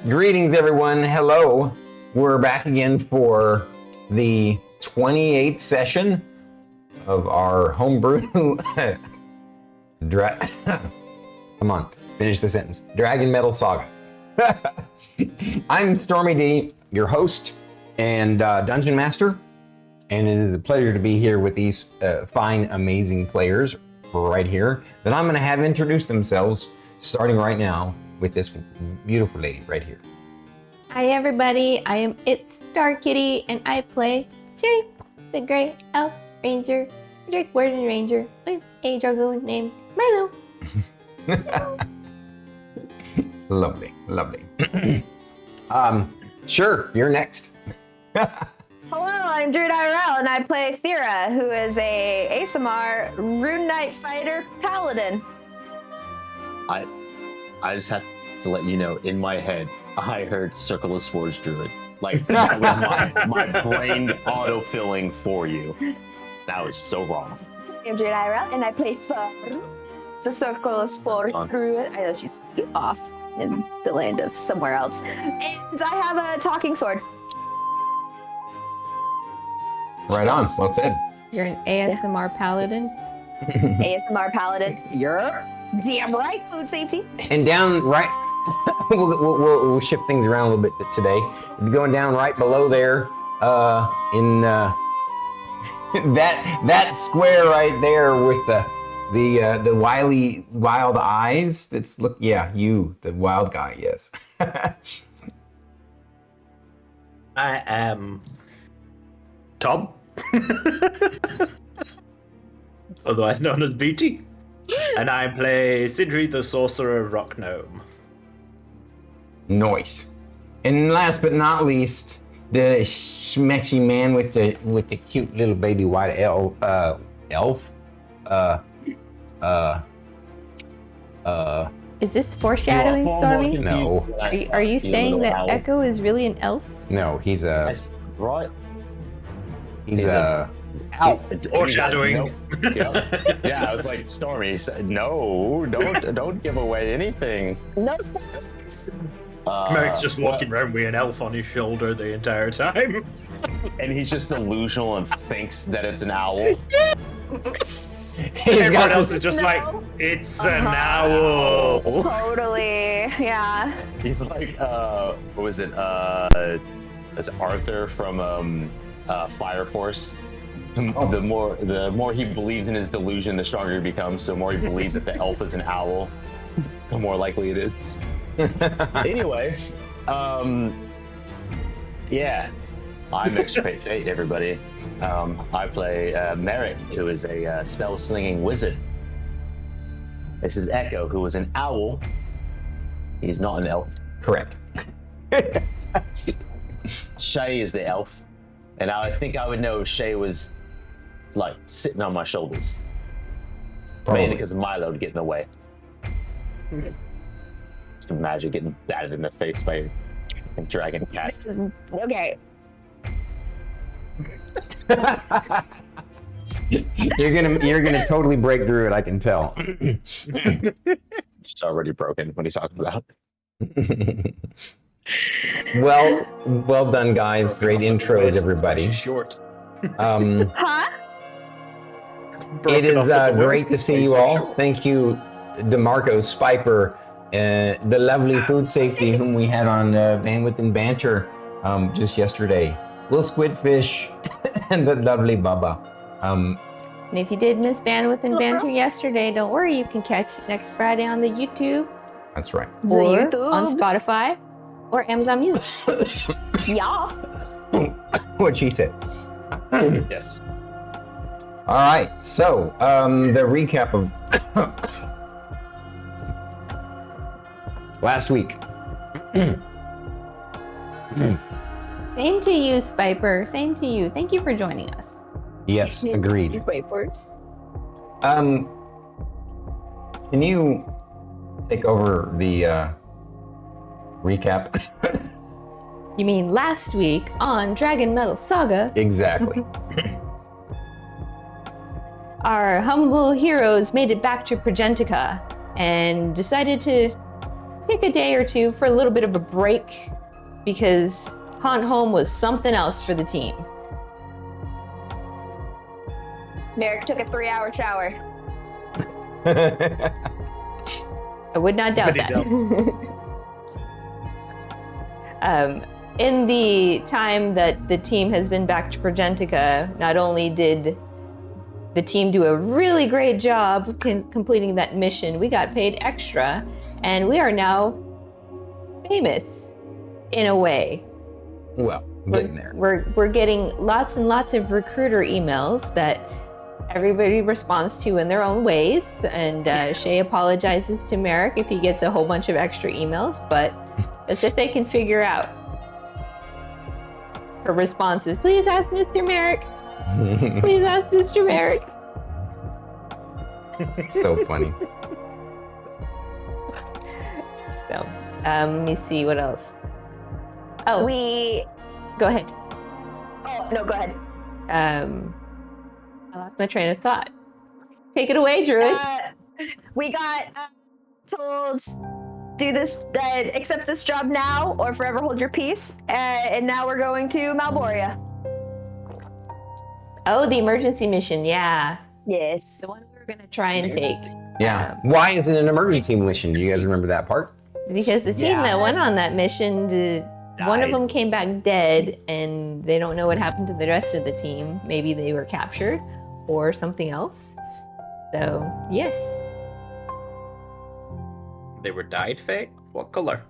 Greetings, everyone. Hello. We're back again for the 28th session of our homebrew. Come on, finish the sentence. DragonMetal Saga. I'm StormyD, your host and dungeon master, and it is a pleasure to be here with these fine, amazing players right here that I'm going to have introduce themselves, starting right now with this beautiful lady right here. Hi everybody, I am itsStarkitty and I play Shae, the Grey Elf Ranger, Drake Warden Ranger with a dragon named Milo. Lovely, lovely. Sure, you're next. Hello, I'm Druid IRL and I play Thyra, who is a ASMR Rune Knight Fighter Paladin. I just have to let you know, in my head, I heard Circle of Swords Druid. Like, that was my brain auto-filling for you. That was so wrong. I'm Druid IRL and I play Far, the Circle of Swords Druid. I know she's off in the land of somewhere else. And I have a talking sword. Right on, well said. You're an ASMR paladin. ASMR Paladin. You're damn right, food safety. And down right, we'll shift things around a little bit today. Going down right below there, in that square right there with the wily wild eyes. That's you, the wild guy. Yes. I am Tom, otherwise known as BT, and I play Sindri, the Sorcerer Rock Gnome. Nice. And last but not least, the schmexy man with the cute little baby white elf. Is this foreshadowing, Stormy? No. Are you saying that owl. Echo is really an elf? No, he's a. That's right. He's a. Ow. Foreshadowing. Yeah, I was like, Stormy, no, don't give away anything. No. Merrick's just walking around with an elf on his shoulder the entire time. And he's just delusional and thinks that it's an owl. Everyone else is just like, it's an owl. Totally, yeah. He's like, what was it? It's Arthur from Fire Force. The more he believes in his delusion, the stronger he becomes. So the more he believes that the elf is an owl, the more likely it is. Anyway, yeah, I'm extirpatefate, everybody. I play Merrik, who is a spell-slinging wizard. This is Echo, who is an owl. He's not an elf. Correct. Shae is the elf, and I think I would know if Shae was like sitting on my shoulders, mainly because Milo would get in the way. Just imagine getting batted in the face by a dragon cat. Okay. You're gonna totally break through it. I can tell. It's already broken. What are you talking about? Well done, guys. Great intros, everybody. Short. Huh? It is great to see you all. Thank you, DeMarco, Spiper, the lovely food safety whom we had on Bandwidth and Banter just yesterday. Little Squidfish and the lovely Bubba. And if you did miss Bandwidth and Banter yesterday, don't worry, you can catch it next Friday on the YouTube. That's right. Or on Spotify or Amazon Music. Yeah. What she said. Yes. All right, so the recap of last week. Same to you, Spiper. Same to you. Thank you for joining us. Yes, agreed. Just wait for it. Can you take over the recap? You mean last week on DragonMetal Saga? Exactly. Our humble heroes made it back to Progentica and decided to take a day or two for a little bit of a break because Haunt Home was something else for the team. Merrik took a 3-hour shower. I would not doubt that. In the time that the team has been back to Progentica, not only did the team do a really great job completing that mission, we got paid extra, and we are now famous in a way. Well, getting there. We're getting lots and lots of recruiter emails that everybody responds to in their own ways, and Shae apologizes to Merrik if he gets a whole bunch of extra emails, but as if they can figure out her responses. Please ask Mr. Merrik. Please ask Mr. Merrik. So funny. So, let me see what else. Oh, go ahead. Oh, no, go ahead. I lost my train of thought. Take it away, Druid. We got told, do this, accept this job now or forever hold your peace. And now we're going to Malboria. Oh, the emergency mission, yeah. Yes. The one we were going to try and take. Yeah. Why is it an emergency mission? Do you guys remember that part? Because the team that went on that mission, one of them came back dead, and they don't know what happened to the rest of the team. Maybe they were captured or something else. So, yes. They were dyed fate? What color?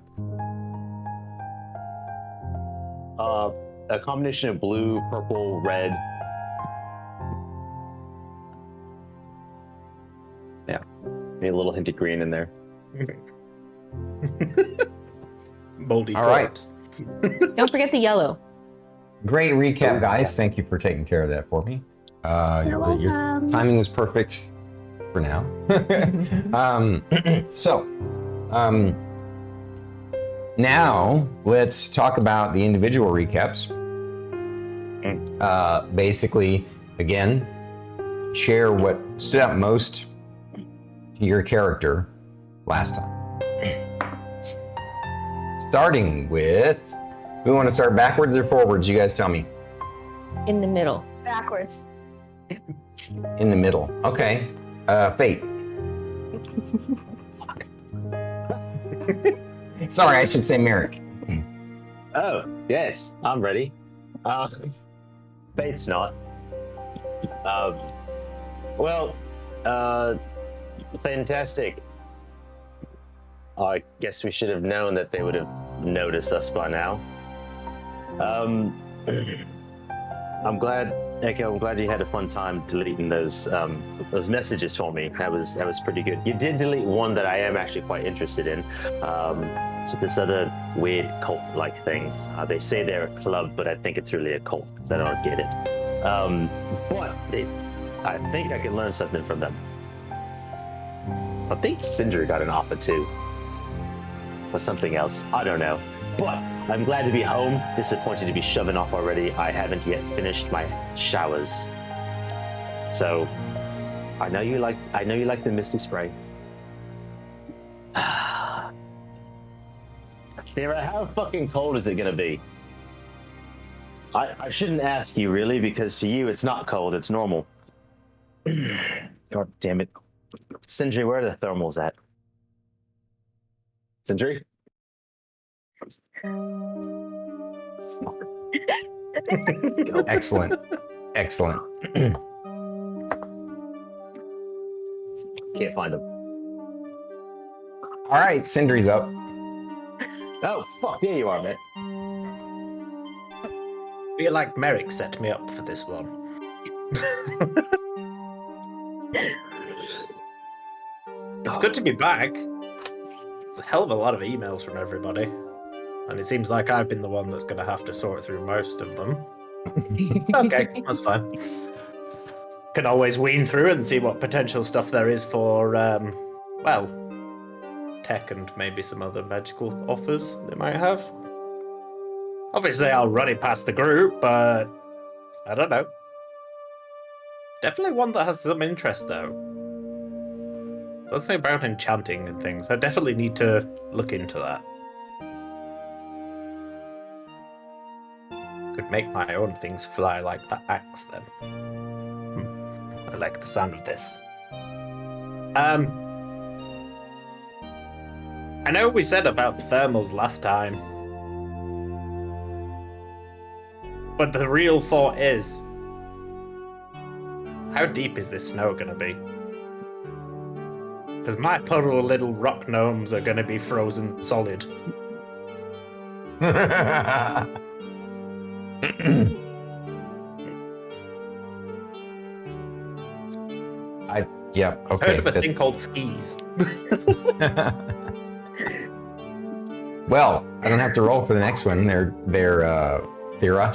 A combination of blue, purple, red. Yeah, maybe a little hint of green in there. Moldy All right. corpse. Don't forget the yellow. Great recap, guys. Thank you for taking care of that for me. Your timing was perfect for now. Now let's talk about the individual recaps. Basically, again, share what stood out most to your character last time. Starting with, we want to start backwards or forwards? You guys tell me. In the middle. Backwards. In the middle. Okay. Fate. Sorry, I should say Merrik. Oh, yes, I'm ready. Fate's not. Fantastic. I guess we should have known that they would have noticed us by now. I'm glad, Echo. I'm glad you had a fun time deleting those messages for me. That was pretty good. You did delete one that I am actually quite interested in. So this other weird cult-like thing. They say they're a club, but I think it's really a cult because I don't get it. I think I can learn something from them. I think Sindri got an offer too. Or something else. I don't know. But I'm glad to be home. Disappointed to be shoving off already. I haven't yet finished my showers. So I know you like the misty spray. Thyra, how fucking cold is it gonna be? I shouldn't ask you really, because to you it's not cold, it's normal. God damn it. Sindri, where are the thermals at? Sindri? Excellent. Excellent. Can't find them. All right, Sindri's up. Oh, fuck, there you are, man. I feel like Merrik set me up for this one. It's good to be back. It's a hell of a lot of emails from everybody. And it seems like I've been the one that's going to have to sort through most of them. Okay, that's fine. Can always wean through and see what potential stuff there is for, tech and maybe some other magical offers they might have. Obviously, I'll run it past the group, but I don't know. Definitely one that has some interest, though. let's say about enchanting and things. I definitely need to look into that. Could make my own things fly like the axe then. I like the sound of this. I know we said about the thermals last time, but the real thought is, how deep is this snow gonna be? Because my poor little rock gnomes are gonna be frozen solid. Yeah, I've heard of a thing called skis. Well, I don't have to roll for the next one. They're Thyra.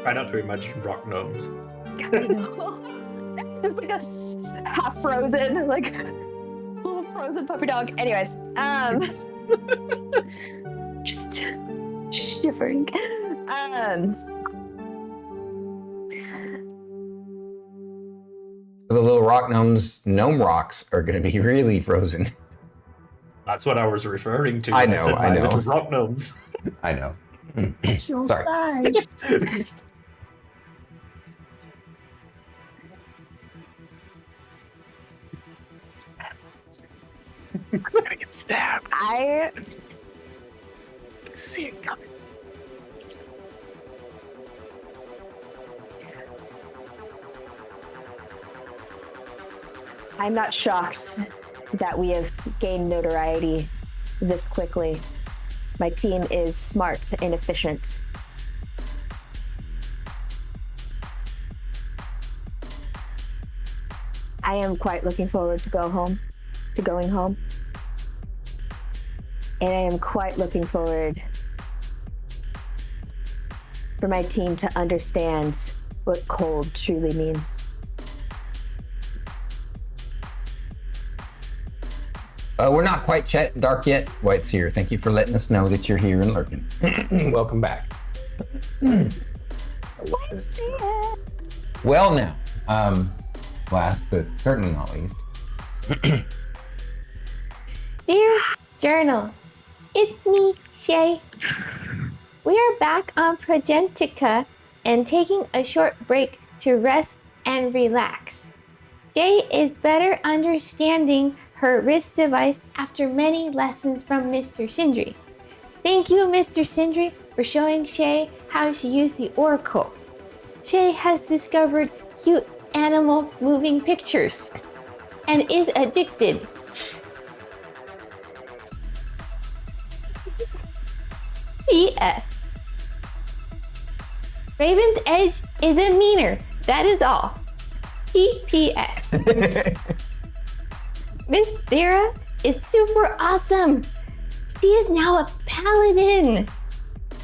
Try not to imagine rock gnomes. I know. It's like a half frozen, like little frozen puppy dog. Anyways, just shivering. The little rock gnomes, gnome rocks, are going to be really frozen. That's what I was referring to. I when know, said I my know. little rock gnomes. I know. Sorry. Size. I'm gonna get stabbed. I See it coming. I'm not shocked that we have gained notoriety this quickly. My team is smart and efficient. I am quite looking forward to going home. And I am quite looking forward for my team to understand what cold truly means. We're not quite dark yet, White Seer. Thank you for letting us know that you're here and lurking. Welcome back. White Seer! Well now, last but certainly not least. Dear Journal, it's me, Shae. We are back on Progentica and taking a short break to rest and relax. Shae is better understanding her wrist device after many lessons from Mr. Sindri. Thank you, Mr. Sindri, for showing Shae how to use the Oracle. Shae has discovered cute animal moving pictures and is addicted. P.S. Raven's Edge isn't meaner, that is all. P.P.S. Miss Thyra is super awesome. She is now a paladin.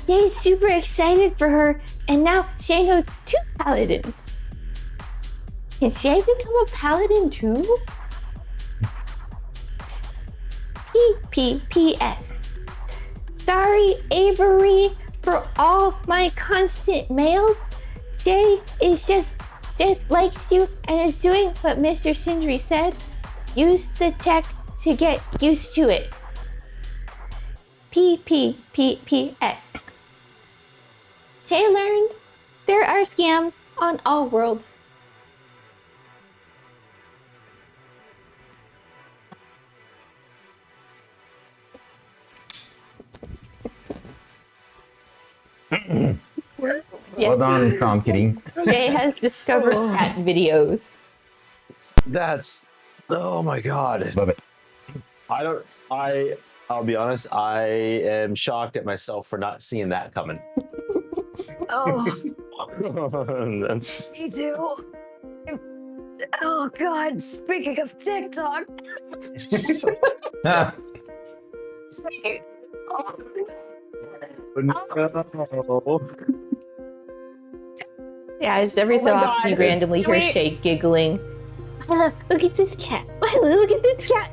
Shae is super excited for her, and now Shae knows 2 paladins. Can Shae become a paladin too? P.P.P.S. Sorry, Avery, for all my constant mails. Shae is just likes you and is doing what Mr. Sindri said. Use the tech to get used to it. P.P.P.P.S. Shae learned there are scams on all worlds. Well done, Tom Kitty. Shae has discovered cat videos. That's, oh my god. Love it. I'll be honest, I am shocked at myself for not seeing that coming. Oh, That's- me too. Oh God, speaking of TikTok. Speaking Yeah, just every Oh so my often you God. randomly hear Wait. Shae giggling. Milo, look at this cat. Milo, look at this cat.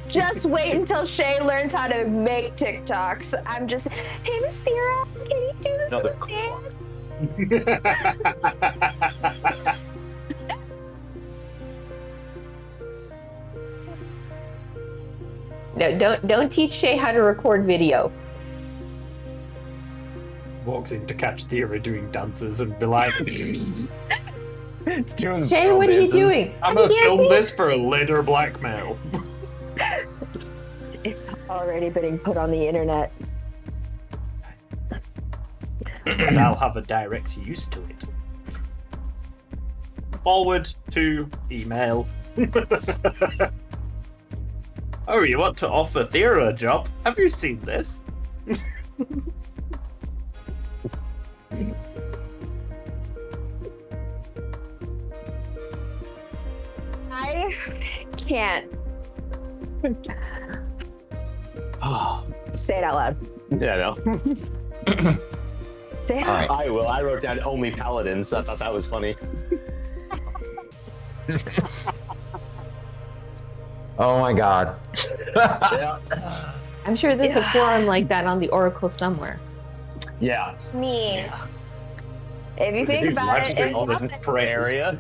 Just wait until Shae learns how to make TikToks. I'm just, hey, Miss Thyra, can you do this Another with Dan? No, don't teach Shae how to record video. Walks in to catch Thyra doing dances and be like, Shae, what are you doing? I'm gonna film this for later blackmail. It's already being put on the internet. And I'll have a direct use to it. Forward to email. Oh, you want to offer Thyra a job? Have you seen this? I can't say it out loud. Yeah, no. Say it. All right. I will. I wrote down only paladins. I thought that was funny. Oh my god. Yeah. I'm sure there's a forum like that on the Oracle somewhere. Yeah. Me. If you think These about live it, stream all it's this praise. Area.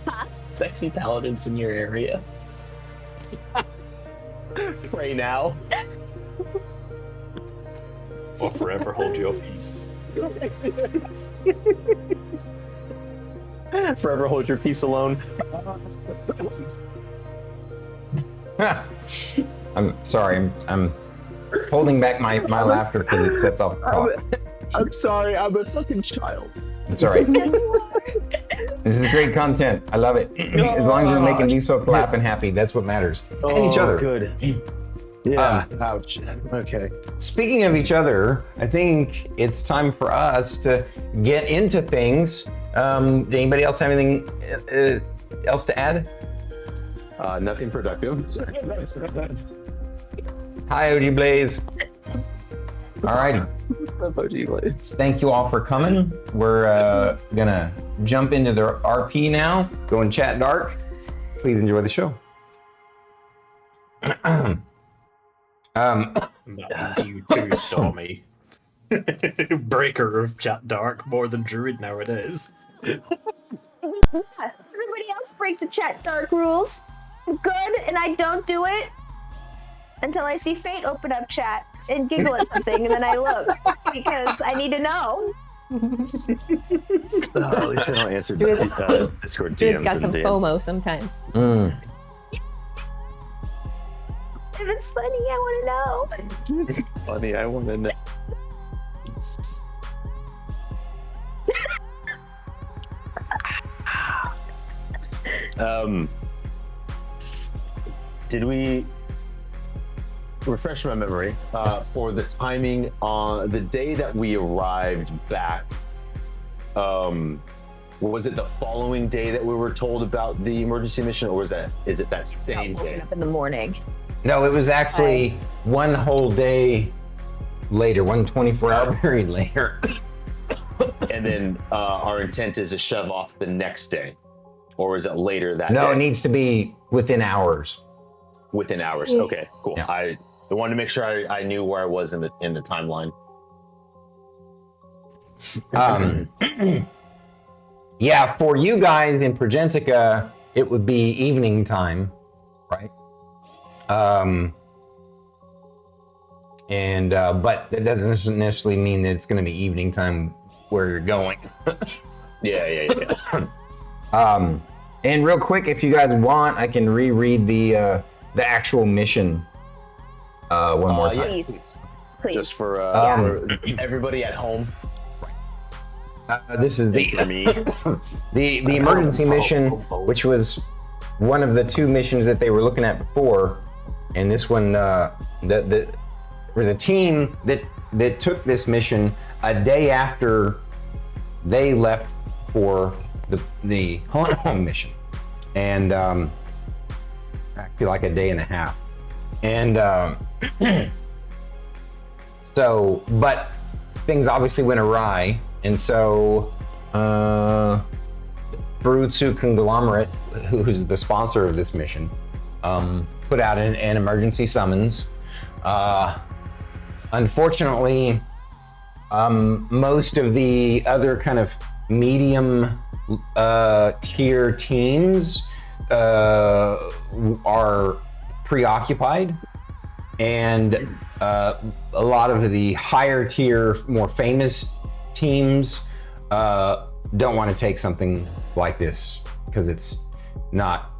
Huh? Sexy paladins in your area. Pray now. Or forever hold your peace. Forever hold your peace alone. I'm sorry. I'm holding back my laughter because it sets off the clock. I'm sorry, I'm a fucking child. It's all right. This is great content. I love it. As long as we're making these folks laugh and happy, that's what matters. And each other. Good. Yeah. Ouch. Okay. Speaking of each other, I think it's time for us to get into things. Did anybody else have anything else to add? Nothing productive. Hi, OG Blaze. Alrighty. Thank you all for coming. We're gonna jump into the RP now. Go and chat dark. Please enjoy the show. That means you too, Stormy. Breaker of chat dark more than Druid nowadays. Everybody else breaks the chat dark rules. Good, and I don't do it until I see Fate open up chat and giggle at something, and then I look because I need to know. At least I don't answer Discord Druid's DMs. got some FOMO sometimes. If it's funny, I want to know. It's funny. I want to know. Did we refresh my memory for the timing on the day that we arrived back? Was it the following day that we were told about the emergency mission, or is it that same Woken day? up in the morning. No, it was actually one whole day later, one 24-hour period later. And then our intent is to shove off the next day, or is it later that day? No, it needs to be within hours. Within hours. Okay, cool. Yeah. I wanted to make sure I knew where I was in the timeline. Yeah, for you guys in Progentica, it would be evening time, right? But that doesn't necessarily mean that it's going to be evening time where you're going. Yeah. And real quick, if you guys want, I can reread the actual mission one more time. Please. Please. Just for everybody at home. This is For me. the emergency mission, which was one of the two missions that they were looking at before, and this one, there was a team that took this mission a day after they left for the home mission, and actually like a day and a half, and so, but things obviously went awry. And so, Burutsu Conglomerate, who's the sponsor of this mission, put out an emergency summons. Unfortunately, Most of the other kind of medium tier teams are preoccupied, and a lot of the higher tier, more famous teams don't want to take something like this because it's not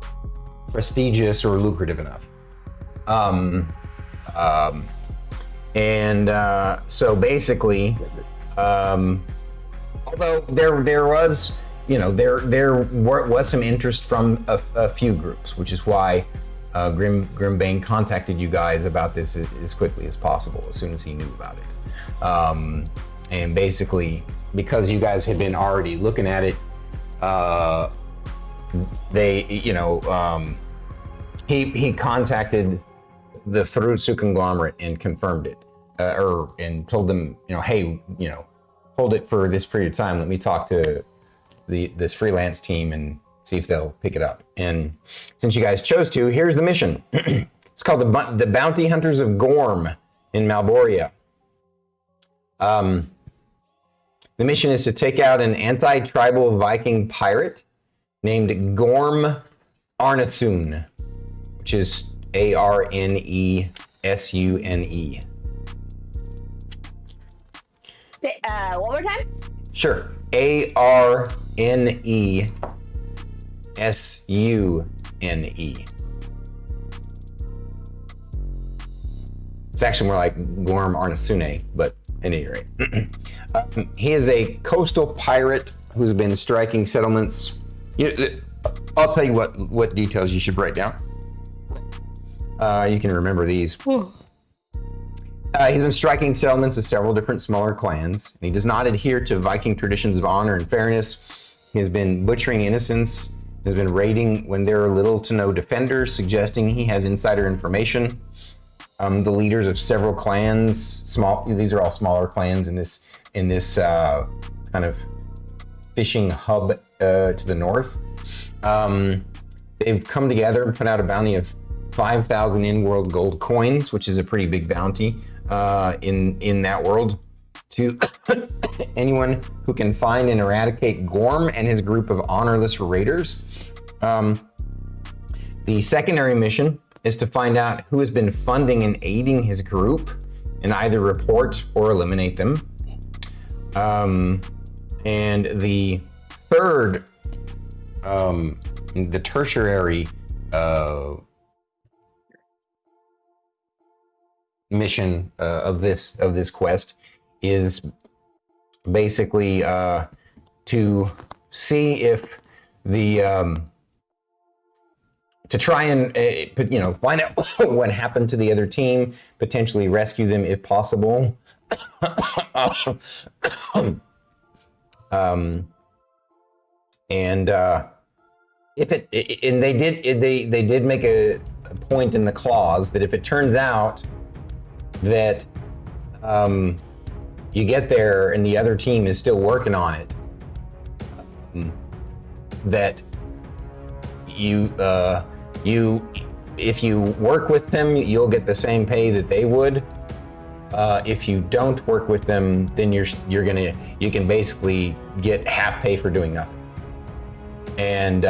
prestigious or lucrative enough. So basically, although there was, there was some interest from a few groups, which is why Grimbane contacted you guys about this as quickly as possible, as soon as he knew about it. And basically, because you guys had been already looking at it, he contacted the Furutsu conglomerate and confirmed it, and told them, hey, hold it for this period of time. Let me talk to this freelance team and see if they'll pick it up. And since you guys chose to, here's the mission. It's called the Bounty Hunters of Gorm in Malboria. The mission is to take out an anti-tribal Viking pirate named Gorm Arnesune, which is Arnesune. One more time? Sure. Arnesune. It's actually more like Gorm Arnesune, but at any rate. He is a coastal pirate who's been striking settlements. I'll tell you what details you should write down. You can remember these. He's been striking settlements of several different smaller clans. And he does not adhere to Viking traditions of honor and fairness. He has been butchering innocents, has been raiding when there are little to no defenders, suggesting he has insider information. The leaders of several clans, these are all smaller clans in this kind of fishing hub to the north. They've come together and put out a bounty of 5,000 in-world gold coins, which is a pretty big bounty in that world, to anyone who can find and eradicate Gorm and his group of honorless raiders. The secondary mission is to find out who has been funding and aiding his group and either report or eliminate them. And the third, the tertiary mission of this quest is basically to see if the to try and find out what happened to the other team, potentially rescue them if possible. They did make a point in the clause that if it turns out that you get there and the other team is still working on it, that if you work with them, you'll get the same pay that they would. If you don't work with them, then you can basically get half pay for doing nothing. And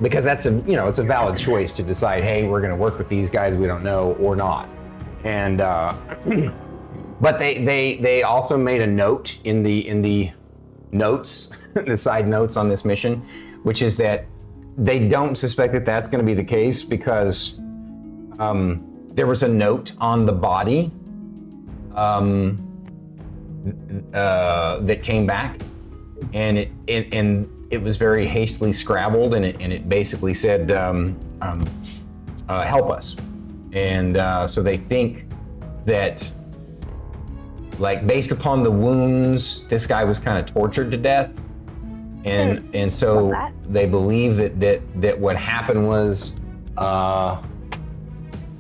because that's it's a valid choice to decide, hey, we're going to work with these guys we don't know or not. And but they also made a note in the notes, the side notes on this mission, which is that they don't suspect that that's going to be the case because there was a note on the body that came back, and it was very hastily scrabbled, and it basically said help us. And so they think that, like, based upon the wounds, this guy was kind of tortured to death, and so they believe that what happened was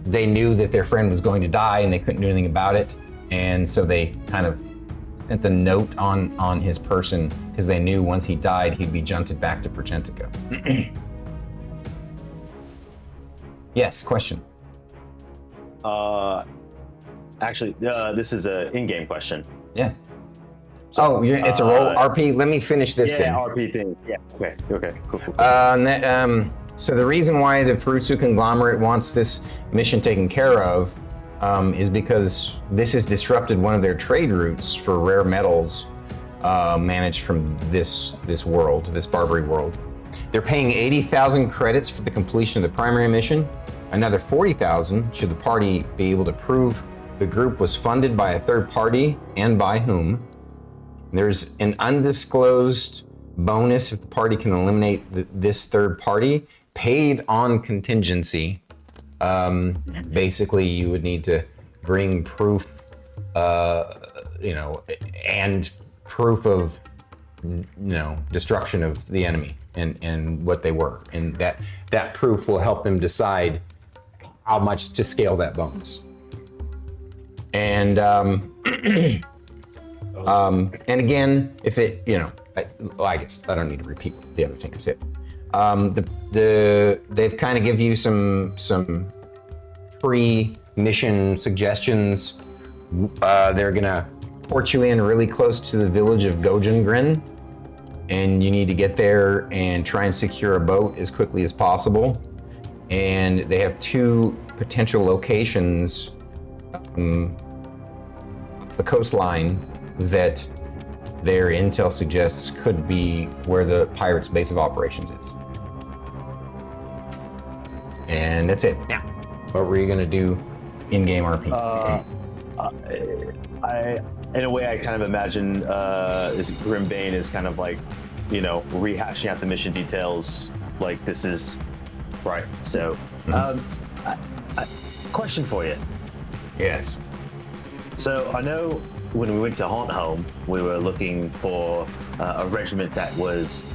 they knew that their friend was going to die and they couldn't do anything about it, and so they kind of sent a note on his person because they knew once he died he'd be junted back to Progentica. Yes, question. Actually, this is a in-game question. Yeah. So, It's a roll RP. Let me finish this thing. Yeah, RP thing. Yeah. Okay. Cool. So the reason why the Furutsu conglomerate wants this mission taken care of is because this has disrupted one of their trade routes for rare metals managed from this world, this Barbary world. They're paying 80,000 credits for the completion of the primary mission. Another 40,000 should the party be able to prove the group was funded by a third party and by whom. There's an undisclosed bonus if the party can eliminate this third party, paid on contingency. Basically, you would need to bring proof, and proof of, destruction of the enemy and what they were, and that proof will help them decide how much to scale that bonus. And and again, if it, I guess I don't need to repeat the other thing I said. They've kind of give you some pre-mission suggestions. They're gonna port you in really close to the village of Gojengrin, and you need to get there and try and secure a boat as quickly as possible. And they have 2 potential locations, the coastline, that their intel suggests could be where the pirates' base of operations is. And that's it. Now, what were you gonna do in-game RP? In a way, I kind of imagine Grimbane is kind of like, rehashing out the mission details. Like, this is right. So, question for you. Yes. So I know when we went to Haunt Home, we were looking for a regiment that was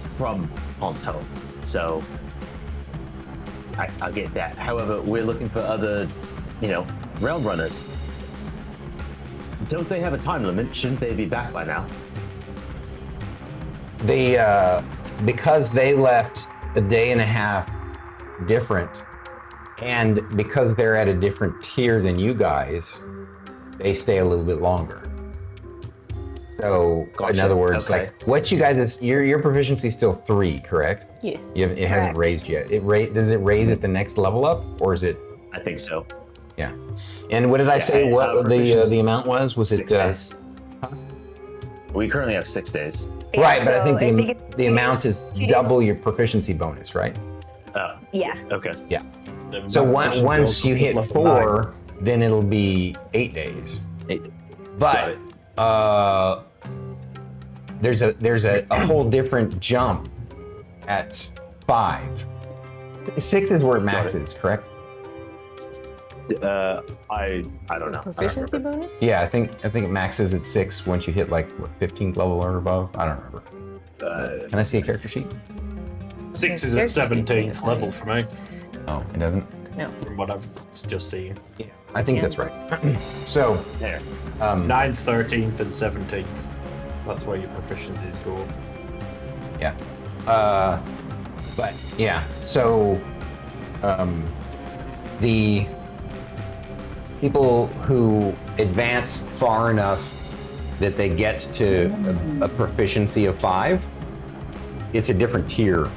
from Haunt Home. So I get that. However, we're looking for other, rail runners. Don't they have a time limit? Shouldn't they be back by now? Because they left a day and a half different, and because they're at a different tier than you guys, they stay a little bit longer. So, Gotcha. In other words, Okay. like what you guys is your proficiency is still 3, correct? Yes. It hasn't raised yet. Does it raise at the next level up, or is it? I think so. Yeah. And what did I say? What the amount was? Was 6 it? days. We currently have 6 days. Yeah, Right, but I so think the amount is 2 days. double your proficiency bonus, right? Yeah. Okay. Yeah. So once you hit 4, then it'll be 8 days. 8. But there's a whole different jump at 5. 6 is where it maxes, correct? I don't know. Proficiency bonus? Yeah, I think it maxes at 6 once you hit like 15th level or above. I don't remember. Can I see a character sheet? 6 is at 17th level for me, Oh, it doesn't. No. from what I've just seen. Yeah, I think that's right. So, There. 9th, 13th, and 17th. That's where your proficiencies go. yeah. But yeah, so the people who advance far enough that they get to a proficiency of 5, it's a different tier.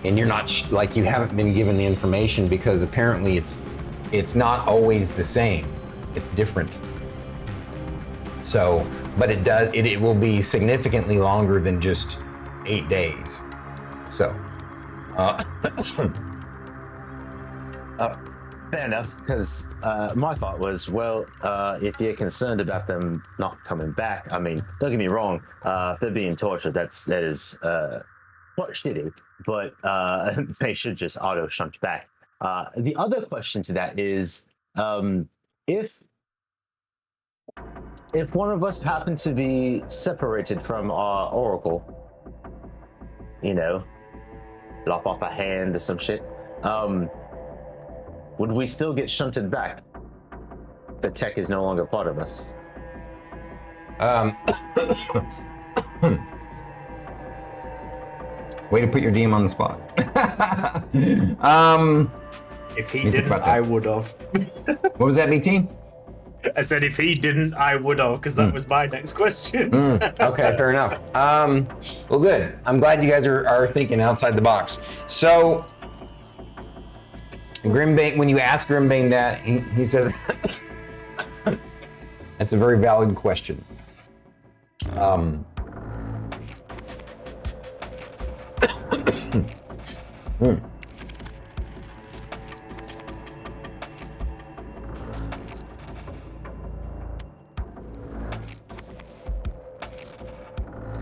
And you're not you haven't been given the information because apparently it's not always the same. It's different. So, but it will be significantly longer than just 8 days. So, Fair enough, because my thought was, well, if you're concerned about them not coming back, I mean, don't get me wrong, if they're being tortured, that is quite shitty, but they should just auto-shunt back. The other question to that is, if one of us happened to be separated from our oracle, lop off a hand or some shit, would we still get shunted back? The tech is no longer part of us. Way to put your DM on the spot. If he didn't, about that. I would have. What was that, BT? I said if he didn't, I would have, because that was my next question. Okay, fair enough. Well, good. I'm glad you guys are thinking outside the box. So, Grimbane, when you ask Grimbane that, he says, that's a very valid question.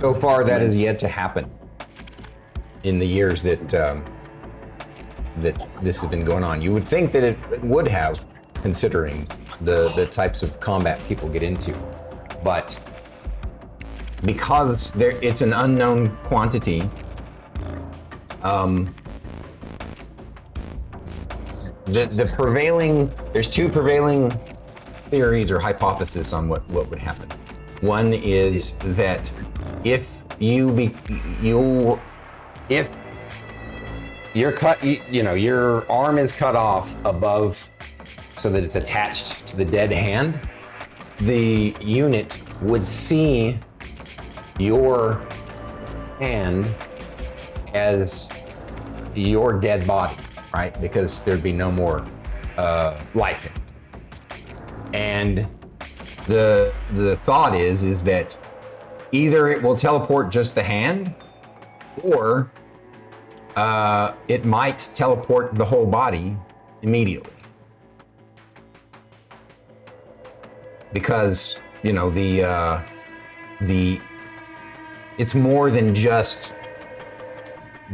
So far, that is yet to happen in the years that that this has been going on. You would think that it would have, considering the types of combat people get into, but because it's an unknown quantity, there's two prevailing theories or hypotheses on what would happen. One is that if your arm is cut off above so that it's attached to the dead hand, the unit would see your hand as your dead body, right? Because there'd be no more life in it. And the thought is that either it will teleport just the hand, or it might teleport the whole body immediately. Because, it's more than just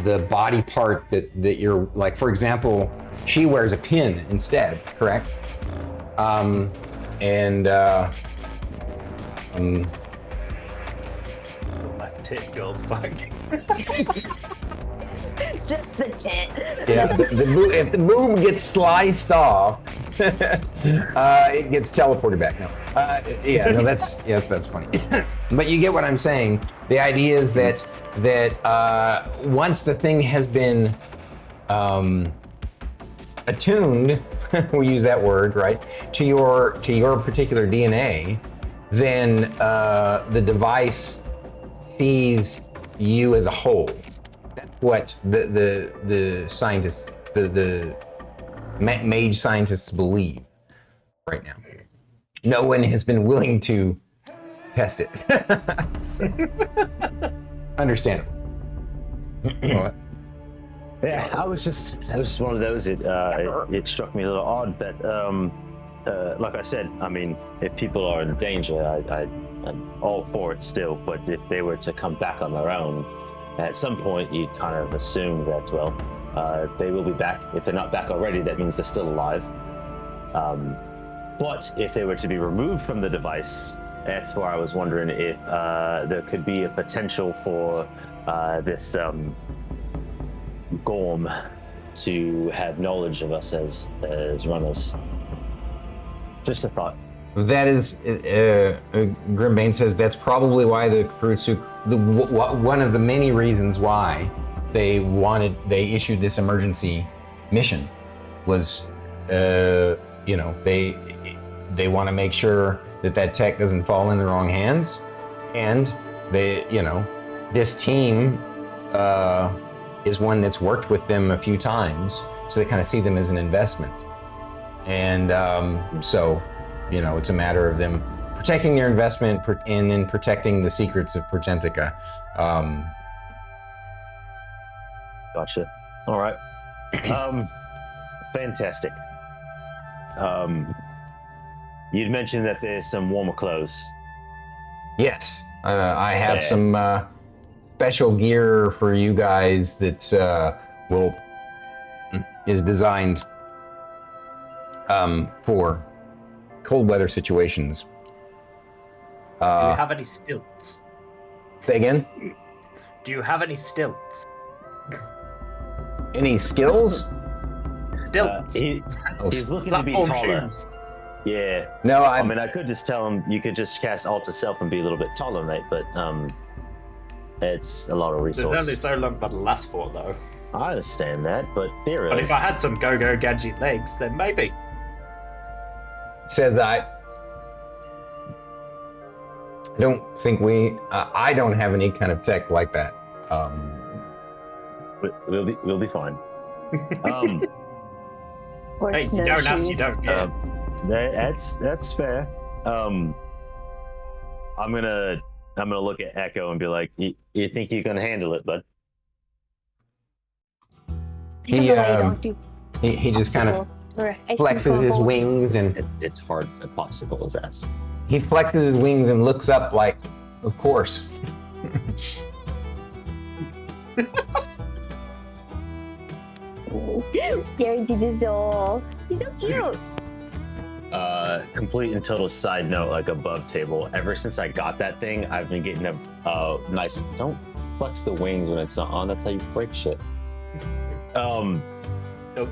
the body part that you're, like, for example, she wears a pin instead, correct? Left tit goes back. Just the tit. Yeah, if the boob gets sliced off, it gets teleported back. No, that's funny. But you get what I'm saying. The idea is that once the thing has been attuned, we use that word, right, to your particular DNA, then the device sees you as a whole. That's what the scientists, the mage scientists believe right now. No one has been willing to test it. So, understandable. Yeah, I was just one of those. It struck me a little odd that, like I said, I mean, if people are in danger, I'm all for it still. But if they were to come back on their own, at some point you kind of assume that, well, they will be back. If they're not back already, that means they're still alive. But if they were to be removed from the device, that's where I was wondering if there could be a potential for this Gorm to have knowledge of us as runners. Just a thought. That is, Grimbane says that's probably why the Furutsu, one of the many reasons why they issued this emergency mission was, they want to make sure that tech doesn't fall in the wrong hands, and this team is one that's worked with them a few times, so they kind of see them as an investment, and so it's a matter of them protecting their investment and then protecting the secrets of Progentica. Gotcha. All right. Fantastic. You'd mentioned that there's some warmer clothes. Yes, I have some special gear for you guys that is designed for cold weather situations. Do you have any stilts? Say again? Do you have any stilts? Any skills? Stilts. He's looking to be taller. Shoes. Yeah. No, I mean, I could just tell him you could just cast Alter Self and be a little bit taller, mate, but it's a lot of resources. There's only so long that'll last for, though. I understand that, but there But is. if I had some go-go gadget legs, then maybe. Says that I don't think I don't have any kind of tech like that. We'll be fine. Or Hey, you don't ask, you snowshoes. don't get. That's fair. I'm gonna look at Echo and be like, you think you can handle it, bud? He just kind of flexes his wings and It's hard to popsicle his ass. he flexes his wings and looks up like, of course. Staring to the soul. He's so cute. Complete and total side note, like above table. Ever since I got that thing, I've been getting a nice. Don't flex the wings when it's not on. That's how you break shit. Don't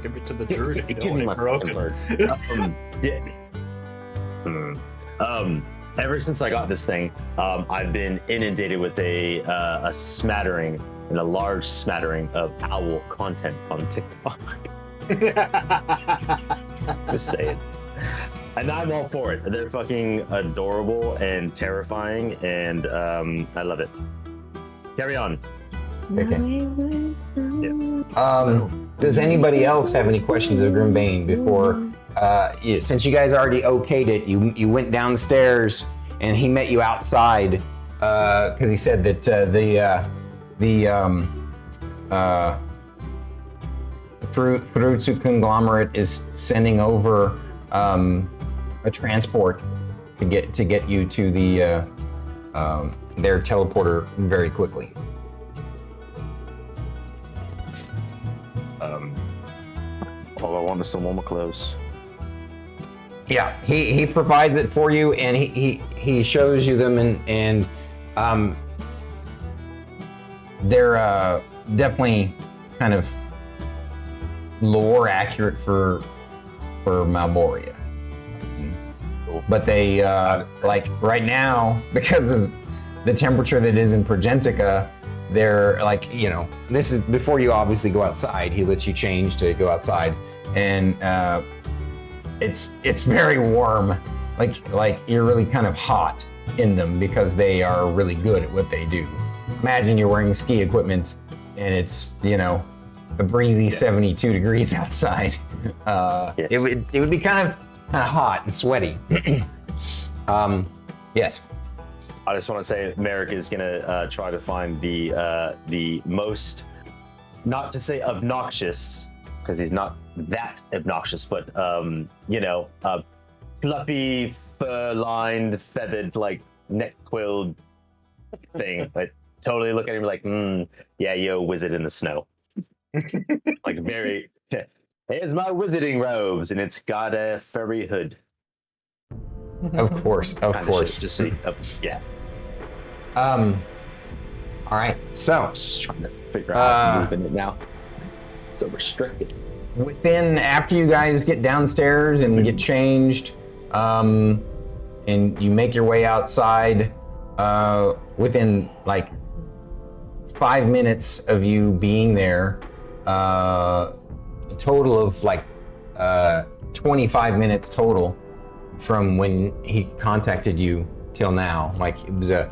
give it to the druid if you Give don't me want my it fucking broken. bird. Ever since I got this thing, I've been inundated with a smattering and a large smattering of owl content on TikTok. Just saying. And I'm all for it. They're fucking adorable and terrifying, and I love it. Carry on. Does anybody else have any questions of Grimbane before? Since you guys already okayed it, you went downstairs and he met you outside because he said that the Furutsu conglomerate is sending over a transport to get you to the their teleporter very quickly. All I want is some warmer clothes. Yeah, he provides it for you, and he shows you them, and they're definitely kind of lore accurate for Malboria. But they like right now, because of the temperature that is in Progentica, they're like, this is before you obviously go outside. He lets you change to go outside, and it's very warm. Like you're really kind of hot in them because they are really good at what they do. Imagine you're wearing ski equipment and it's a breezy 72 degrees outside. Yes. It would be kind of hot and sweaty. Yes. I just want to say Merrik is gonna try to find the most, not to say obnoxious, because he's not that obnoxious, but fluffy, fur-lined, feathered, like neck-quilled thing. But totally look at him like, yeah, you're a wizard in the snow. Like very. Here's my wizarding robes, and it's got a furry hood. Of course. Just so yeah. All right. So Just trying to figure out how to move in it now. So restricted. after you guys get downstairs and get changed, and you make your way outside, within like 5 minutes of you being there, a total of like 25 minutes total from when he contacted you till now. Like it was a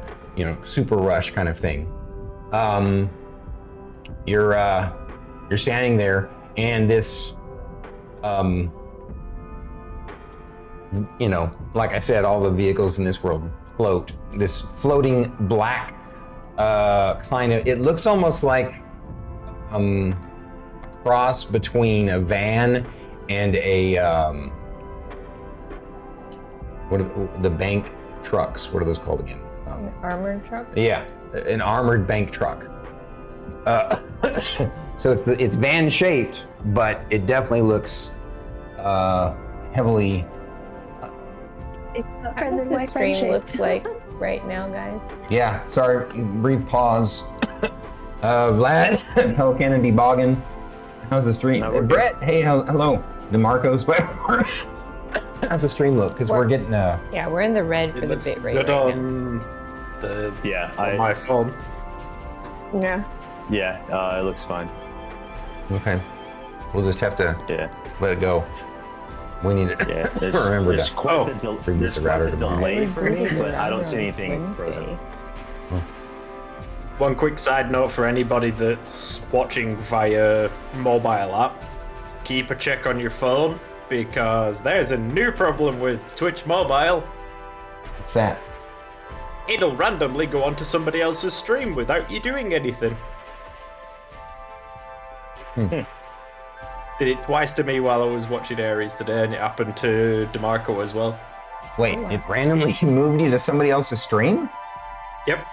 super rush kind of thing. You're standing there, and this like I said, all the vehicles in this world float. This floating black kind of, it looks almost like cross between a van and a the bank trucks. What are those called again? An armored truck? Yeah, an armored bank truck. So it's van shaped, but it definitely looks heavily. How does the stream look like right now, guys? Yeah, sorry, brief pause. Vlad, Pelican, and Deboggin. How's the stream? Brett, hey, hello. DeMarco's. How's the stream look? Because we're getting Yeah, we're in the red for the bit rate Good right on now. on my phone. Yeah. Yeah, it looks fine. Okay. We'll just have to let it go. We need to Yeah, remember there's to quite the reboot there's the quite router the tomorrow. delay for me, Rebooted the but I don't router see on anything Wednesday. frozen. One quick side note for anybody that's watching via mobile app, keep a check on your phone because there's a new problem with Twitch Mobile. What's that? It'll randomly go onto somebody else's stream without you doing anything. Did it twice to me while I was watching Ares today, and it happened to DeMarco as well. Wait, it randomly moved you to somebody else's stream? Yep.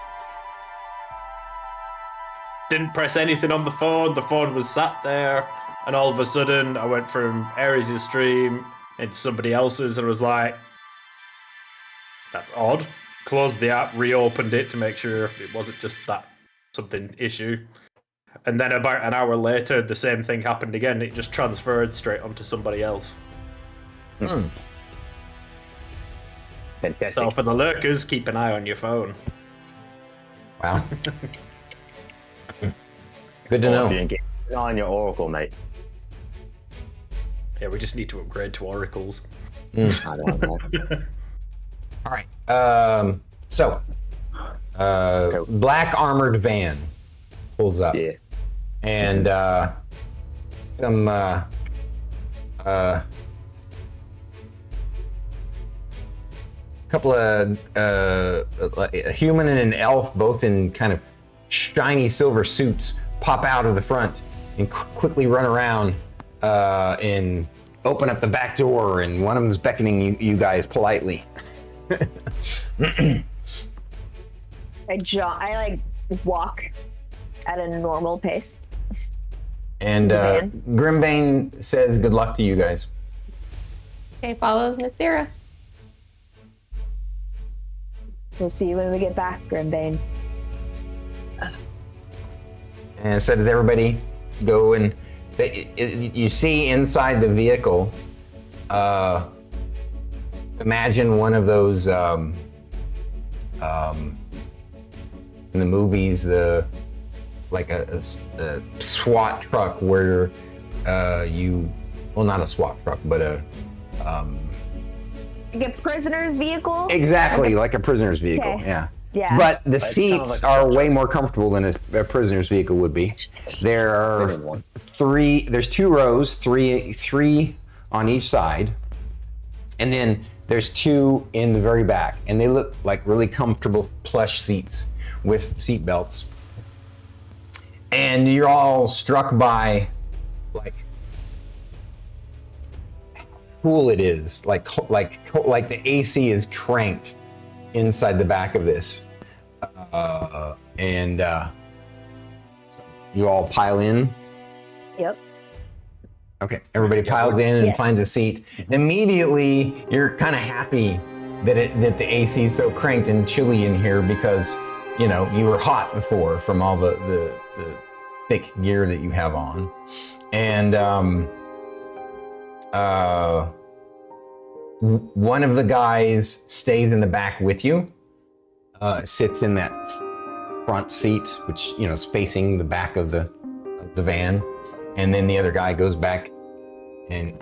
Didn't press anything on the phone was sat there, and all of a sudden I went from Ares' stream into somebody else's and was like, that's odd. Closed the app, reopened it to make sure it wasn't just that something issue. And then about an hour later, the same thing happened again. It just transferred straight onto somebody else. Fantastic. So for the lurkers, keep an eye on your phone. Wow. Good to Or know. if you get on your Oracle, mate. Yeah, we just need to upgrade to oracles. I don't know. All right. Black armored van pulls up. Yeah. And some couple of a human and an elf, both in kind of shiny silver suits, pop out of the front and quickly run around and open up the back door, and one of them's beckoning you guys politely. I like walk at a normal pace. And To the van. Grimbane says good luck to you guys. Jay follows Miss Thyra. We'll see you when we get back, Grimbane. And so does everybody go and you see inside the vehicle, imagine one of those in the movies, like a SWAT truck where not a SWAT truck, but Like a prisoner's vehicle? exactly like a prisoner's vehicle. Okay. Yeah. Yeah. But the It's kind of seats like a are SWAT way more comfortable than a prisoner's vehicle would be. There are there's 2 rows, three on each side, and then there's 2 in the very back, and they look like really comfortable plush seats with seat belts. And you're all struck by like how cool it is, like the AC is cranked inside the back of this, and you all pile in. Yep. Okay, everybody piles in and Yes. finds a seat. Immediately, you're kind of happy that the AC is so cranked and chilly in here because you were hot before from all the thick gear that you have on, and one of the guys stays in the back with you, sits in that front seat, which is facing the back of the van, and then the other guy goes back and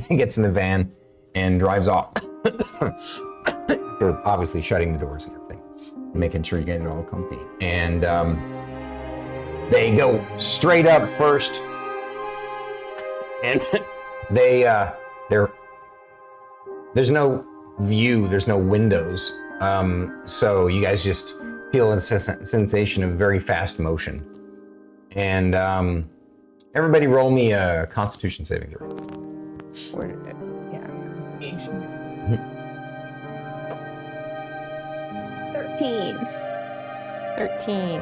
gets in the van and drives off. They're obviously shutting the doors and everything, making sure you guys are all comfy. And they go straight up first, and there's no view, there's no windows, so you guys just feel a sensation of very fast motion. And everybody roll me a Constitution saving throw. Yeah, Constitution. 13. 13.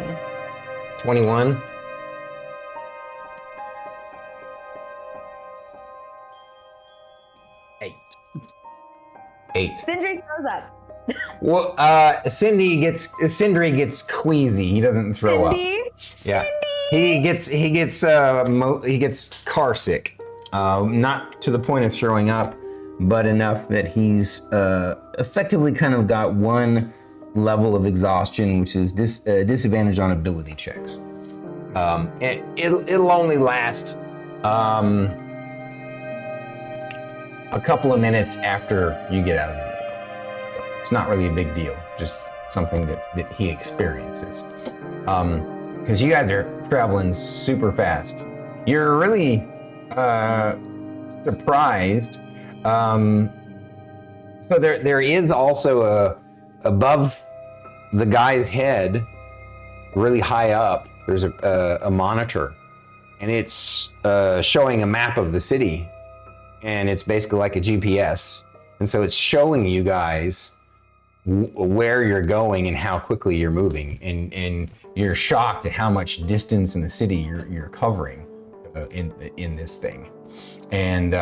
21. Eight. Sindri throws up. Well, Sindri gets queasy. He doesn't throw up. Yeah, he gets car sick. Not to the point of throwing up, but enough that he's effectively kind of got one level of exhaustion, which is disadvantage on ability checks. It'll only last a couple of minutes after you get out of the vehicle. So it's not really a big deal, just something that he experiences. Because you guys are traveling super fast. You're really surprised. So there is also above the guy's head, really high up, there's a monitor, and it's showing a map of the city, and it's basically like a GPS, and so it's showing you guys where you're going and how quickly you're moving, and you're shocked at how much distance in the city you're covering in this thing, and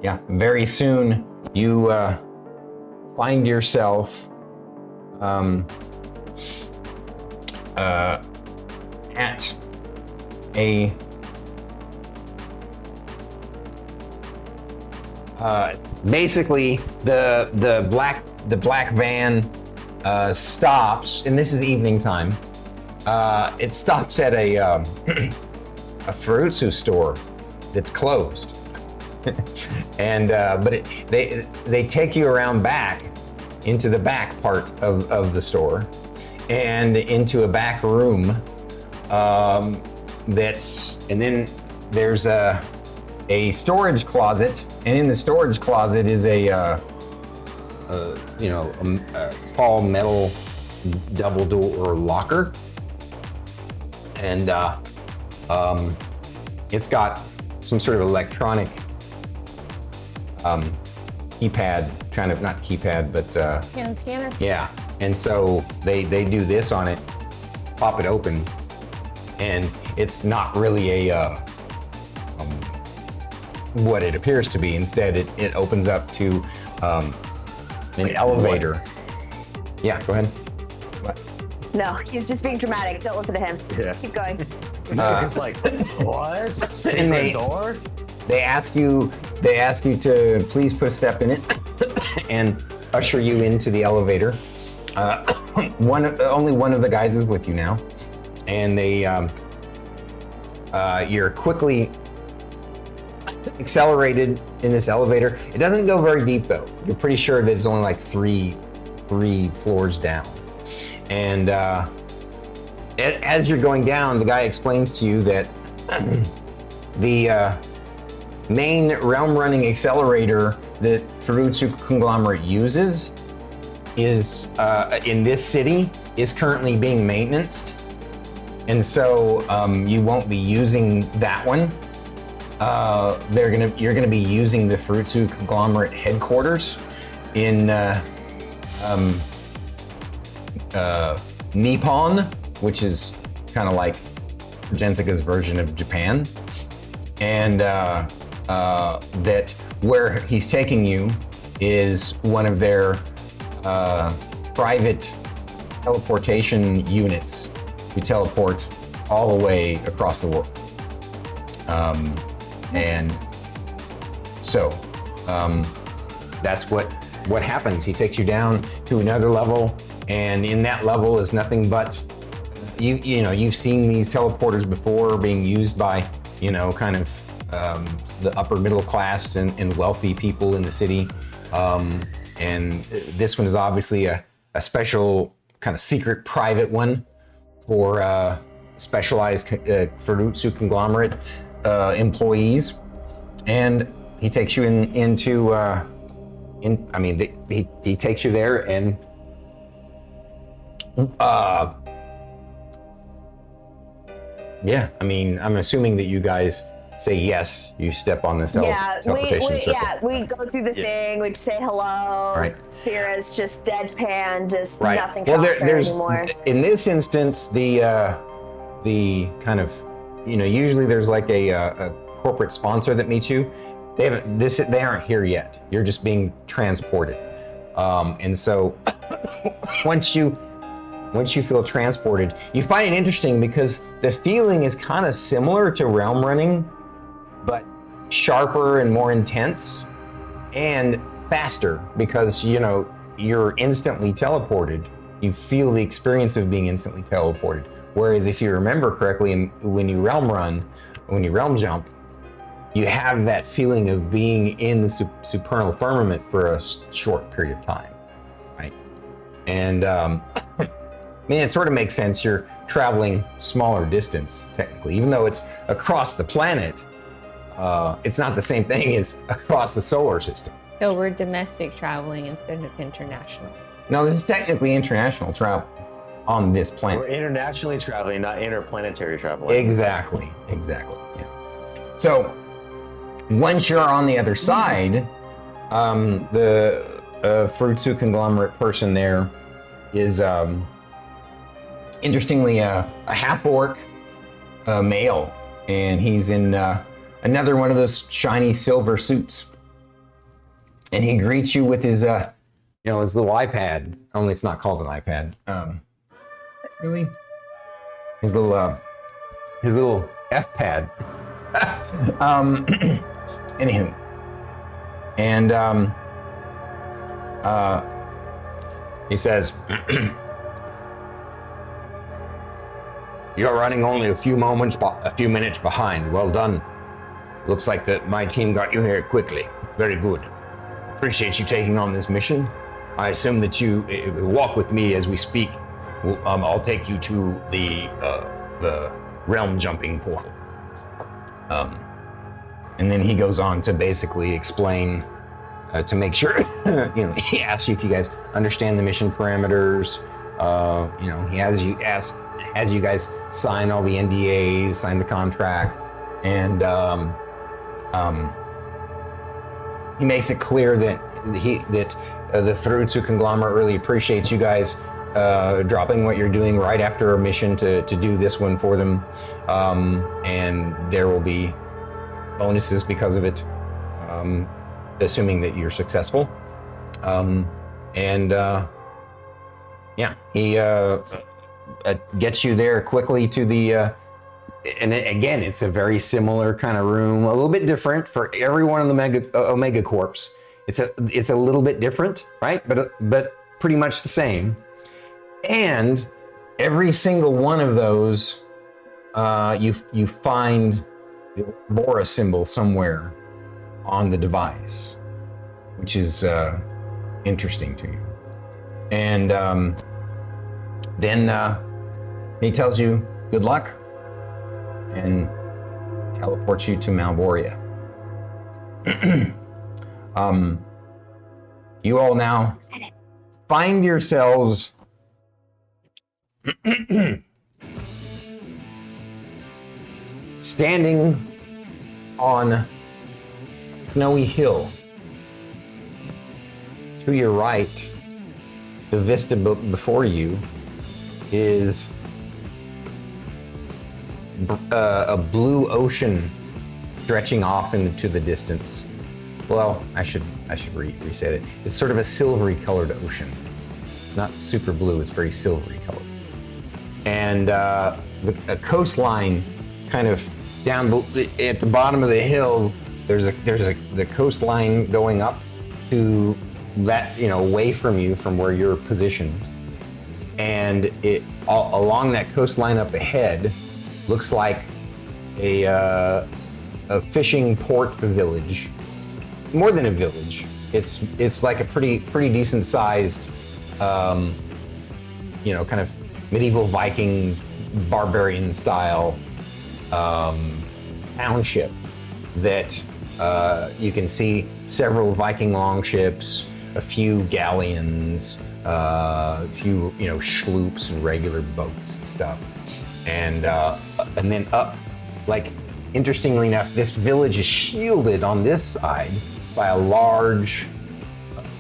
yeah, very soon you find yourself at a basically the black van stops, and this is evening time. It stops at a Furutsu store that's closed. And but they take you around back into the back part of the store and into a back room and then there's a storage closet, and in the storage closet is a tall metal double door locker, and it's got some sort of electronic keypad, kind of, not keypad, but Hand scanner. yeah. And so they do this on it, pop it open, and it's not really a what it appears to be. Instead, it opens up to an elevator. Yeah, go ahead. What? No, he's just being dramatic. Don't listen to him. Yeah. Keep going. It's like, what? Secret door? They ask you to please put a step in it and usher you into the elevator. Only one of the guys is with you now, and you're quickly accelerated in this elevator. It doesn't go very deep though. You're pretty sure that it's only like three floors down. And as you're going down, the guy explains to you that the main realm running accelerator that Furutsu conglomerate uses is in this city is currently being maintained, and so you won't be using that one. You're gonna be using the Furutsu conglomerate headquarters in Nippon, which is kind of like Gensika's version of Japan, and that where he's taking you is one of their private teleportation units to teleport all the way across the world. And so that's what happens. He takes you down to another level, and in that level is nothing but you've seen these teleporters before being used by kind of the upper middle class and wealthy people in the city, and this one is obviously a special kind of secret private one for specialized Furutsu conglomerate employees, and he takes you into he takes you there, and yeah, I mean, I'm assuming that you guys say yes. You step on this teleportation circle. Yeah, we go through the thing. We say hello. Right. Sierra's just deadpan, just Right. nothing Well, shocks her there's anymore. in this instance the kind of usually there's like a corporate sponsor that meets you. They aren't here yet. You're just being transported, and so once you feel transported, you find it interesting because the feeling is kind of similar to realm running, but sharper and more intense and faster because you're instantly teleported. You feel the experience of being instantly teleported. Whereas if you remember correctly, when you realm jump, you have that feeling of being in the supernal firmament for a short period of time, right? And I mean, it sort of makes sense. You're traveling smaller distance, technically, even though it's across the planet. It's not the same thing as across the solar system. So we're domestic traveling instead of international. No, this is technically international travel on this planet. We're internationally traveling, not interplanetary traveling. Exactly. Yeah. So once you're on the other side, the Fruitsu conglomerate person there is interestingly a half-orc male, and he's in another one of those shiny silver suits. And he greets you with his his little iPad, only it's not called an iPad. Really? His little F-pad. Anywho. And he says, "You're running only a few minutes behind. Well done. Looks like that my team got you here quickly. Very good. Appreciate you taking on this mission. I assume that you walk with me as we speak. I'll take you to the realm jumping portal." And then he goes on to basically explain to make sure, he asks you if you guys understand the mission parameters. He has you guys sign all the NDAs, sign the contract, and he makes it clear that the Fruitsu conglomerate really appreciates you guys dropping what you're doing right after a mission to do this one for them, and there will be bonuses because of it, assuming that you're successful. He gets you there quickly to the and again, it's a very similar kind of room, a little bit different for every one of the Omega Corps. It's a little bit different, right? But pretty much the same. And every single one of those, you find the Bora symbol somewhere on the device, which is interesting to you. And then he tells you good luck and teleports you to Malboria. You all now find yourselves standing on a snowy hill. To your right, the vista before you is a blue ocean stretching off into the distance. Well, I should reset it. It's sort of a silvery colored ocean. Not super blue, it's very silvery colored. And a coastline kind of down at the bottom of the hill, there's the coastline going up to that, away from you from where you're positioned. And along that coastline up ahead looks like a fishing port village. More than a village. It's like a pretty decent sized, kind of medieval Viking barbarian style township that you can see several Viking longships, a few galleons, a few sloops and regular boats and stuff, and then up, like, interestingly enough, this village is shielded on this side by a large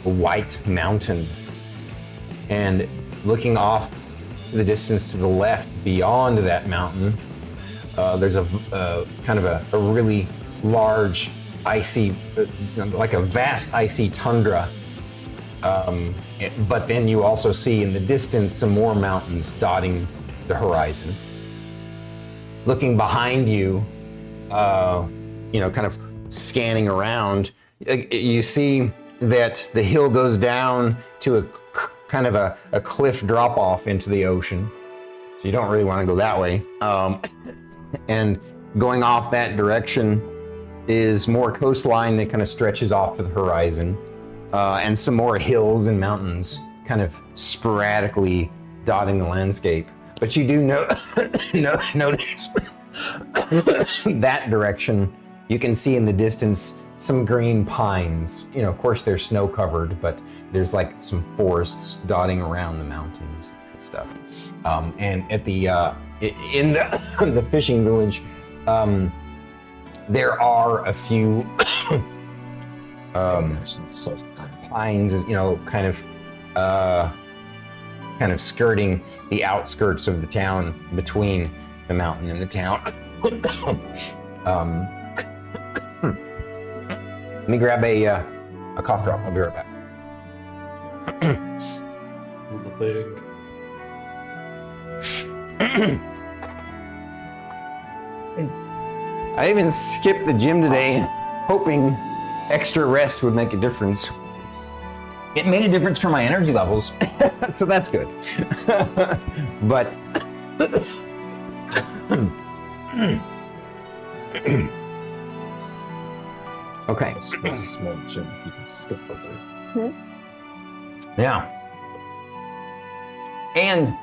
white mountain, and looking off the distance to the left beyond that mountain, there's a kind of a really large icy, like a vast icy tundra. But then you also see in the distance some more mountains dotting the horizon. Looking behind you, kind of scanning around, you see that the hill goes down to a kind of a cliff drop off into the ocean. So you don't really want to go that way. And going off that direction, is more coastline that kind of stretches off to the horizon, and some more hills and mountains kind of sporadically dotting the landscape. But you do notice that direction. You can see in the distance some green pines. You know, of course they're snow covered, but there's like some forests dotting around the mountains and stuff. And at the in the fishing village, there are a few pines, you know, kind of skirting the outskirts of the town, between the mountain and the town. Let me grab a cough drop. I'll be right back. I even skipped the gym today, hoping extra rest would make a difference. It made a difference for my energy levels, so that's good. But okay. Small gym if you can skip over. Yeah. And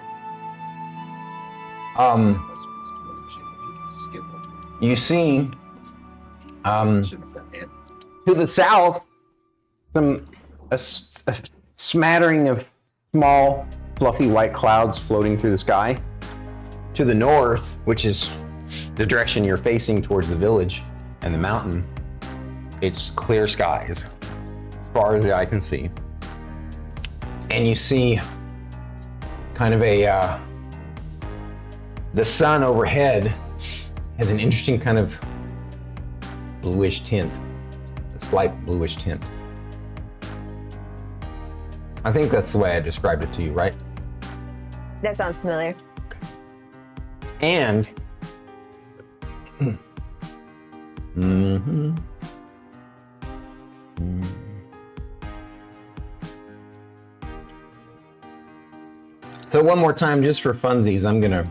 you see to the south a smattering of small fluffy white clouds floating through the sky. To the north, which is the direction you're facing towards the village and the mountain, it's clear skies as far as the eye can see. And you see kind of the sun overhead has an interesting kind of bluish tint, a slight bluish tint. I think that's the way I described it to you, right? That sounds familiar. And so one more time, just for funsies, I'm gonna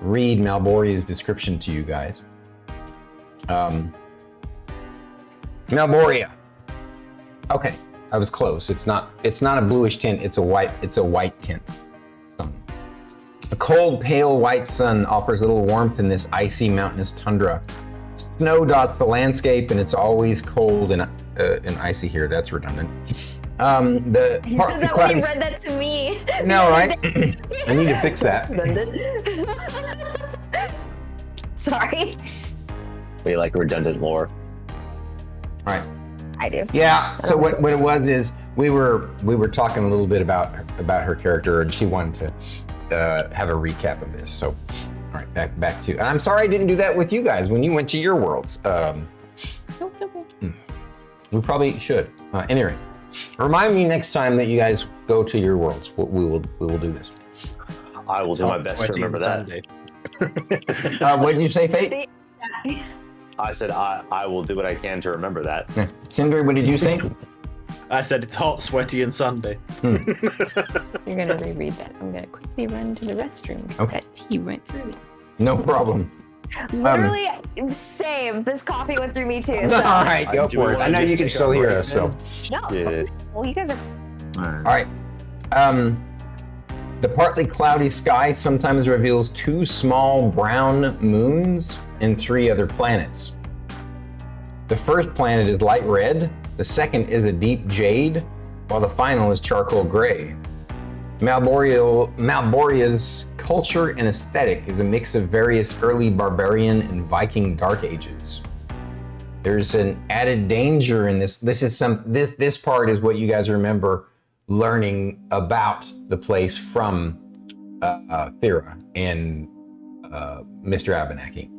read Malboria's description to you guys. Malboria. Okay, I was close. It's not a bluish tint. It's a white tint. A cold, pale white sun offers little warmth in this icy mountainous tundra. Snow dots the landscape, and it's always cold and icy here. That's redundant. You said that when you read that to me. No, right? I need to fix that. Sorry. We like redundant lore. All right. I do. Yeah. So what it was is we were talking a little bit about her character, and she wanted to have a recap of this. So, all right, back to. And I'm sorry I didn't do that with you guys when you went to your worlds. No, it's okay. We probably should. Anyway, remind me next time that you guys go to your worlds. We will do this. I will do my best to remember that. What did you say, Fate? I said I will do what I can to remember that. Sindri, what did you say? I said it's hot, sweaty, and Sunday. You're gonna reread that. I'm gonna quickly run to the restroom. Okay. That tea went through me. No problem. Literally, same. This coffee went through me too. So. All right, go for it. I know you can still hear us, so. No. Yeah. Well, you guys are. All right. The partly cloudy sky sometimes reveals 2 small brown moons and 3 other planets. The first planet is light red, the second is a deep jade, while the final is charcoal gray. Malboria's culture and aesthetic is a mix of various early barbarian and Viking dark ages. There's an added danger in this. This part is what you guys remember learning about the place from Thyra and Mr. Abenaki.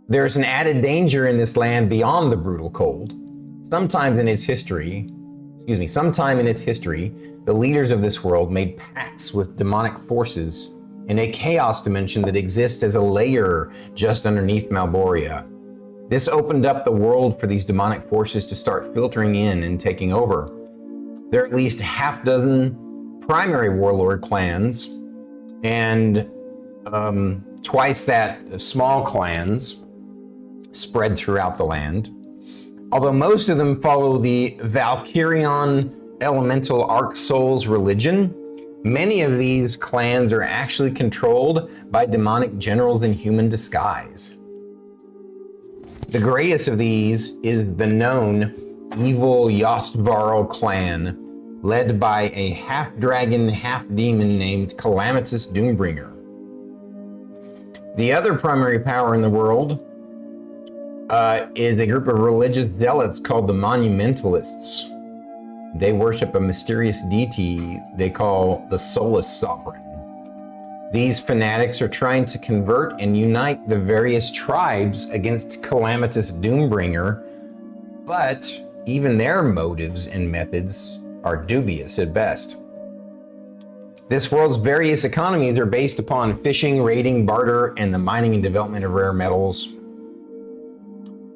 There's an added danger in this land beyond the brutal cold. Sometime in its history, the leaders of this world made pacts with demonic forces in a chaos dimension that exists as a layer just underneath Malboria. This opened up the world for these demonic forces to start filtering in and taking over. There are at least half dozen primary warlord clans and twice that of small clans. spread throughout the land. Although most of them follow the Valkyrian elemental Arc Souls religion, many of these clans are actually controlled by demonic generals in human disguise. The greatest of these is the known evil Yostvarl clan, led by a half-dragon, half-demon named Calamitous Doombringer. The other primary power in the world is a group of religious zealots called the Monumentalists. They worship a mysterious deity they call the Soulless Sovereign. These fanatics are trying to convert and unite the various tribes against Calamitous Doombringer, but even their motives and methods are dubious at best. This world's various economies are based upon fishing, raiding, barter, and the mining and development of rare metals.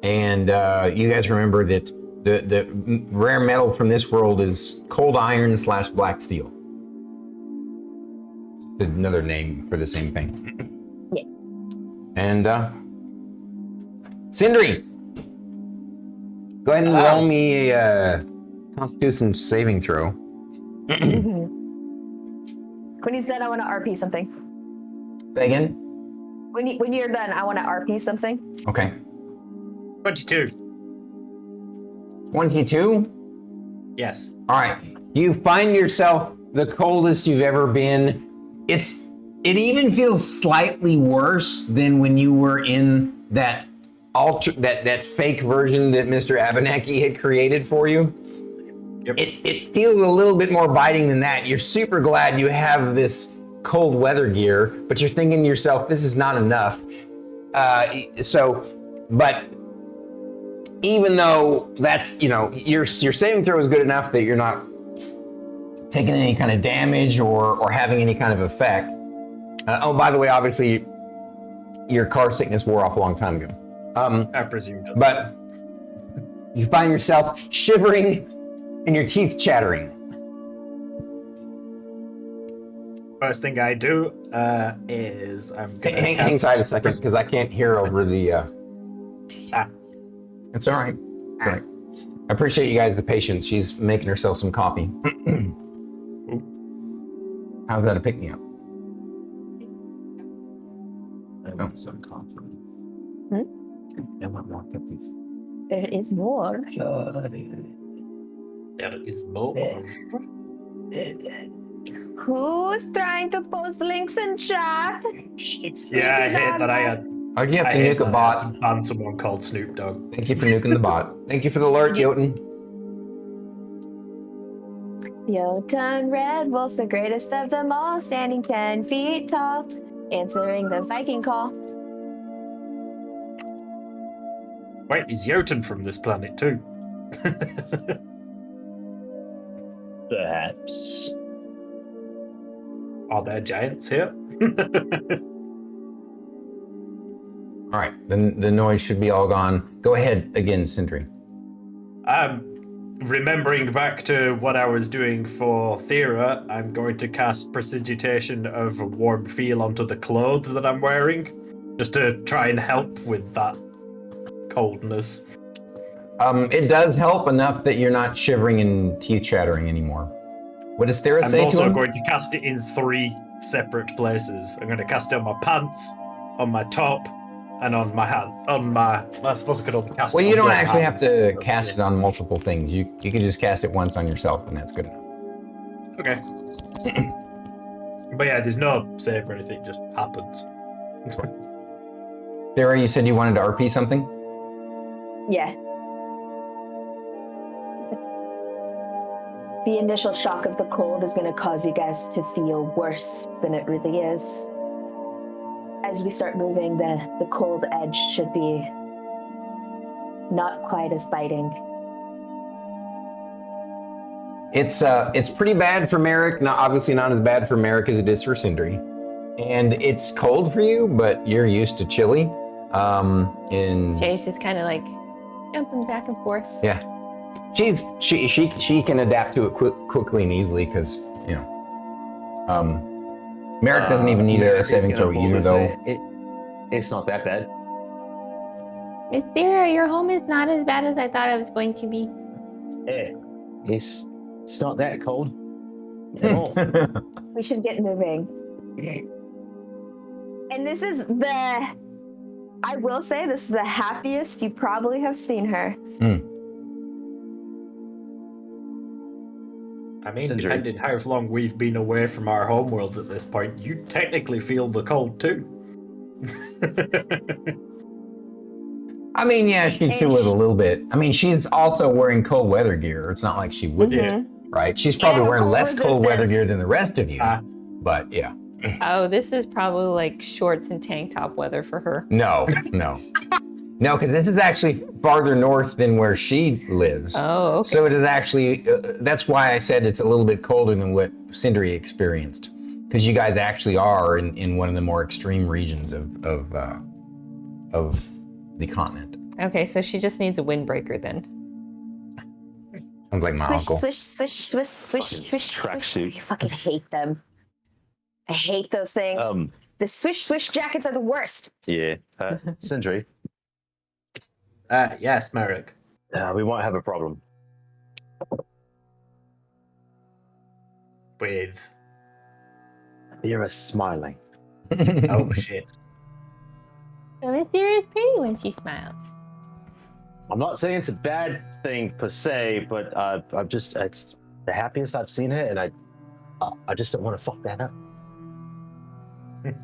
And you guys remember that the rare metal from this world is cold iron / black steel. It's another name for the same thing. Yeah. And Sindri, go ahead and roll me a Constitution saving throw. When he's done, I want to RP something. Say again? When you're done, I want to RP something. Okay. 22. 22? Yes. All right. You find yourself the coldest you've ever been. It even feels slightly worse than when you were in that that fake version that Mr. Abenaki had created for you. Yep. It feels a little bit more biting than that. You're super glad you have this cold weather gear, but you're thinking to yourself, this is not enough. But even though that's, your saving throw is good enough that you're not taking any kind of damage or having any kind of effect. Oh, by the way, obviously, your car sickness wore off a long time ago. I presume. But you find yourself shivering and your teeth chattering. First thing I do is I'm gonna hang tight a second because I can't hear over the. It's all right. It's all right. I appreciate you guys' the patience. She's making herself some coffee. How's that a pick me up? I want some coffee. I want more coffee. There is more. There is more. Who's trying to post links in chat? Yeah, I hate that I had. Why'd you have to nuke a bot? And someone called Snoop Dogg. Thank you for nuking the bot. Thank you for the alert, Jotun. Jotun Red Wolf's the greatest of them all, standing 10 feet tall, answering the Viking call. Wait, is Jotun from this planet too? Perhaps. Are there giants here? All right, the noise should be all gone. Go ahead again, Sindri. Remembering back to what I was doing for Thyra, I'm going to cast Prestidigitation of a warm feel onto the clothes that I'm wearing, just to try and help with that coldness. It does help enough that you're not shivering and teeth chattering anymore. What does Thyra say to him? I'm also going to cast it in 3 separate places. I'm going to cast it on my pants, on my top, and on my hand. I suppose I could only cast it on Well, you don't one actually hand. have to cast it on multiple things. You can just cast it once on yourself, and that's good enough. Okay. But yeah, there's no save or anything, it just happens. Thyra, you said you wanted to RP something? Yeah. The initial shock of the cold is going to cause you guys to feel worse than it really is. As we start moving, the cold edge should be not quite as biting. It's pretty bad for Merrik. Obviously not as bad for Merrik as it is for Sindri. And it's cold for you, but you're used to chilly. Chase is kind of like jumping back and forth. Yeah. She can adapt to it quickly and easily because, Merrik doesn't even need a saving throw either, though. It's not that bad. Miss Thyra, your home is not as bad as I thought it was going to be. Yeah, it's not that cold at all. We should get moving. And this is I will say, this is the happiest you probably have seen her. I mean, Sindri. depending how long we've been away from our homeworlds at this point, you technically feel the cold too. I mean, yeah, she'd feel it a little bit. I mean, she's also wearing cold weather gear. It's not like she wouldn't, right? She's probably wearing less cold weather gear than the rest of you. But yeah. Oh, this is probably like shorts and tank top weather for her. No, because this is actually farther north than where she lives. Oh, okay. So it is actually, that's why I said it's a little bit colder than what Sindri experienced. Because you guys actually are in one of the more extreme regions of the continent. Okay, so she just needs a windbreaker then. Sounds like my Swish, uncle. swish, swish, swish, swish, swish. Tracksuit. I fucking hate them. I hate those things. The swish, swish jackets are the worst. Yeah. Sindri, Yes, Merrik. we might have a problem. With You're smiling. oh shit. So Miss Thyra is pretty when she smiles. I'm not saying it's a bad thing per se, but I'm just, it's the happiest I've seen her, and I just don't want to fuck that up. I've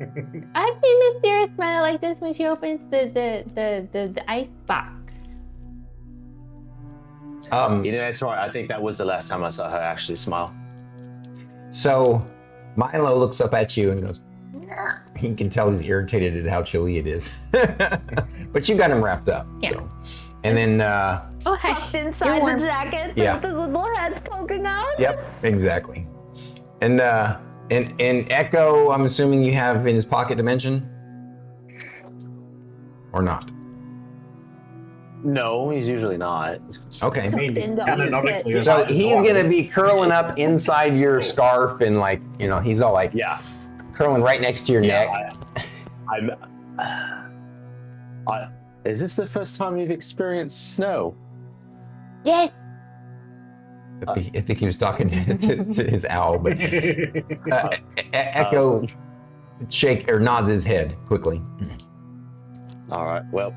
seen Miss Thyra smile like this when she opens the ice box. That's right. I think that was the last time I saw her actually smile. So Milo looks up at you and goes, he can tell he's irritated at how chilly it is. But you got him wrapped up. Yeah. So. And then, Oh, hush. Tucked inside warm. the jacket Yeah. with his little head poking out. yep, exactly. And Echo, I'm assuming you have in his pocket dimension? Or not? No, he's usually not. Okay. I mean, Into canonically, his So it's he's not- gonna be curling up inside your scarf and like, he's all like Yeah. curling right next to your neck. Is this the first time you've experienced snow? Yes. I think he was talking to his owl, but Echo shake or nods his head quickly. All right. Well,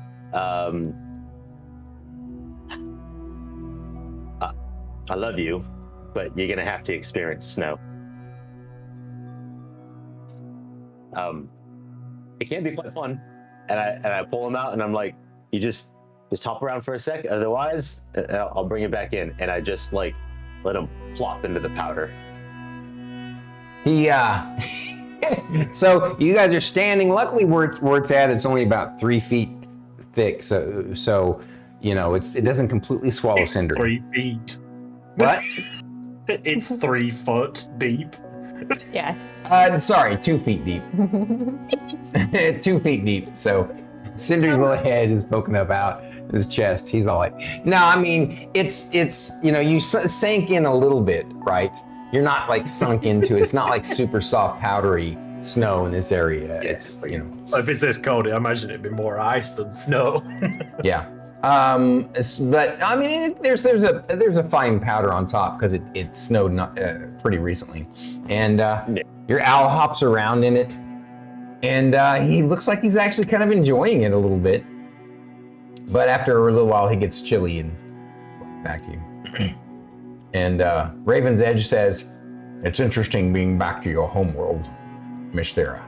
I love you, but you're gonna have to experience snow. It can be quite fun, and I pull him out, and I'm like, you just hop around for a sec. Otherwise, I'll bring it back in, and I just like let him plop into the powder. He so you guys are standing. Luckily, where it's at, it's only about 3 feet thick. So it doesn't completely swallow Sindri. 3 feet. What? It's 3 foot deep. Yes. Sorry, 2 feet deep. 2 feet deep. So Sindri's little head is poking up out his chest. He's all like, no, I mean, it's you sank in a little bit, right? You're not like sunk into it. It's not like super soft, powdery snow in this area. It's, If it's this cold, I imagine it'd be more ice than snow. yeah. But I mean, there's a fine powder on top because it snowed pretty recently, and your owl hops around in it, and he looks like he's actually kind of enjoying it a little bit. But after a little while, he gets chilly and back to you. And Raven's Edge says, "It's interesting being back to your homeworld, Miss Thyra.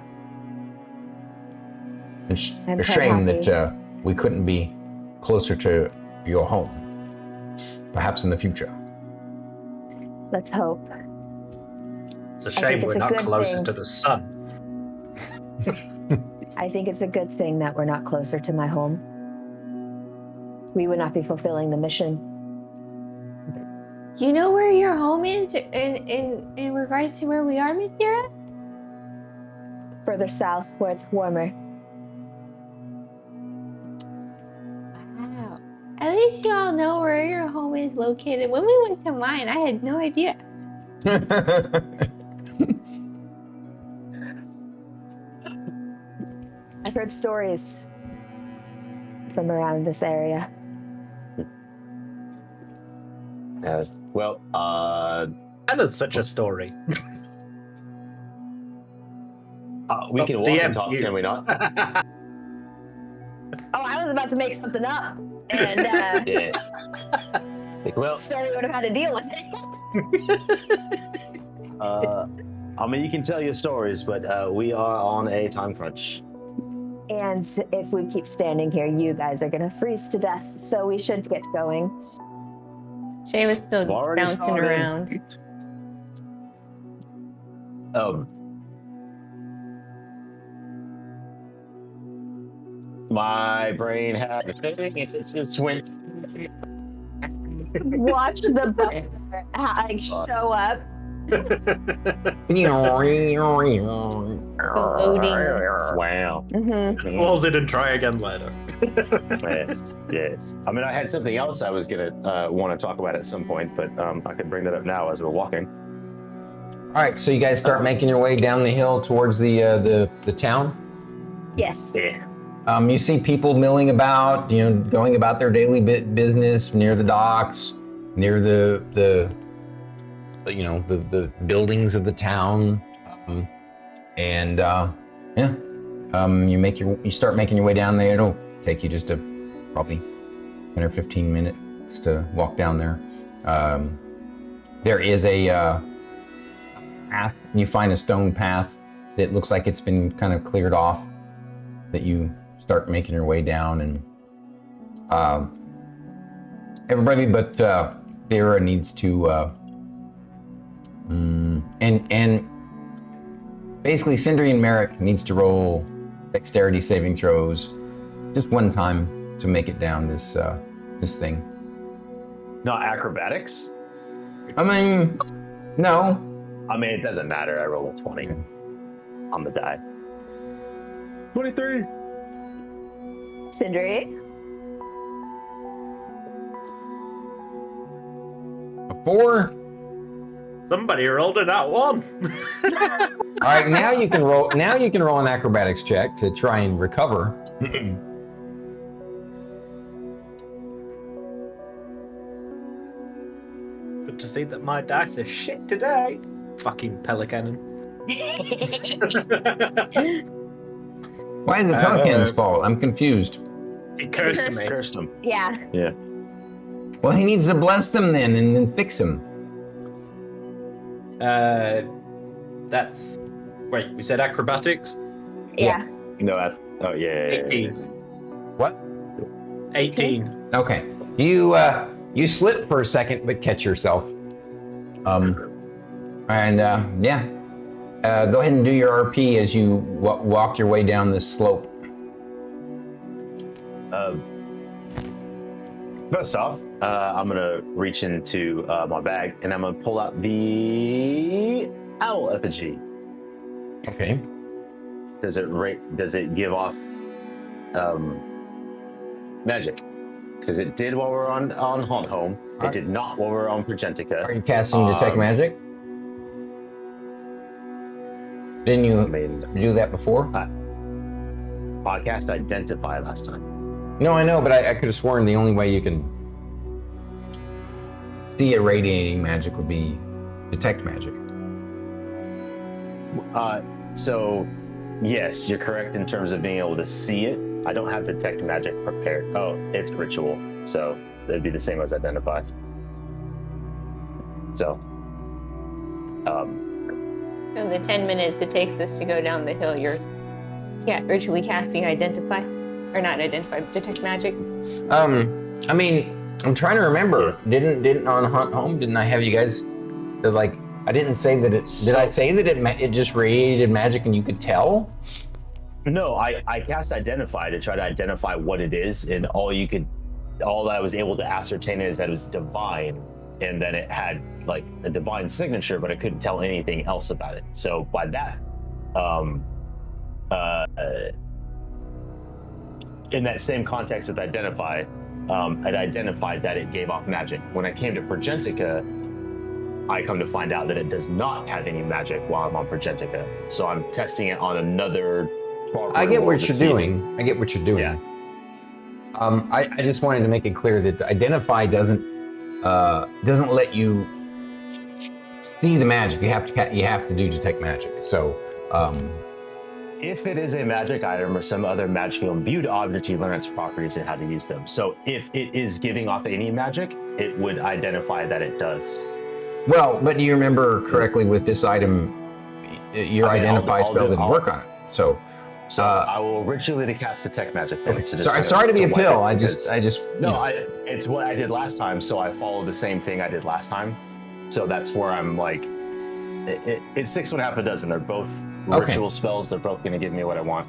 It's I'm a quite shame happy. that we couldn't be closer to your home. Perhaps in the future." Let's hope. It's a I shame think it's we're a not good closer thing. to the sun. I think it's a good thing that we're not closer to my home. We would not be fulfilling the mission. You know where your home is in regards to where we are, Miss Thyra? Further south, where it's warmer. Wow. At least you all know where your home is located. When we went to mine, I had no idea. I've heard stories. from around this area. Well, That is such a story. we can walk and talk, can we not? Oh, I was about to make something up, and Yeah. Well, Stormy would have had to deal with it. I mean, you can tell your stories, but we are on a time crunch. And if we keep standing here, you guys are gonna freeze to death. So we should get going. Shae was still Already bouncing started. around. my brain had it just went. Watch the butler show up. Wow. Mm-hmm. Pause it and try again later. Yes. I mean, I had something else I was gonna want to talk about at some point, but I could bring that up now as we're walking. All right, so you guys start making your way down the hill towards the town. Yes. Yeah. You see people milling about, going about their daily business near the docks, near the buildings of the town, you start making your way down there. It'll take you just probably 10 or 15 minutes to walk down there. There is a path. You find a stone path that looks like it's been kind of cleared off, that you start making your way down, and everybody but Thyra needs to and basically Sindri and Merrik needs to roll dexterity saving throws just one time to make it down this thing. Not acrobatics? I mean, no. I mean, it doesn't matter. I rolled a 20 on the die. 23. Sindri. A 4. Somebody rolled it at 1. All right, now you can roll. Now you can roll an acrobatics check to try and recover. Good to see that my dice is shit today. Fucking pelicanin. Why is it Pelican's fault? I'm confused. He cursed me. Cursed him. Yeah. Yeah. Well, he needs to bless them then, and then fix them. That's... Wait, we said acrobatics? Yeah. No, oh, yeah. 18. What? 18. Okay. You slip for a second, but catch yourself. Go ahead and do your RP as you walk your way down this slope. First off, I'm gonna reach into my bag and I'm gonna pull out the owl effigy. Okay. Does it give off magic? Because it did while we were on Haunt Home. It did not while we were on Progentica. Are you casting Detect Magic? Didn't you do that before? I cast Identify last time. No, I know, but I could have sworn the only way you can see irradiating magic would be Detect Magic. So, yes, you're correct in terms of being able to see it. I don't have Detect Magic prepared. Oh, it's Ritual, so it'd be the same as Identify. So, In the 10 minutes it takes us to go down the hill, you're ritually casting Identify, or not Identify, Detect Magic. I mean, I'm trying to remember. Didn't on Hunt Home? Didn't I have you guys? I didn't say that it. Did I say that it just radiated magic and you could tell? No, I cast Identify to try to identify what it is, and all I was able to ascertain is that it was divine, and then it had like a divine signature, but I couldn't tell anything else about it. So by that, in that same context with Identify, I'd identified that it gave off magic. When I came to Progentica, I come to find out that it does not have any magic while I'm on Progentica. So I'm testing it on another. I get what you're doing. Yeah. I just wanted to make it clear that identify doesn't let you see the magic. You have to do detect magic. So if it is a magic item or some other magical imbued object, you learn its properties and how to use them. So if it is giving off any magic, it would identify that it does. well, but do you remember correctly with this item, your identify spell didn't work on it. So I will ritually to cast detect magic. Then, okay. Sorry to be a pill. It's what I did last time. So I followed the same thing I did last time. So that's where I'm like, it's 6 1/2 a dozen. They're both ritual spells. They're both going to give me what I want.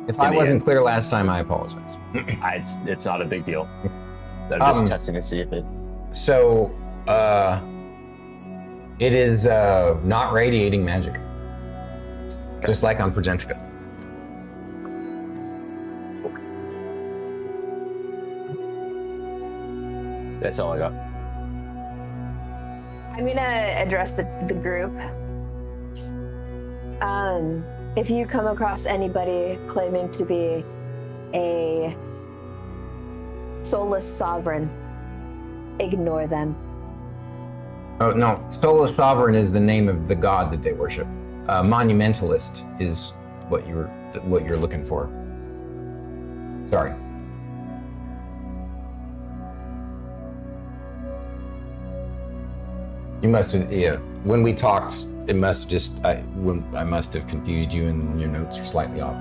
If I wasn't clear last time, I apologize. It's not a big deal. I'm just testing to see if it. So it is not radiating magic, just like on Progentica. That's all I got. I'm gonna address the group. If you come across anybody claiming to be a soulless sovereign, ignore them. Oh no, Soulless Sovereign is the name of the god that they worship. Monumentalist is what you're looking for. Sorry. You must have, yeah. When we talked, it must have just, I must have confused you and your notes are slightly off.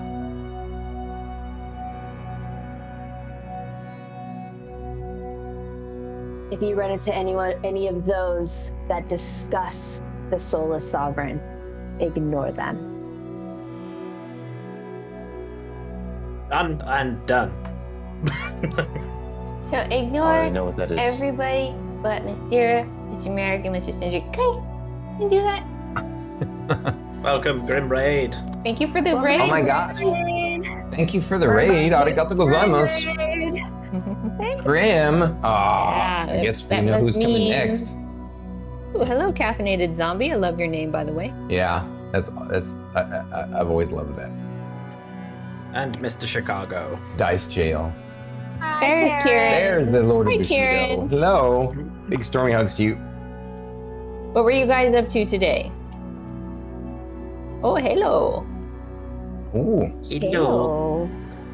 If you run into any of those that discuss the Soulless Sovereign, ignore them. And done. So I ignore already know what that is. everybody but Miss Thyra, Mr. Merrik, and Mr. Sindri. Okay, you can do that. Welcome, Grim Raid. Thank you for the raid. Oh my gosh. Thank you for the raid. Arigato gozaimasu. Grim. I guess we that know must who's coming mean- next. Ooh, hello, caffeinated zombie. I love your name, by the way. Yeah, I've always loved that. And Mr. Chicago. Dice Jail. There's Kieran. There's the Lord of Hi, Bushido. Kieran. Hello. Big stormy hugs to you. What were you guys up to today? Oh, hello. Ooh, Hello.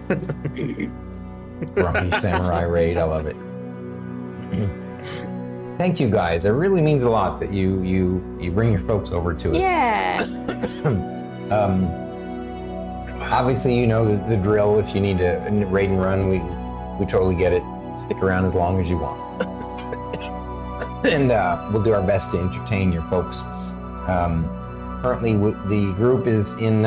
Grumpy Samurai raid. I love it. Thank you guys. It really means a lot that you bring your folks over to us. Yeah. Obviously, you know the drill. If you need to raid and run, we totally get it. Stick around as long as you want. And we'll do our best to entertain your folks. Currently, the group is in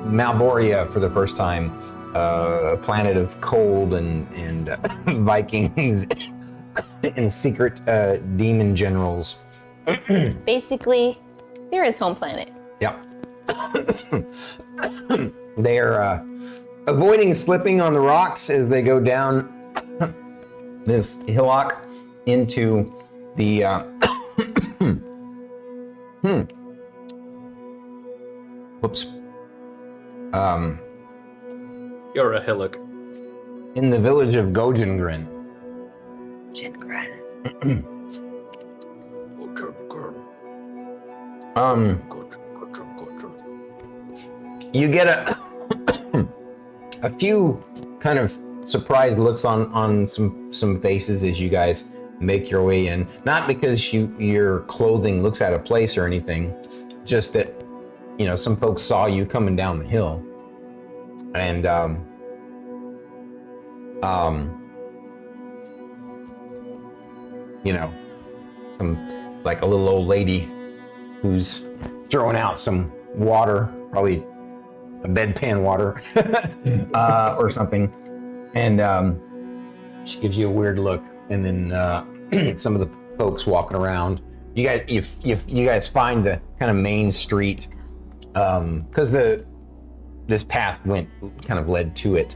Malboria for the first time, a planet of cold and Vikings and secret demon generals. Basically, there is home planet. Yep. They are avoiding slipping on the rocks as they go down this hillock into the whoops. You're a hillock. In the village of Gojengrin. You get a few kind of surprised looks on some faces as you guys make your way in. Not because your clothing looks out of place or anything, just that, you know, some folks saw you coming down the hill. And you know, some like a little old lady who's throwing out some water, probably a bedpan water or something, and she gives you a weird look, and then some of the folks walking around. You guys find the kind of main street because this path kind of led to it.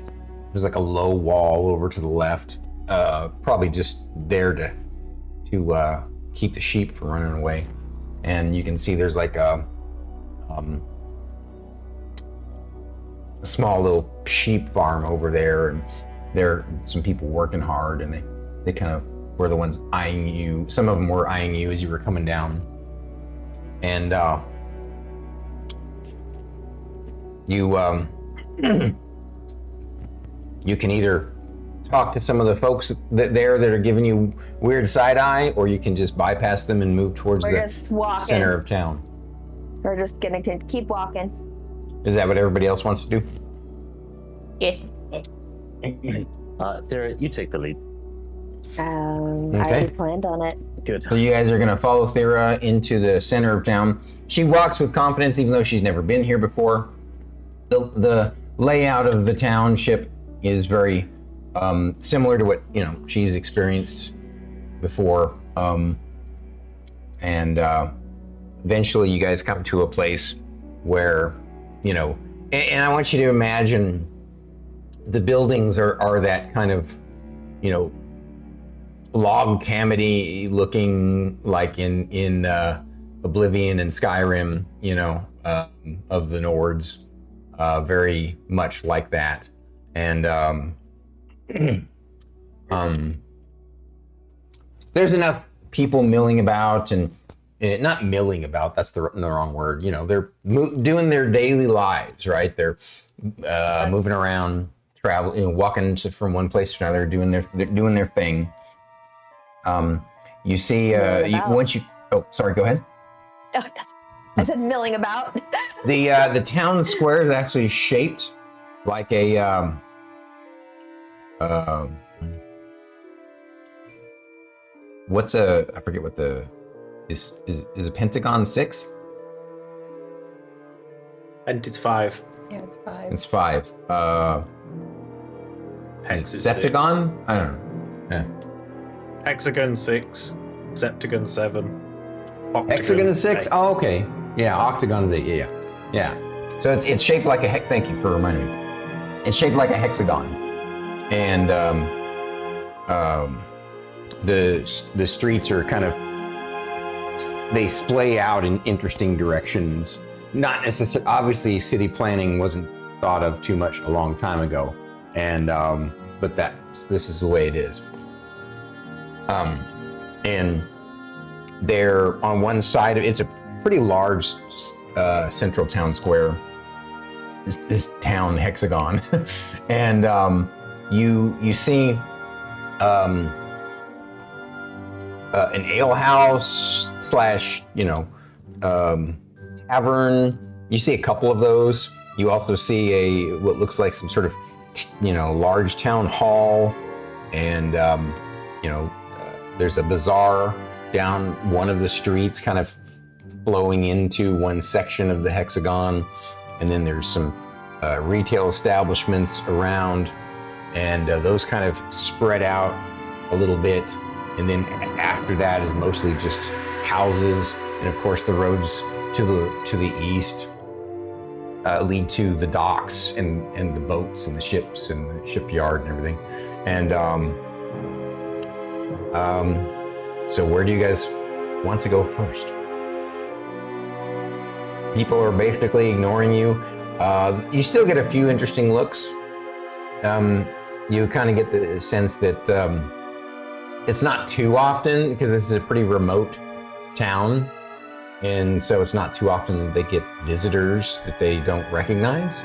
There's like a low wall over to the left, probably just there to keep the sheep from running away. And you can see there's like a small little sheep farm over there, and there are some people working hard, and they kind of were the ones eyeing you. Some of them were eyeing you as you were coming down. And you can either talk to some of the folks that are giving you weird side eye, or you can just bypass them and move towards the center of town. We're just gonna keep walking. Is that what everybody else wants to do? Yes. Thyra, you take the lead. I already planned on it. Good. So you guys are gonna follow Thyra into the center of town. She walks with confidence, even though she's never been here before. The layout of the township is very similar to what she's experienced before, and eventually you guys come to a place where and I want you to imagine the buildings are that kind of log cabiny looking, like in Oblivion and Skyrim, of the Nords, very much like that. And there's enough people milling about, and not milling about, that's the wrong word. They're doing their daily lives, right? They're moving around, traveling, walking from one place to another, doing their thing. You see, oh, sorry, go ahead. Oh, I said milling about. The town square is actually shaped like a I forget what is a pentagon 6? And it's 5. Yeah, it's 5. It's 5. Hex is septagon? 6. I don't know. Yeah. Hexagon 6, septagon 7. Hexagon is 6? 8. Oh, okay. Yeah, octagon is 8. Yeah. So it's shaped like a thank you for reminding me. It's shaped like a hexagon. And the streets are kind of, they splay out in interesting directions. Not necessarily, obviously city planning wasn't thought of too much a long time ago. And but this is the way it is. And they're on one side of it's a pretty large central town square, this town hexagon. And you see an ale house / tavern. You see a couple of those. You also see what looks like some sort of large town hall, and there's a bazaar down one of the streets, kind of flowing into one section of the hexagon, and then there's some retail establishments around, and those kind of spread out a little bit, and then after that is mostly just houses, and of course the roads to the east lead to the docks and the boats and the ships and the shipyard and everything. And so where do you guys want to go first? People are basically ignoring you. You still get a few interesting looks. You kind of get the sense that it's not too often, because this is a pretty remote town, and so it's not too often that they get visitors that they don't recognize.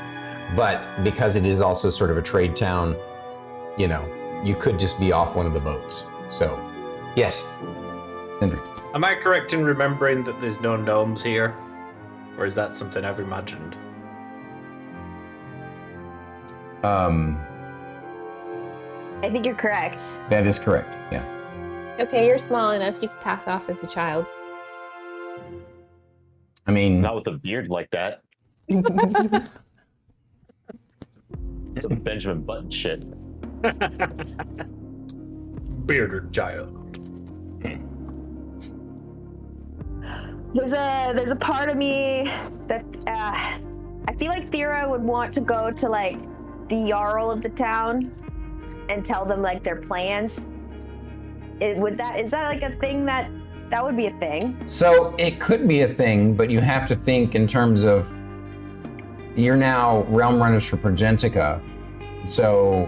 But because it is also sort of a trade town, you could just be off one of the boats. So, yes. Sindri. Am I correct in remembering that there's no gnomes here? Or is that something I've imagined? I think you're correct. That is correct, yeah. Okay, you're small enough you could pass off as a child. I mean, Not with a beard like that. Some Benjamin Button shit. Bearded child. There's a part of me that I feel like Thyra would want to go to like the Jarl of the town and tell them like their plans. Is that like a thing that would be a thing? So it could be a thing, but you have to think in terms of, you're now realm runners for Progentica. So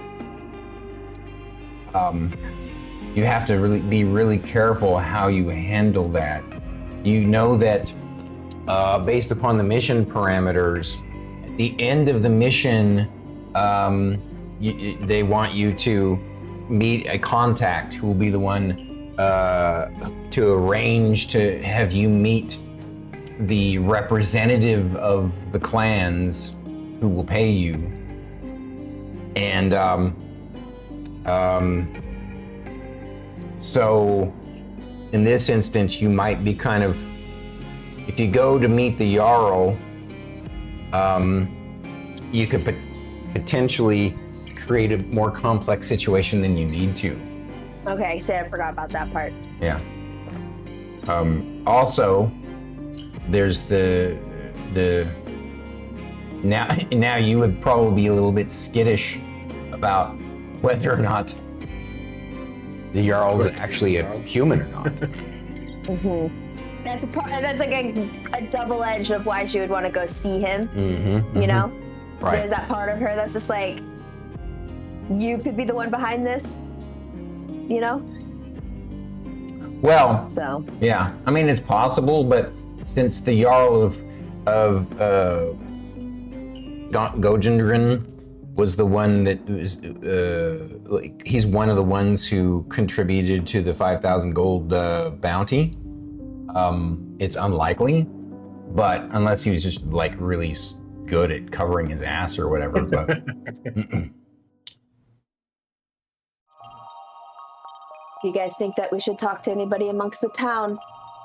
you have to be really careful how you handle that. You know that based upon the mission parameters, at the end of the mission, they want you to meet a contact who will be the one to arrange to have you meet the representative of the clans who will pay you. And so in this instance, you might be kind of, if you go to meet the Jarl, you could potentially create a more complex situation than you need to. Okay, so I forgot about that part. Yeah. Also, there's the now you would probably be a little bit skittish about whether or not the Jarl's actually a human or not. Mm-hmm. That's like a double edge of why she would want to go see him. Mm-hmm, You know, right. There's that part of her that's just like, you could be the one behind this. You know. Well, so yeah, I mean it's possible, but since the Jarl of Gojendrin was the one that was he's one of the ones who contributed to the 5,000 gold bounty. It's unlikely, but unless he was just like really good at covering his ass or whatever. But do you guys think that we should talk to anybody amongst the town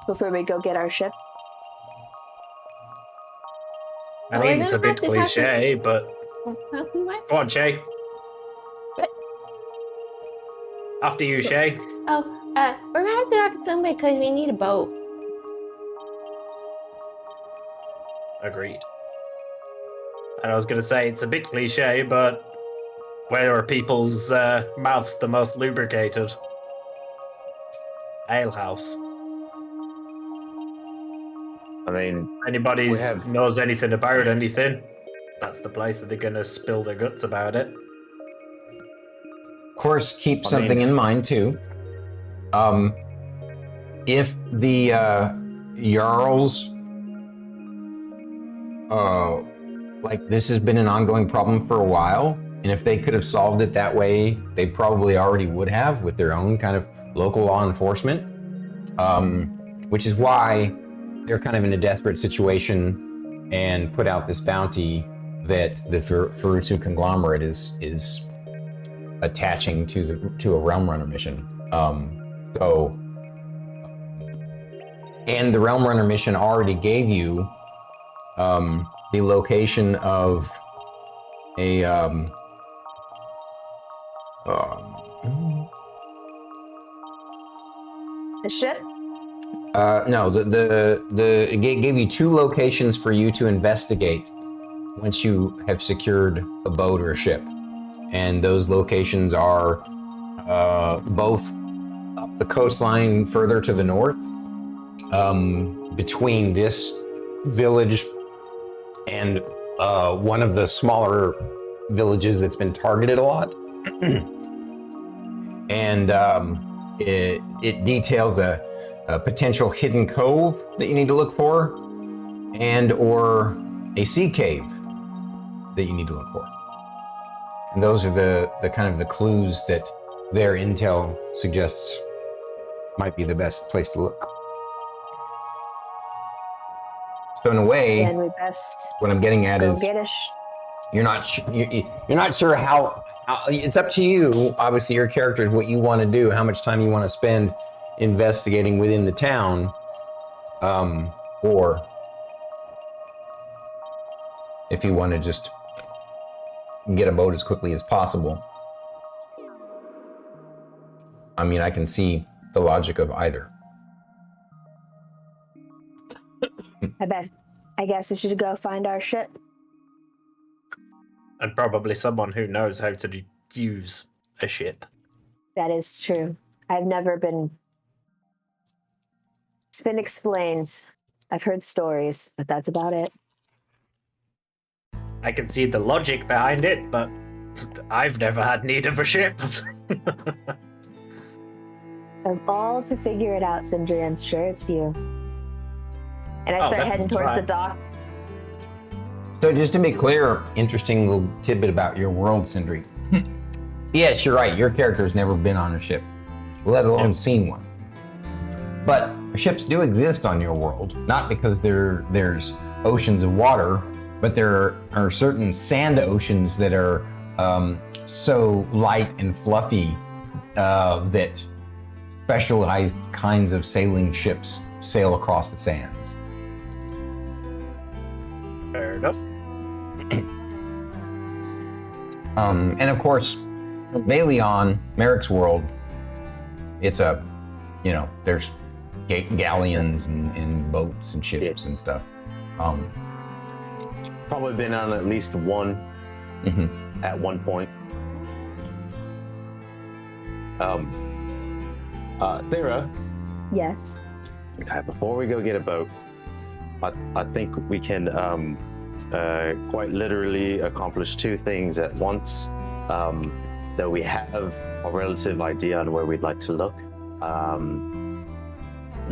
before we go get our ship? I mean, it's a bit cliche, but What? go on, Shae. What? After you, Shae. Oh, we're gonna have to talk to somebody because we need a boat. Agreed. And I was going to say, it's a bit cliche, but where are people's mouths the most lubricated? Alehouse. I mean, Anybody knows anything about anything, that's the place that they're going to spill their guts about it. of course, keep something in mind too. If the Jarls, like this has been an ongoing problem for a while, and if they could have solved it that way, they probably already would have with their own kind of local law enforcement, which is why they're kind of in a desperate situation and put out this bounty that the Furutsu conglomerate is attaching to a Realm Runner mission. And the Realm Runner mission already gave you the location of a The ship? no, it gave you 2 locations for you to investigate once you have secured a boat or a ship, and those locations are both up the coastline further to the north, between this village and one of the smaller villages that's been targeted a lot. And it details a potential hidden cove that you need to look for, and or a sea cave that you need to look for. And those are the kind of the clues that their intel suggests might be the best place to look. So in a way, And we best what I'm getting at go is get you're not sure how. It's up to you. Obviously, your character is what you want to do, how much time you want to spend investigating within the town, or if you want to just get a boat as quickly as possible. I mean, I can see the logic of either. I guess we should go find our ship. And probably someone who knows how to use a ship. That is true. I've never been... It's been explained. I've heard stories, but that's about it. I can see the logic behind it, but I've never had need of a ship. Of all to figure it out, Sindri, I'm sure it's you. And I start heading towards the dock. So just to be clear, interesting little tidbit about your world, Sindri. Yes, you're right. Your character's never been on a ship, let alone seen one. But ships do exist on your world, not because there's oceans of water, but there are certain sand oceans that are so light and fluffy that specialized kinds of sailing ships sail across the sands. Fair enough. And of course, from Baleon, Merrik's world, it's there's galleons and boats and ships and stuff. Probably been on at least one at one point. Thyra. Yes. Okay, before we go get a boat, I think we can quite literally accomplish two things at once. Though we have a relative idea on where we'd like to look.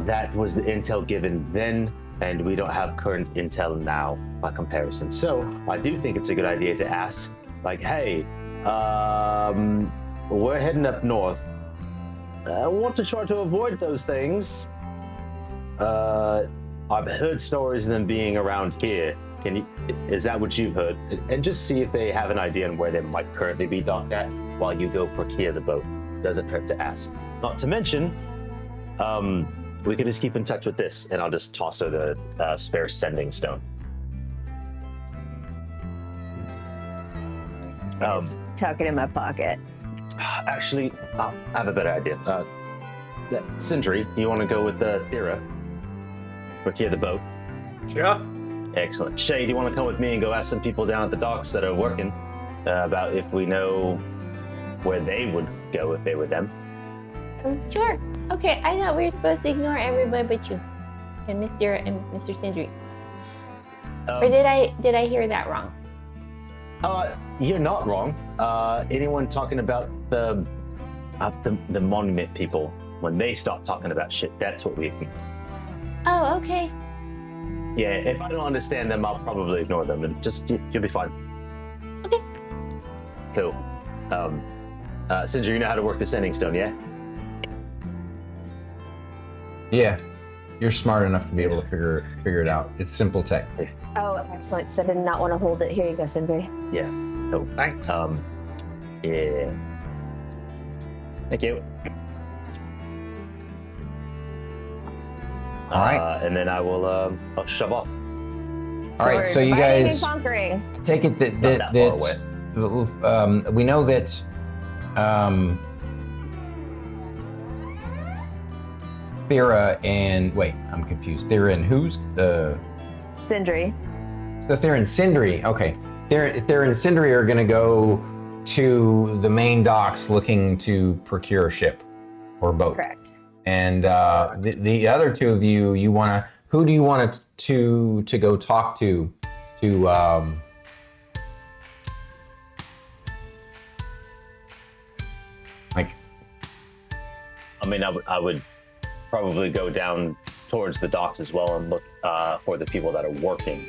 That was the intel given then, and we don't have current intel now by comparison. So I do think it's a good idea to ask, like, hey, we're heading up north. I want to try to avoid those things. I've heard stories of them being around here. Is that what you've heard? And just see if they have an idea on where they might currently be docked at while you go procure the boat. Doesn't hurt to ask. Not to mention, we can just keep in touch with this, and I'll just toss her the spare sending stone. Just tuck it in my pocket. Actually, I have a better idea. Sindri, you want to go with Thyra? Procure the boat. Sure. Excellent. Shae, do you want to come with me and go ask some people down at the docks that are working about if we know where they would go if they were them? Sure. Okay, I thought we were supposed to ignore everybody but you and Mr. Sindri. Or did I hear that wrong? You're not wrong. Anyone talking about the monument people, when they stop talking about shit, that's what we ignore. Oh, okay. Yeah, if I don't understand them, I'll probably ignore them, and you'll be fine. Okay. Cool. Sindri, you know how to work the sending stone, yeah? Yeah, you're smart enough to be able to figure it out. It's simple tech. Oh, excellent. So I did not want to hold it. Here you go, Sindri. Yeah. Cool. Thanks. Yeah. Thank you. All right. And then I will I'll shove off. All right, so you guys conquering. take it that we know that Thyra and I'm confused. Thyra and who's Sindri. So Thyra and Sindri. Okay, Thyra and Sindri are going to go to the main docks looking to procure a ship or boat. Correct. And the other two of you, who do you want to go talk to like? I mean, I would probably go down towards the docks as well and look for the people that are working,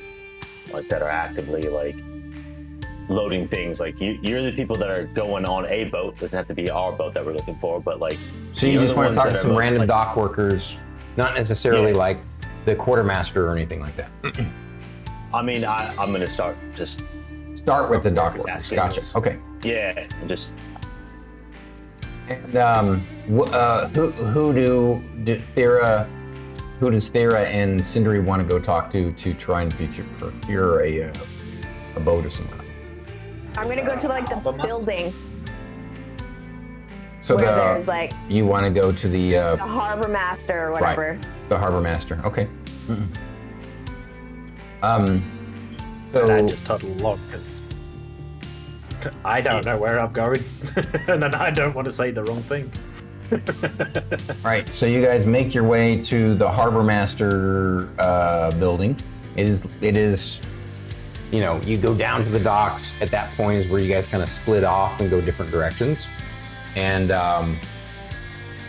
like that are actively like loading things. Like you're the people that are going on a boat. Doesn't have to be our boat that we're looking for, but like. So you just want to talk to some random dock workers, not necessarily like the quartermaster or anything like that. I mean, I'm going to start with the dock workers. Gotcha. Okay. Yeah, just. And who does Thyra and Sindri want to go talk to try and procure a boat of some kind? I'm gonna go to like the building. So where there's like you want to go to the harbor master or whatever. Right. The harbor master. Okay. So and I just toddle along because I don't know where I'm going, and then I don't want to say the wrong thing. Right. So you guys make your way to the harbor master building. It is. You go down to the docks. At that point is where you guys kind of split off and go different directions. and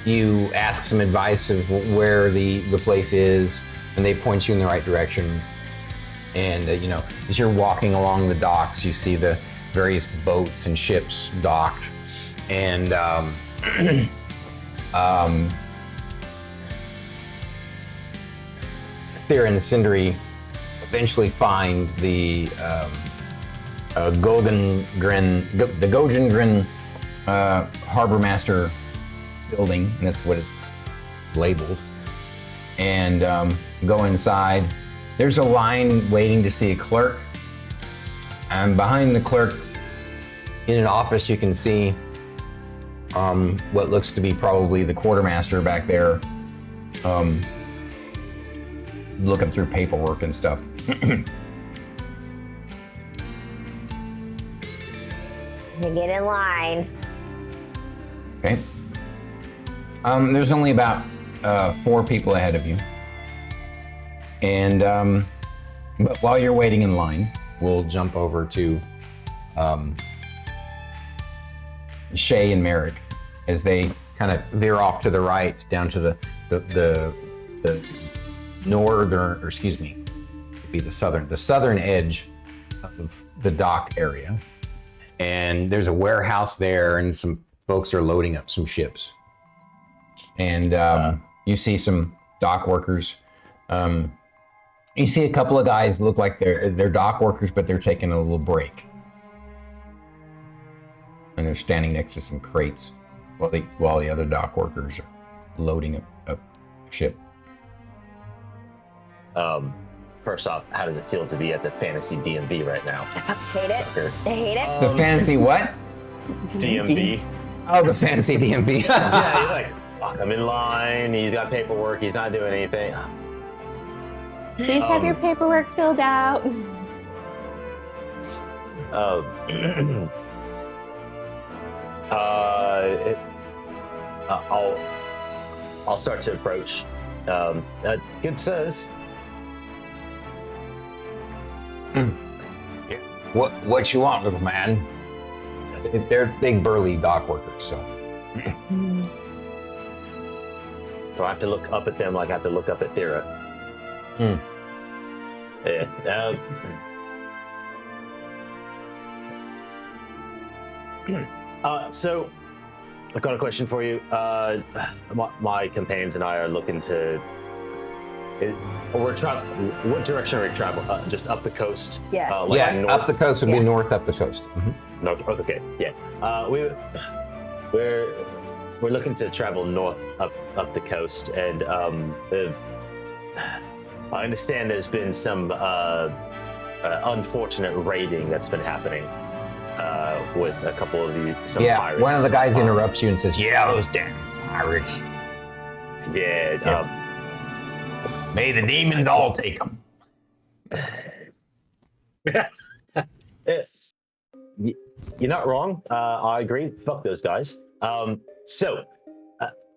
you ask some advice of where the place is, and they point you in the right direction. And as you're walking along the docks, you see the various boats and ships docked, and Thyra and Sindri eventually find the Gogengrin Harbor Master building, and that's what it's labeled, and go inside. There's a line waiting to see a clerk, and behind the clerk in an office you can see what looks to be probably the quartermaster back there looking through paperwork and stuff. Get in line. Okay. There's only about 4 people ahead of you. And but while you're waiting in line, we'll jump over to Shae and Merrik as they kind of veer off to the right down to the northern, or excuse me, it'd be the southern edge of the dock area. And there's a warehouse there, and some folks are loading up some ships. And you see some dock workers. You see a couple of guys look like they're dock workers, but they're taking a little break. And they're standing next to some crates while the other dock workers are loading a ship. First off, how does it feel to be at the fantasy DMV right now? Hate it. I hate it. The fantasy what? DMV. Oh, the fantasy DMV. Yeah, you're like, fuck, I'm in line. He's got paperwork. He's not doing anything. Please have your paperwork filled out. I'll start to approach. Good sirs. What you want, little man? They're big burly dock workers, so. Do I have to look up at them like I have to look up at Thyra? Yeah. So, I've got a question for you. My companions and I are looking to. What direction are we traveling? Just up the coast? Yeah. North? Up the coast would be north up the coast. Mm-hmm. North. Okay. Yeah. We're looking to travel north up the coast, and I understand there's been some unfortunate raiding that's been happening with a couple of some pirates. One of the guys interrupts you and says, "Yeah, those damn pirates." Yeah. May the demons all take them. You're not wrong. I agree. Fuck those guys. So,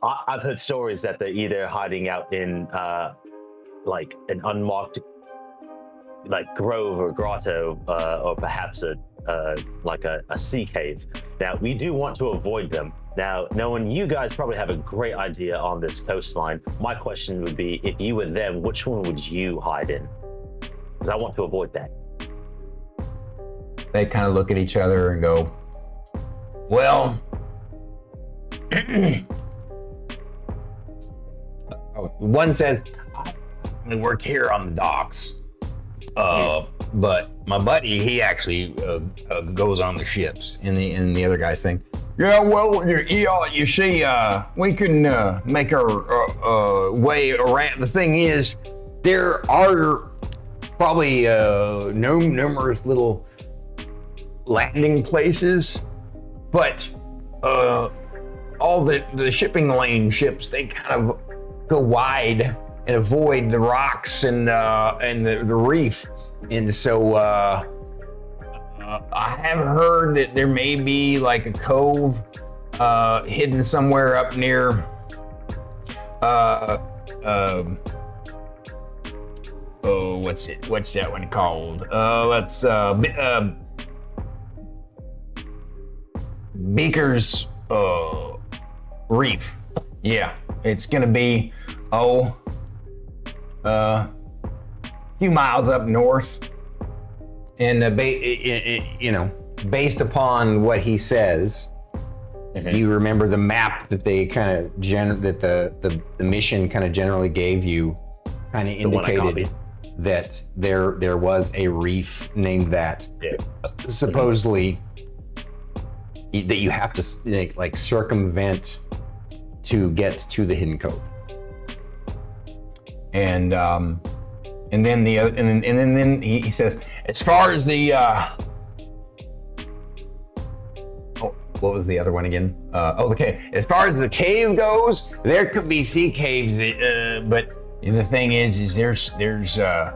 I've heard stories that they're either hiding out in like an unmarked like grove or grotto, or perhaps a sea cave. Now, we do want to avoid them. Now, knowing you guys probably have a great idea on this coastline, my question would be, if you were them, which one would you hide in? Because I want to avoid that. They kind of look at each other and go, well, one says, I work here on the docks, but my buddy, he actually goes on the ships. And the other guy's saying, yeah, well, you see, we can make our way around. The thing is, there are probably numerous little landing places, but all the shipping lane ships, they kind of go wide and avoid the rocks and the reef. And so I have heard that there may be like a cove hidden somewhere up near what's that one called? Beaker's reef. Yeah, it's gonna be a few miles up north, and based upon what he says, you remember the map that they kind of that the mission kind of generally gave you, kind of indicated that there was a reef named that. Yeah. Supposedly that you have to like circumvent to get to the hidden cove. And then he says, as far as the what was the other one again? Okay. As far as the cave goes, there could be sea caves, but the thing is there's I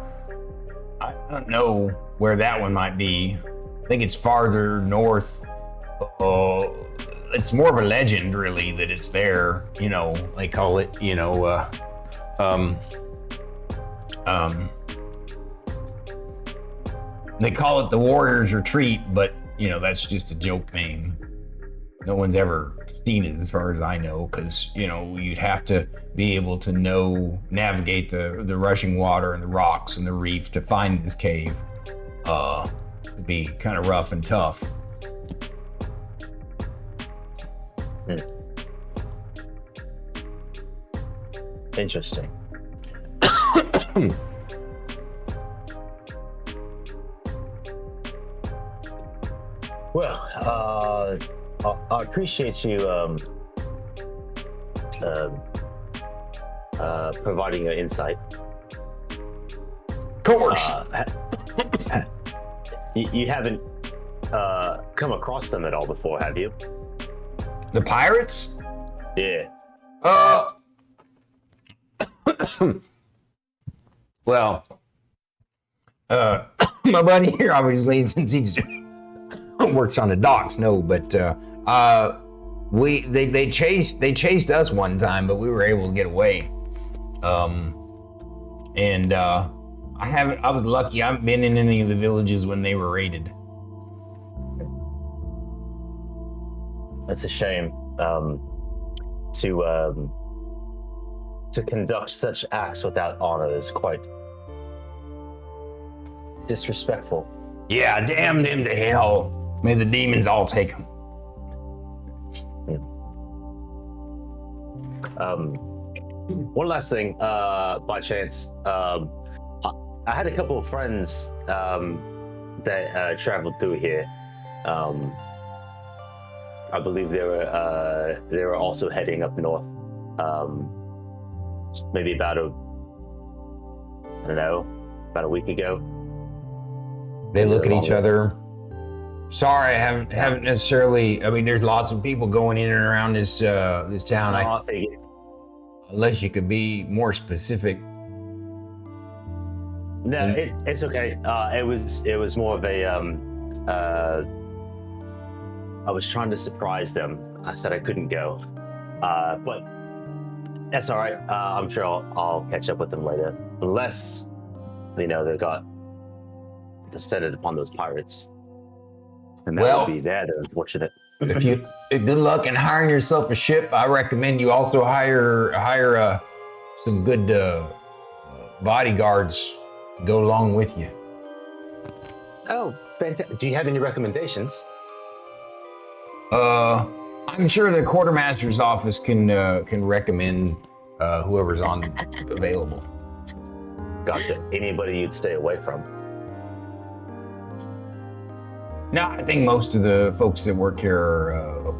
don't know where that one might be. I think it's farther north. It's more of a legend, really, that it's there. They call it, they call it the Warrior's Retreat, but that's just a joke name. No one's ever seen it, as far as I know, because you'd have to be able to navigate the rushing water and the rocks and the reef to find this cave. It'd be kind of rough and tough. Interesting. Well, I appreciate you providing your insight. Of course. You haven't come across them at all before, have you? The pirates? Yeah. Well, my buddy here, obviously, since he works on the docks, but they chased us one time, but we were able to get away. And I was lucky. I haven't been in any of the villages when they were raided. That's a shame. To conduct such acts without honor is quite disrespectful. Yeah, damn them to hell. May the demons all take them. One last thing, by chance, I had a couple of friends that traveled through here. I believe they were also heading up north. Maybe about a week ago. They look at each other. Sorry, I haven't necessarily. I mean, there's lots of people going in and around this town. I figured. Unless you could be more specific. No, it's okay. It was more of a. I was trying to surprise them. I said I couldn't go, but that's all right. I'm sure I'll catch up with them later, unless they got descended upon those pirates, and that would be that unfortunate. If good luck in hiring yourself a ship, I recommend you also hire some good bodyguards to go along with you. Oh, fantastic! Do you have any recommendations? I'm sure the quartermaster's office can recommend whoever's available. Gotcha. Anybody you'd stay away from? No, I think most of the folks that work here are,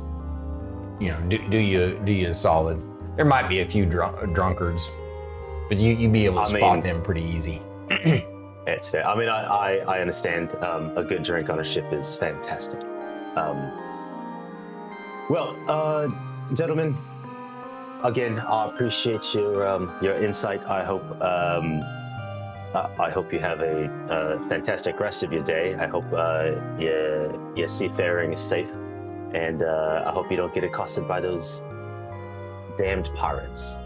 do you solid. There might be a few drunkards, but you'd be able to spot them pretty easy. It's fair. I mean, I understand. A good drink on a ship is fantastic. Well, gentlemen, again, I appreciate your insight. I hope you have a fantastic rest of your day. I hope your seafaring is safe, and I hope you don't get accosted by those damned pirates.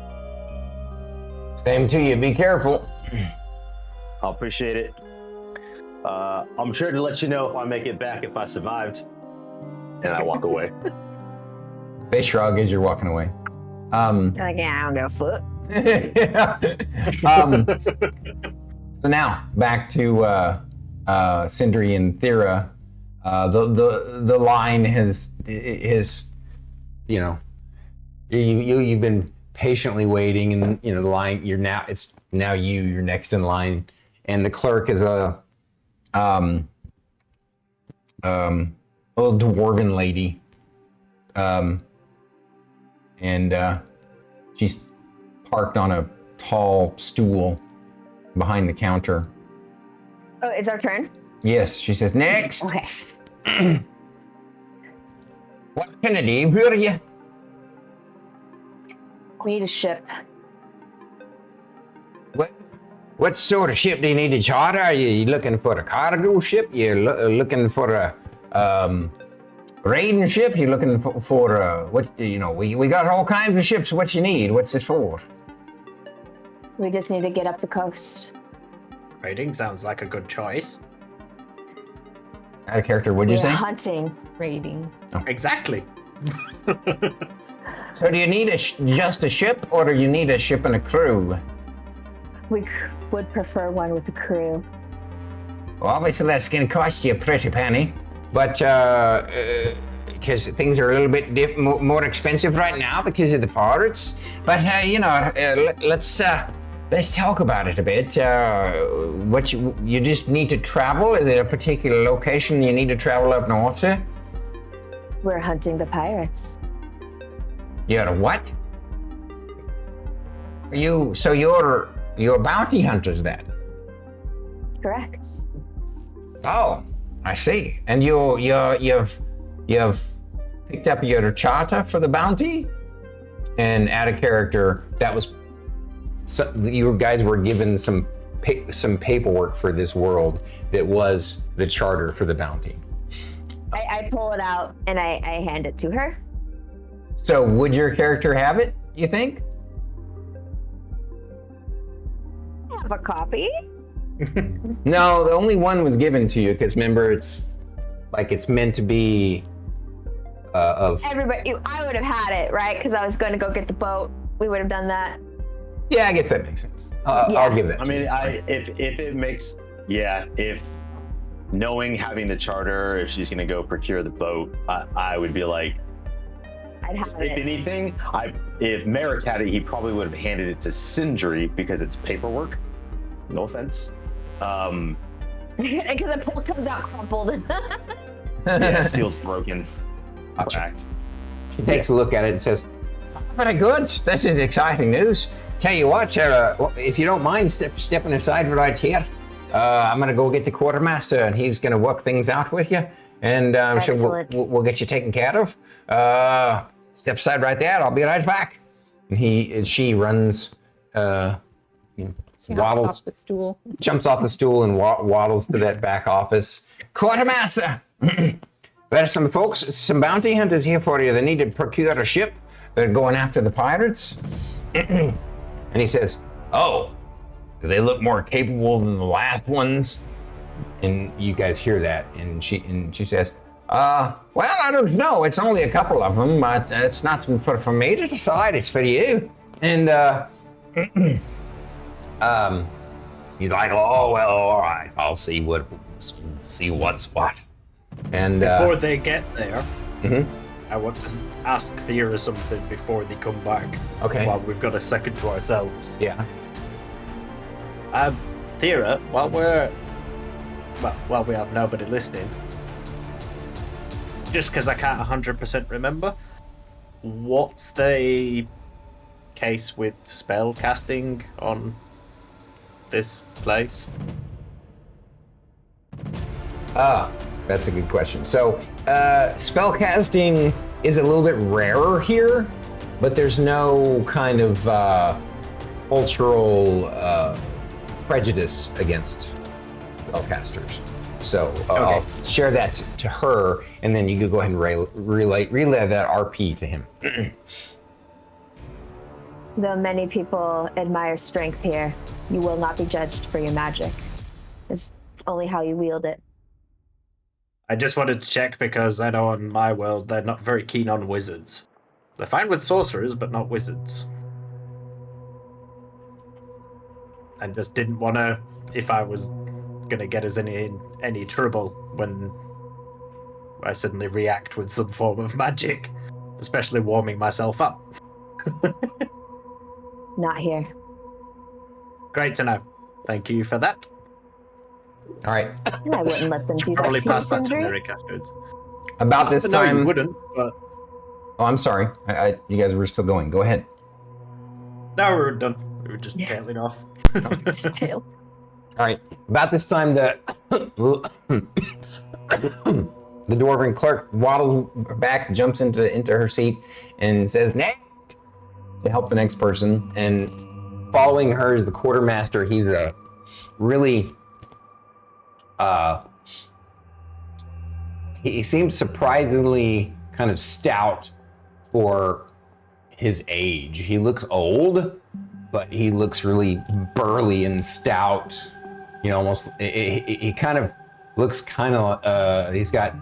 Same to you. Be careful. I appreciate it. I'm sure to let you know if I make it back, if I survived. And I walk away. They shrug as you're walking away. Like, yeah, I don't give a fuck. So now back to Sindri and Thyra. The line has you've been patiently waiting, and the line it's now you're next in line, and the clerk is a little dwarven lady, and she's parked on a tall stool behind the counter. Oh, it's our turn? Yes, she says, next. Okay. What can I do for you? We need a ship. What sort of ship do you need to charter? Are you looking for a cargo ship? You're looking for a raiding ship? You're looking for what? We got all kinds of ships. What you need? What's it for? We just need to get up the coast. Raiding sounds like a good choice. Out of character, what'd you say? Hunting. Raiding. Oh. Exactly. So do you need just a ship, or do you need a ship and a crew? We would prefer one with a crew. Well, obviously that's going to cost you a pretty penny, but because things are a little bit more expensive right now because of the pirates. But let's talk about it a bit. What you just need to travel? Is it a particular location you need to travel up north to? We're hunting the pirates. You're what? You're bounty hunters then? Correct. Oh, I see. And you've picked up your charter for the bounty? And out of character, that was you guys were given some paperwork for this world that was the charter for the bounty. I pull it out and I hand it to her. So would your character have it, you think? I have a copy. No, the only one was given to you because remember, it's meant to be of everybody. I would have had it, right? Because I was going to go get the boat. We would have done that. Yeah, I guess that makes sense. I'll give that. I mean, if knowing having the charter, if she's gonna go procure the boat, I would be like, I'd have if it. anything, if Merrik had it, he probably would have handed it to Sindri because it's paperwork. No offense. Because the pull comes out crumpled. Yeah, steel's broken. Cracked. She takes a look at it and says, very good. This is exciting news. Tell you what, if you don't mind stepping aside right here, I'm going to go get the quartermaster, and he's going to work things out with you, and so we'll get you taken care of. Step aside right there. I'll be right back. And she runs, waddles off the stool. Jumps off the stool and waddles to that back office. Quartermaster, there's some folks, some bounty hunters here for you. They need to procure a ship. They're going after the pirates. And he says, oh, do they look more capable than the last ones? And you guys hear that, and she says, well, I don't know. It's only a couple of them, but it's not for me to decide. It's for you. And he's like, oh, well, all right. I'll see what's what. And before they get there, I want to ask Thyra something before they come back. Okay. While we've got a second to ourselves. Yeah. Thyra, while we have nobody listening, just because I can't 100% remember, what's the case with spell casting on this place? That's a good question. So, spell casting is a little bit rarer here, but there's no kind of cultural prejudice against spellcasters. So I'll share that to her, and then you could go ahead and relay that RP to him. Though many people admire strength here, you will not be judged for your magic. It's only how you wield it. I just wanted to check because I know in my world they're not very keen on wizards. They're fine with sorcerers, but not wizards. And just didn't want to, if I was going to get us in any trouble when I suddenly react with some form of magic, especially warming myself up. Not here. Great to know. Thank you for that. All right. And I wouldn't let them do that Probably to you, pass that to Sindri. Merrik afterwards. About this No, time. you wouldn't, but... Oh, I'm sorry. You guys were still going. Go ahead. No, we were done. We were just tailing off. Still. All right. About this time, the dwarven clerk waddles back, jumps into her seat, and says, "Next," to help the next person. And following her is the quartermaster. He's a really, he seems surprisingly kind of stout for his age. He looks old, but he looks really burly and stout. You know, almost, he kind of looks kind of, he's got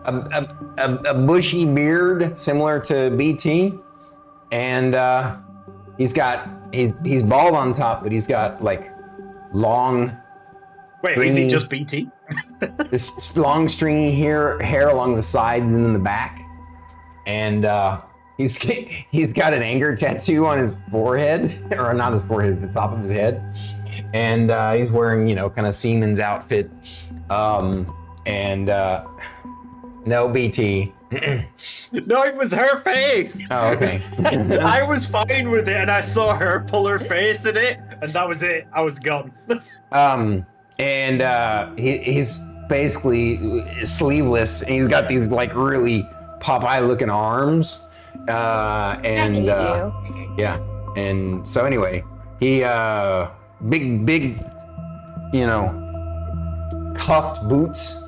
a bushy beard similar to BT. And he's bald on top, but he's got like long. Wait, is he just BT? This long stringy hair along the sides and in the back. And he's got an anger tattoo on his forehead, or not his forehead, the top of his head. And he's wearing, you know, kind of seaman's outfit. No, BT. No, it was her face. Oh, okay. I was fine with it, and I saw her pull her face in it, and that was it. I was gone. He's basically sleeveless, and he's got these like really Popeye-looking arms. Yeah. And so anyway, he big, you know, cuffed boots.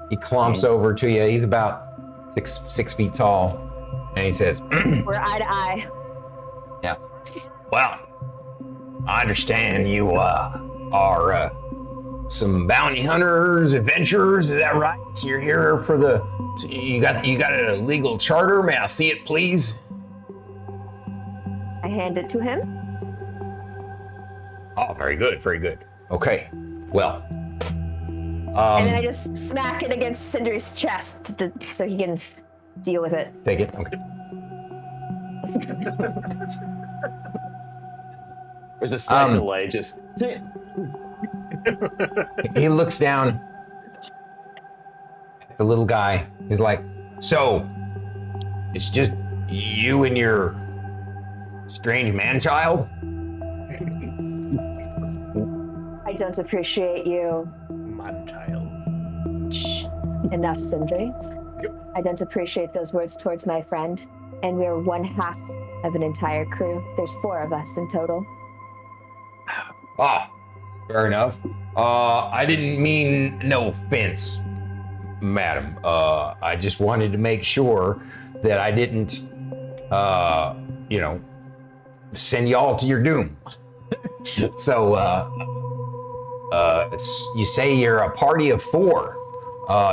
He clomps over to you. He's about 6 feet tall, and he says, We're eye to eye. "Yeah. Well, I understand you are some bounty hunters, adventurers. Is that right? So you're here for you got a legal charter. May I see it, please?" I hand it to him. Oh, very good, very good. Okay. Well. And then I just smack it against Sindri's chest so he can deal with it. Take it. Okay. There's a slight delay. Just he looks down at the little guy. He's like, "So, it's just you and your strange man-child?" I don't appreciate you. Man-child. Shh. Enough, Sindri. Yep. I don't appreciate those words towards my friend. And we are one half of an entire crew. There's 4 of us in total. Ah, fair enough. I didn't mean no offense, madam. I just wanted to make sure that I didn't, you know, send y'all to your doom. So, you say you're a party of 4.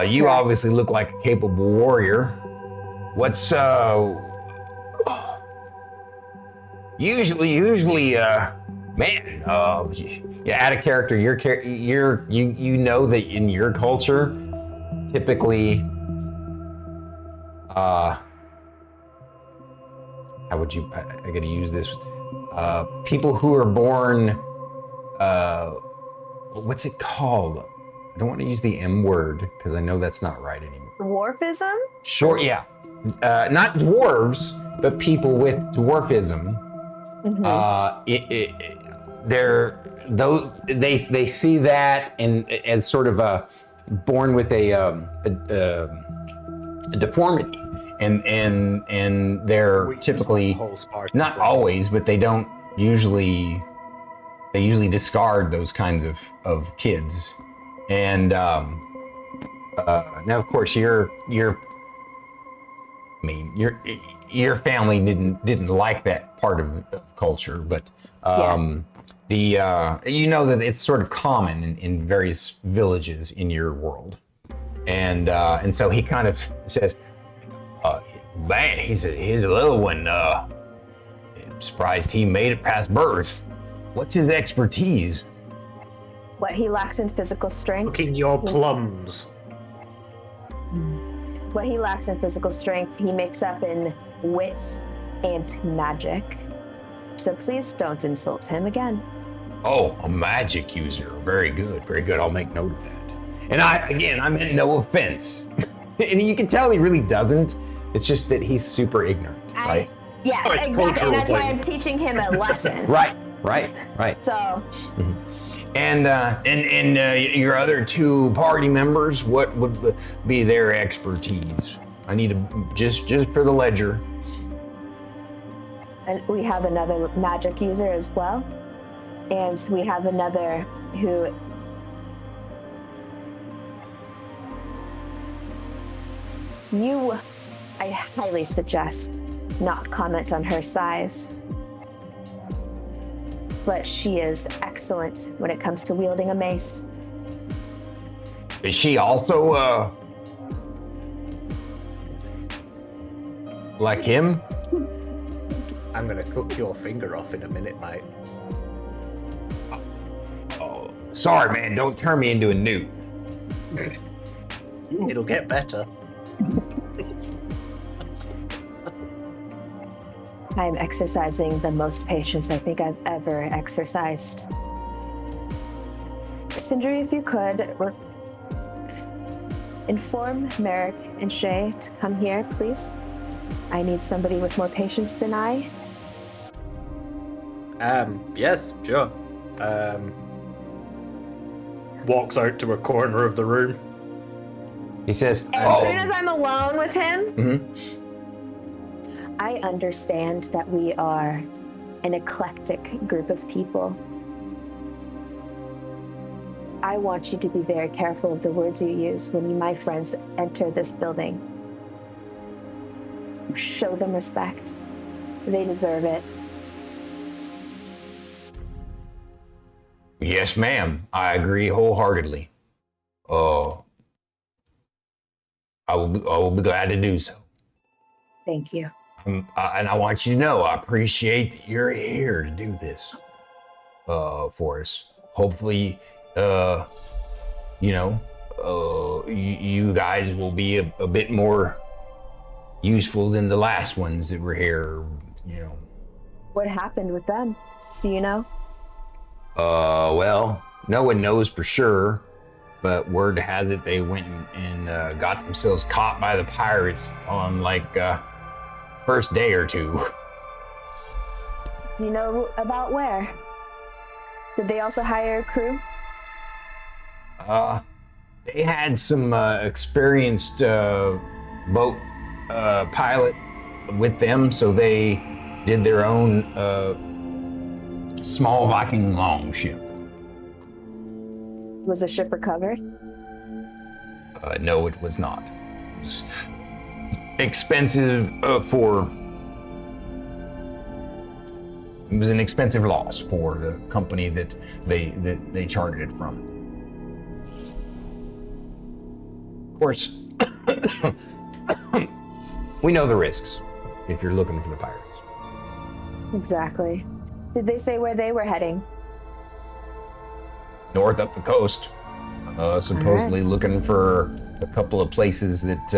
You obviously look like a capable warrior. What's, usually, man, yeah, out of character. You know that in your culture, typically, how would you? I gotta use this. People who are born, what's it called? I don't want to use the M word because I know that's not right anymore. Dwarfism? Sure, yeah. Not dwarves, but people with dwarfism. They see that and as sort of born with a deformity, and they're typically not always, but they don't usually. They usually discard those kinds of kids, and now of course your family didn't like that part of culture, but you know that it's sort of common in various villages in your world, and so he kind of says, man, he's a little one. I'm surprised he made it past birth. What's his expertise? What he lacks in physical strength. Cooking your plums. What he lacks in physical strength, he makes up in wit and magic. So please don't insult him again. Oh, a magic user. Very good, very good. I'll make note of that. And I meant no offense. And you can tell he really doesn't. It's just that he's super ignorant, right? Yeah, Oh, it's exactly. And that's why cultural I'm teaching him a lesson. Right. So, And your other two party members, what would be their expertise? I need to just for the ledger. and we have another magic user as well. And we have another who I highly suggest not comment on her size. But she is excellent when it comes to wielding a mace. Is she also like him? I'm gonna cook your finger off in a minute, mate. Oh, sorry, man. Don't turn me into a newt. It'll get better. I'm exercising the most patience I think I've ever exercised. Sindri, if you could, inform Merrik and Shae to come here, please. I need somebody with more patience than I. Yes, sure. Walks out to a corner of the room. He says, As soon as I'm alone with him, Mhm. I understand that we are an eclectic group of people. I want you to be very careful of the words you use when you, my friends, enter this building. Show them respect. They deserve it. Yes, ma'am. I agree wholeheartedly. I will be glad to do so. Thank you. And I want you to know I appreciate that you're here to do this for us. Hopefully, you guys will be a bit more useful than the last ones that were here. What happened with them? Do you know? Well, no one knows for sure, but word has it they went and got themselves caught by the pirates on first day or two. Do you know about where? Did they also hire a crew? They had some experienced boat pilot with them, so they did their own small Viking longship. Was the ship recovered? No, it was not. It was expensive it was an expensive loss for the company that they chartered it from. Of course, we know the risks if you're looking for the pirates. Exactly. Did they say where they were heading? North up the coast, supposedly looking for a couple of places that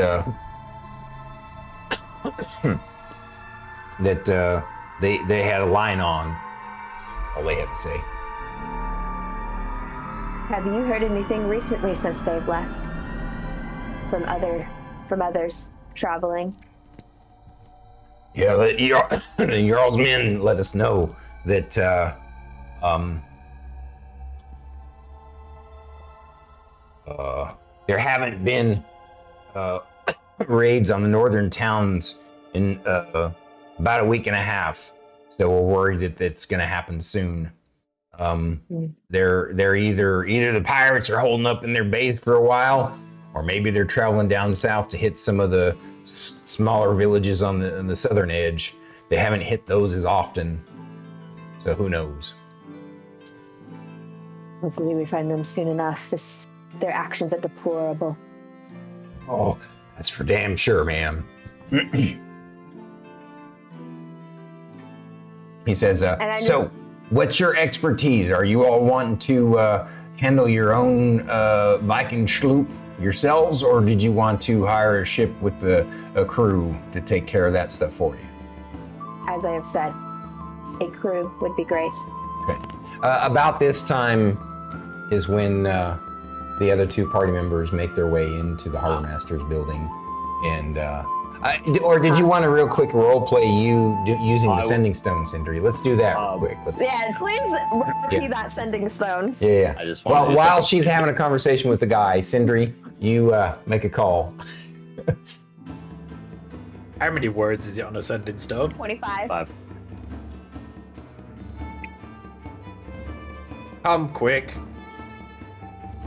they had a line on. All they have to say. Have you heard anything recently since they've left? From others traveling? Yeah, the Jarl's men let us know that there haven't been raids on the northern towns in about a week and a half, so we're worried that that's going to happen soon. They're either the pirates are holding up in their base for a while, or maybe they're traveling down south to hit some of the smaller villages on the southern edge. They haven't hit those as often, so who knows? Hopefully we find them soon enough. Their actions are deplorable. Oh, that's for damn sure, ma'am. He says, so what's your expertise? Are you all wanting to handle your own Viking sloop yourselves, or did you want to hire a ship with a crew to take care of that stuff for you? As I have said, a crew would be great. Okay. About this time is when the other two party members make their way into the Harbor Master's building. And, or did you want to real quick role play using the sending stone, Sindri? Let's do that real quick. Yeah, please repeat that sending stone. Yeah. I just Well, while she's having a conversation with the guy, Sindri, you make a call. How many words is it on a sending stone? 25. 5. Come quick.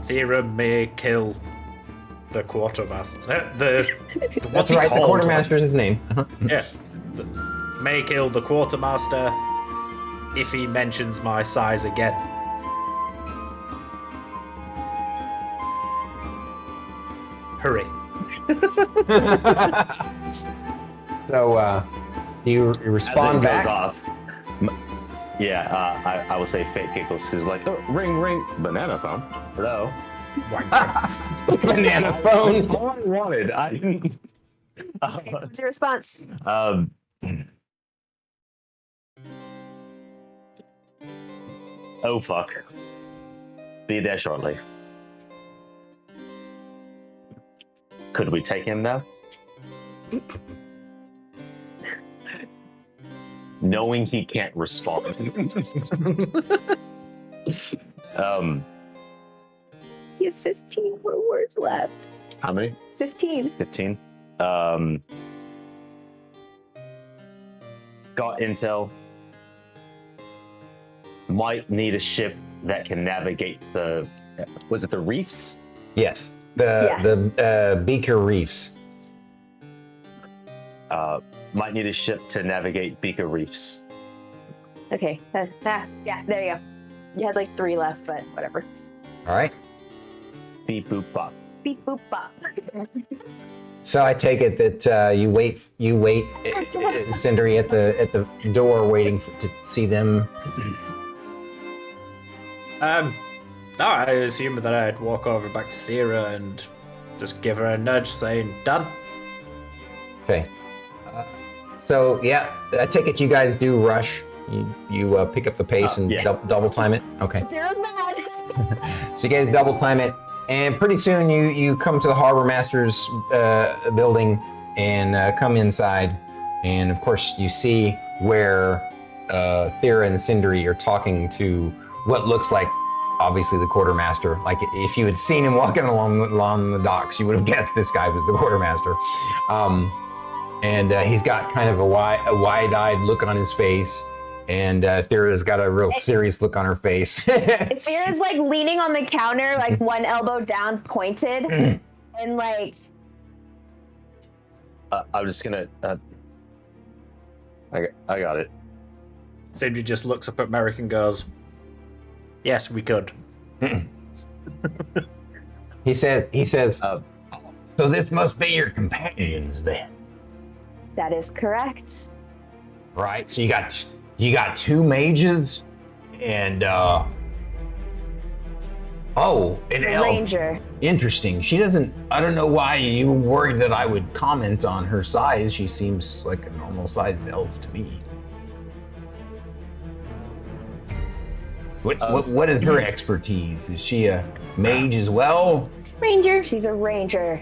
Thyra may kill the quartermaster. That's right, the quartermaster's his name. Yeah. May kill the quartermaster if he mentions my size again. Hurry. So, do you respond As it back? goes off, I will say fake giggles because like, oh, ring, banana phone. Hello. Banana phone. That's all I wanted. I didn't. What's your response? Oh fuck. Be there shortly. Could we take him now? Knowing he can't respond. He has 15 more words left. How many? 15. 15. Got intel. Might need a ship that can navigate the. Was it the reefs? Yes, the Beaker Reefs. Might need a ship to navigate Beaker Reefs. Okay. Yeah, there you go. You had like 3 left, but whatever. All right. Beep boop bop. Beep boop bop. So I take it that you wait, Sindri, at the door, waiting to see them. No, I assumed that I'd walk over back to Thyra and just give her a nudge saying, done. Okay. So yeah, I take it you guys do rush. You pick up the pace and double time it. Okay. Thyra's mad. So you guys double time it, and pretty soon you come to the Harbor Master's building and come inside, and of course you see where Thyra and Sindri are talking to what looks like obviously the quartermaster. Like if you had seen him walking along the docks, you would have guessed this guy was the quartermaster. And he's got kind of a wide-eyed look on his face, and Thyra's got a real serious look on her face. Thyra's like leaning on the counter, like one elbow down, pointed, and like. I'm just gonna. I got it. Sindri just looks up at Merrik and goes, "Yes, we could." He says, so this must be your companions then. That is correct. Right. So you got 2 mages and an elf. Ranger. Interesting. She doesn't. I don't know why you were worried that I would comment on her size. She seems like a normal sized elf to me. What is her expertise? Is she a mage as well? Ranger. She's a ranger.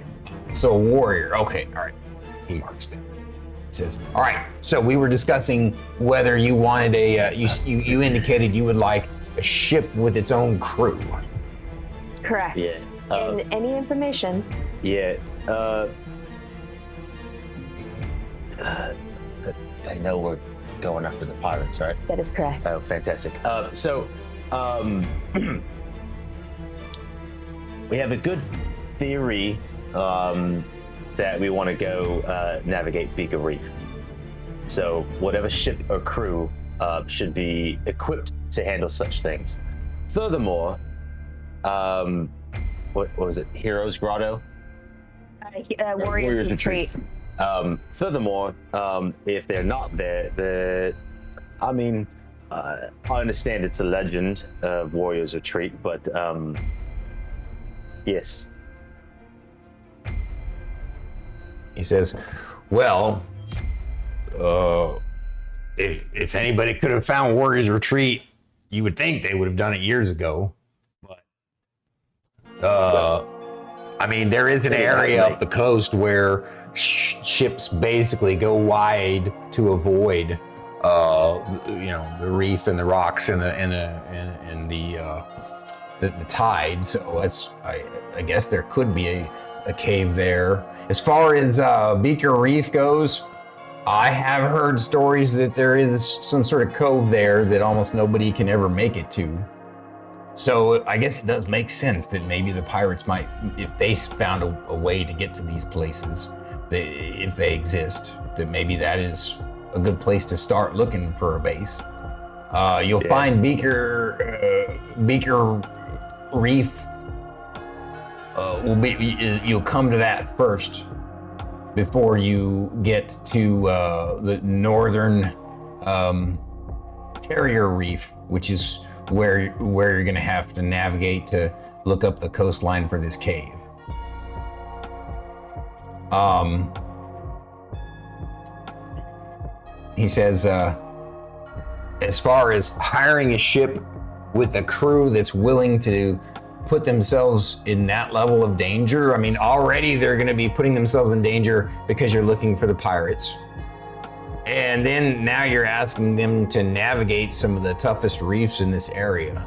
So a warrior. Okay. All right. He marks it. Says, all right, so we were discussing whether you wanted you indicated you would like a ship with its own crew. Correct. Yeah. And any information. Yeah. I know we're going after the pirates, right? That is correct. Oh, fantastic. We have a good theory that we want to go navigate Beaker Reef. So whatever ship or crew should be equipped to handle such things. Furthermore, what was it? Heroes Grotto? Warriors Retreat. Furthermore, if they're not there, I mean, I understand it's a legend, Warrior's Retreat, but yes. He says, well, if anybody could have found Warrior's Retreat, you would think they would have done it years ago. But, I mean, there is an area up the coast where ships basically go wide to avoid, the reef and the rocks and the tide. So I guess there could be a cave there. As far as Beaker Reef goes, I have heard stories that there is some sort of cove there that almost nobody can ever make it to. So I guess it does make sense that maybe the pirates might, if they found a way to get to these places, if they exist, that maybe that is a good place to start looking for a base. You'll find Beaker Reef. You'll come to that first before you get to the northern Terrier Reef, which is where you're going to have to navigate to look up the coastline for this cave. He says, as far as hiring a ship with a crew that's willing to put themselves in that level of danger, I mean, already they're going to be putting themselves in danger because you're looking for the pirates. And then now you're asking them to navigate some of the toughest reefs in this area.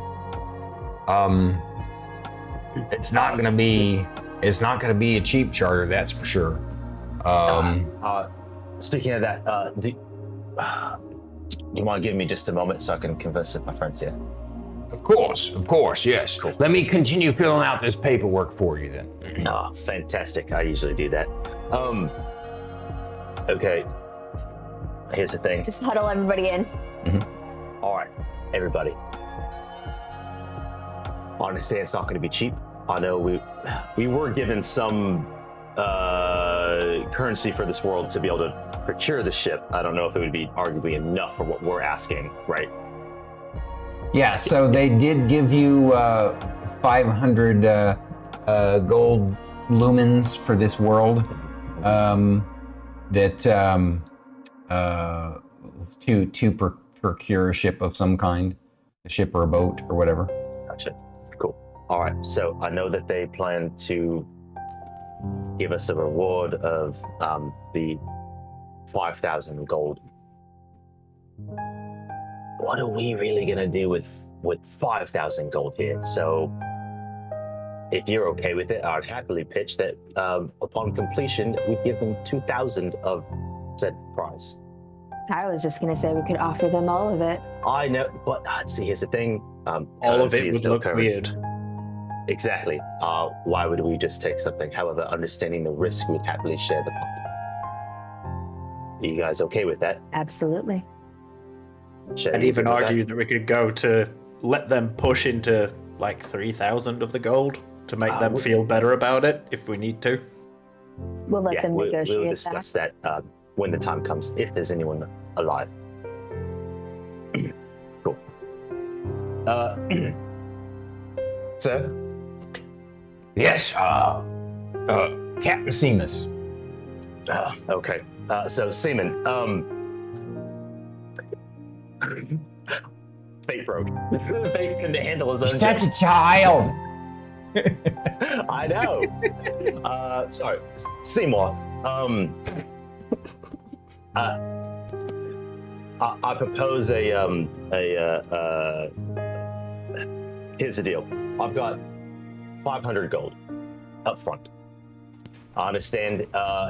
It's not going to be a cheap charter, that's for sure. Speaking of that, do you want to give me just a moment so I can converse with my friends here? Of course, yes. Cool. Let me continue filling out this paperwork for you then. Oh, fantastic. I usually do that. Okay. Here's the thing. Just huddle everybody in. Mm-hmm. All right, everybody. Honestly, it's not going to be cheap. I know we were given some currency for this world to be able to procure the ship. I don't know if it would be arguably enough for what we're asking, right? Yeah, so they did give you 500 gold lumens for this world. To procure a ship of some kind, a ship or a boat or whatever. Gotcha. Cool. All right. So I know that they plan to give us a reward of the 5,000 gold. What are we really gonna do with 5,000 gold here? So, if you're okay with it, I'd happily pitch that upon completion, we give them 2,000 of said prize. I was just gonna say we could offer them all of it. I know, but see, here's the thing. All of it would look weird. Exactly. Why would we just take something? However, understanding the risk, we'd happily share the pot. Are you guys okay with that? Absolutely. I'd even argue that we could go to let them push into like 3,000 of the gold to make them feel better about it if we need to. We'll let them negotiate. We'll discuss that when the time comes, if there's anyone alive. Cool. Sir? Yes, Captain Seamus. Okay. So Seaman, Fate broke. Fate couldn't handle his own. He's such a child. I know. Sorry, Seymour. I propose here's the deal. I've got 500 gold up front. I understand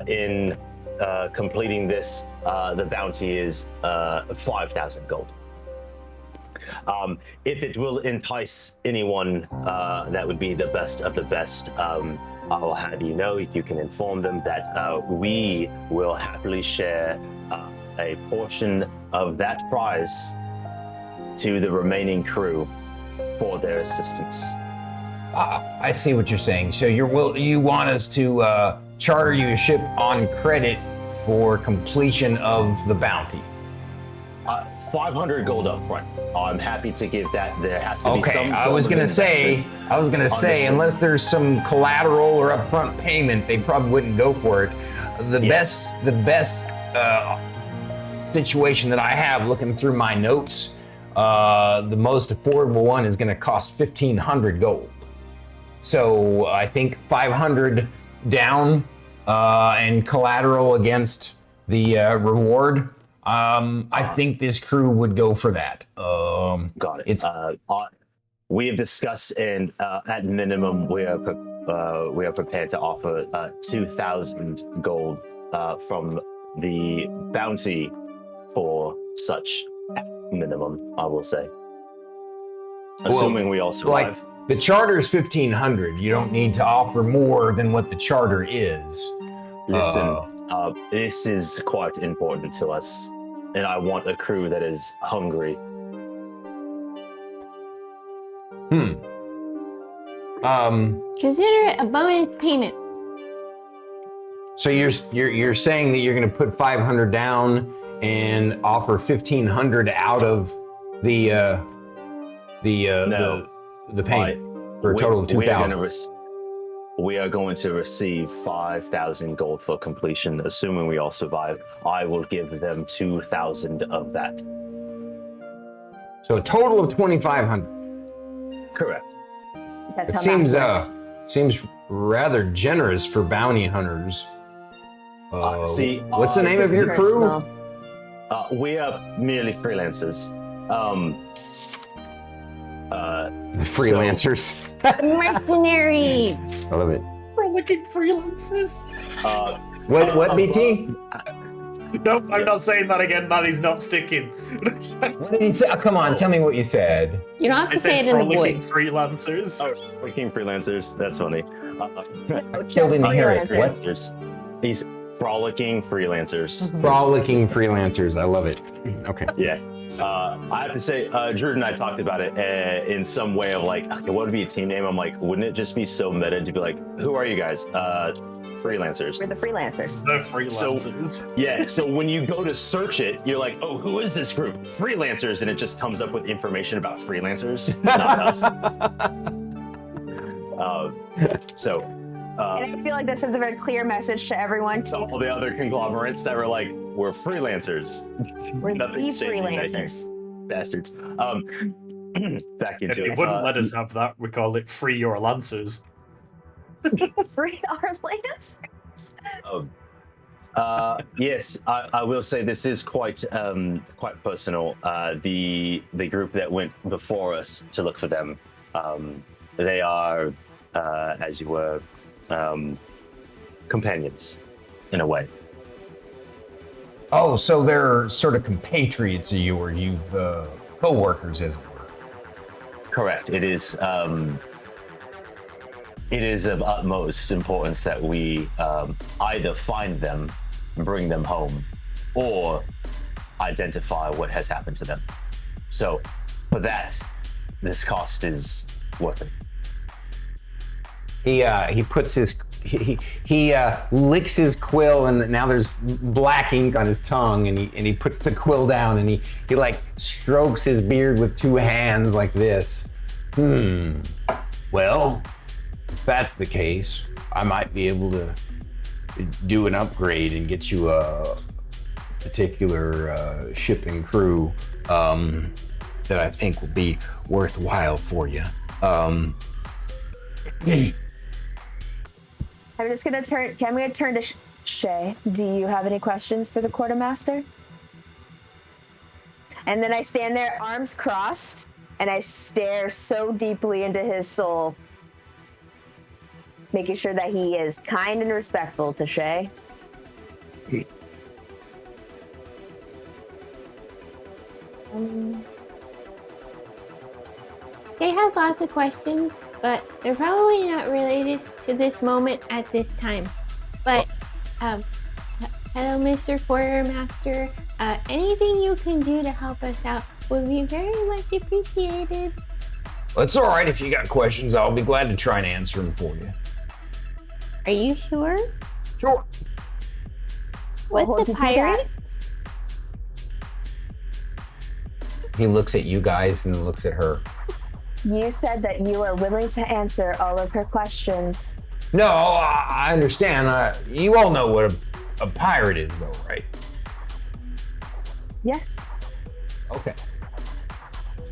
in completing this, the bounty is 5,000 gold. If it will entice anyone that would be the best of the best, I will have you know, you can inform them that we will happily share a portion of that prize to the remaining crew for their assistance. I see what you're saying. So you want us to charter you a ship on credit for completion of the bounty? 500 gold up front. I'm happy to give that. There has to be some. I was gonna say, Understood. unless there's some collateral or upfront payment, they probably wouldn't go for it. The best situation that I have, looking through my notes, the most affordable one is gonna cost 1,500 gold. So I think 500 down and collateral against the reward. I think this crew would go for that. Got it. It's we have discussed, and at minimum, we are prepared to offer 2,000 gold from the bounty for such at minimum. I will say, assuming we all survive. Like the charter's 1,500. You don't need to offer more than what the charter is. Listen, this is quite important to us, and I want a crew that is hungry. Consider it a bonus payment. So you're saying that you're going to put 500 down and offer 1,500 out of the payment for a total of 2,000. We are going to receive 5,000 gold for completion, assuming we all survive. I will give them 2,000 of that. So a total of 2,500. Correct. That's It how seems math works. seems rather generous for bounty hunters. What's the name This of is your crew? personal. We are merely freelancers. The freelancers. Mercenary. I love it. We're looking freelancers. What BT? Nope, I'm not saying that again. That is not sticking. What did he say? Oh, come on, tell me what you said. You don't have I to say said it in the frolicking voice. freelancers. Working freelancers. That's funny. Still didn't hear it. What? Freelancers. These frolicking freelancers. Frolicking freelancers. I love it. Okay. Yeah. I have to say, Drew and I talked about it in some way of like, okay, what would be a team name? I'm like, wouldn't it just be so meta to be like, who are you guys? Freelancers. We're the freelancers. The freelancers. Yeah, so when you go to search it, you're like, oh, who is this group? Freelancers, and it just comes up with information about freelancers, not us. And I feel like this sends a very clear message to everyone. To all the other conglomerates that were like, we're freelancers. We're the Nothing's changing, freelancers. bastards. Back If into they it. wouldn't let us have that, we call it free your lancers. Free our lancers. Yes, I will say this is quite personal. The group that went before us to look for them, they are, as you were, companions in a way. Oh, so they're sort of compatriots of yours, you co-workers, as it were. Correct. It is of utmost importance that we either find them, bring them home, or identify what has happened to them. So for that, this cost is worth it. He puts his he licks his quill, and now there's black ink on his tongue, and he puts the quill down, and he like strokes his beard with two hands like this. Well, if that's the case, I might be able to do an upgrade and get you a particular ship and crew that I think will be worthwhile for you. I'm just gonna turn. I'm gonna turn to Shae. Do you have any questions for the quartermaster? And then I stand there, arms crossed, and I stare so deeply into his soul, making sure that he is kind and respectful to Shae. They have lots of questions, but they're probably not related to this moment at this time. But, hello, Mr. Quartermaster. Anything you can do to help us out would be very much appreciated. Well, it's all right if you got questions. I'll be glad to try and answer them for you. Are you sure? Sure. We'll hold What's you a to that. pirate? he looks at you guys and then looks at her. You said that you are willing to answer all of her questions. No, I understand. You all know what a pirate is, though, right? Yes. Okay.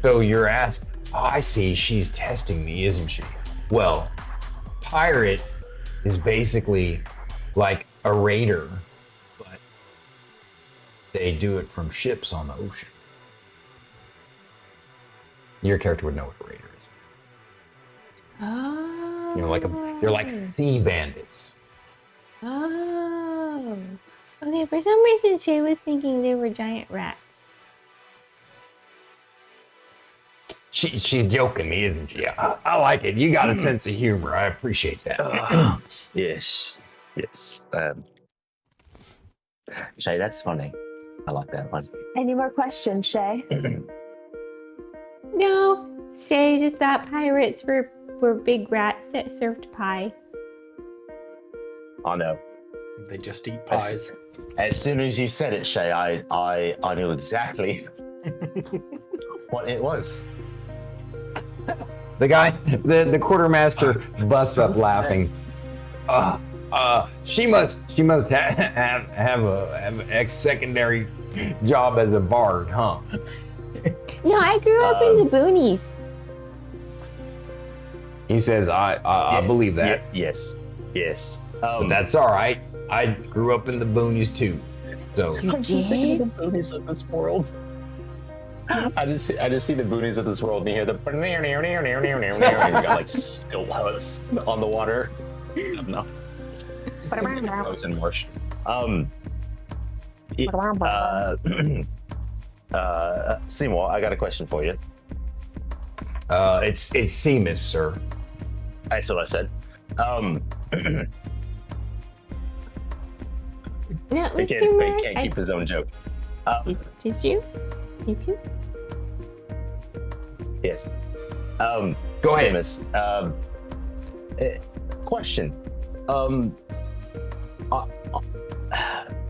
So you're asking, I see, she's testing me, isn't she? Well, pirate is basically like a raider, but they do it from ships on the ocean. Your character would know what a raider is. Oh. You know, they're like sea bandits. Oh. Okay, for some reason Shae was thinking they were giant rats. She's joking me, isn't she? I like it. You got a sense of humor. I appreciate that. Yes. Shae, that's funny. I like that one. Any more questions, Shae? No, Shae just thought pirates were big rats that served pie. I know. They just eat pies. As soon as you said it, Shae, I knew exactly what it was. The guy, the quartermaster busts up laughing. She must have an ex-secondary job as a bard, huh? No, I grew up in the boonies. He says, I believe that. Yes. But that's all right. I grew up in the boonies too. So I'm just thinking of the boonies of this world. I just see the boonies of this world and you hear the you got like stilt huts on the water. No. Gross and marsh. Seymour, I got a question for you. it's Seamus, sir. That's what I said. No, He Mr. can't Merrik, keep his own joke. did you? Did you? Yes. Go ahead. Seamus, question.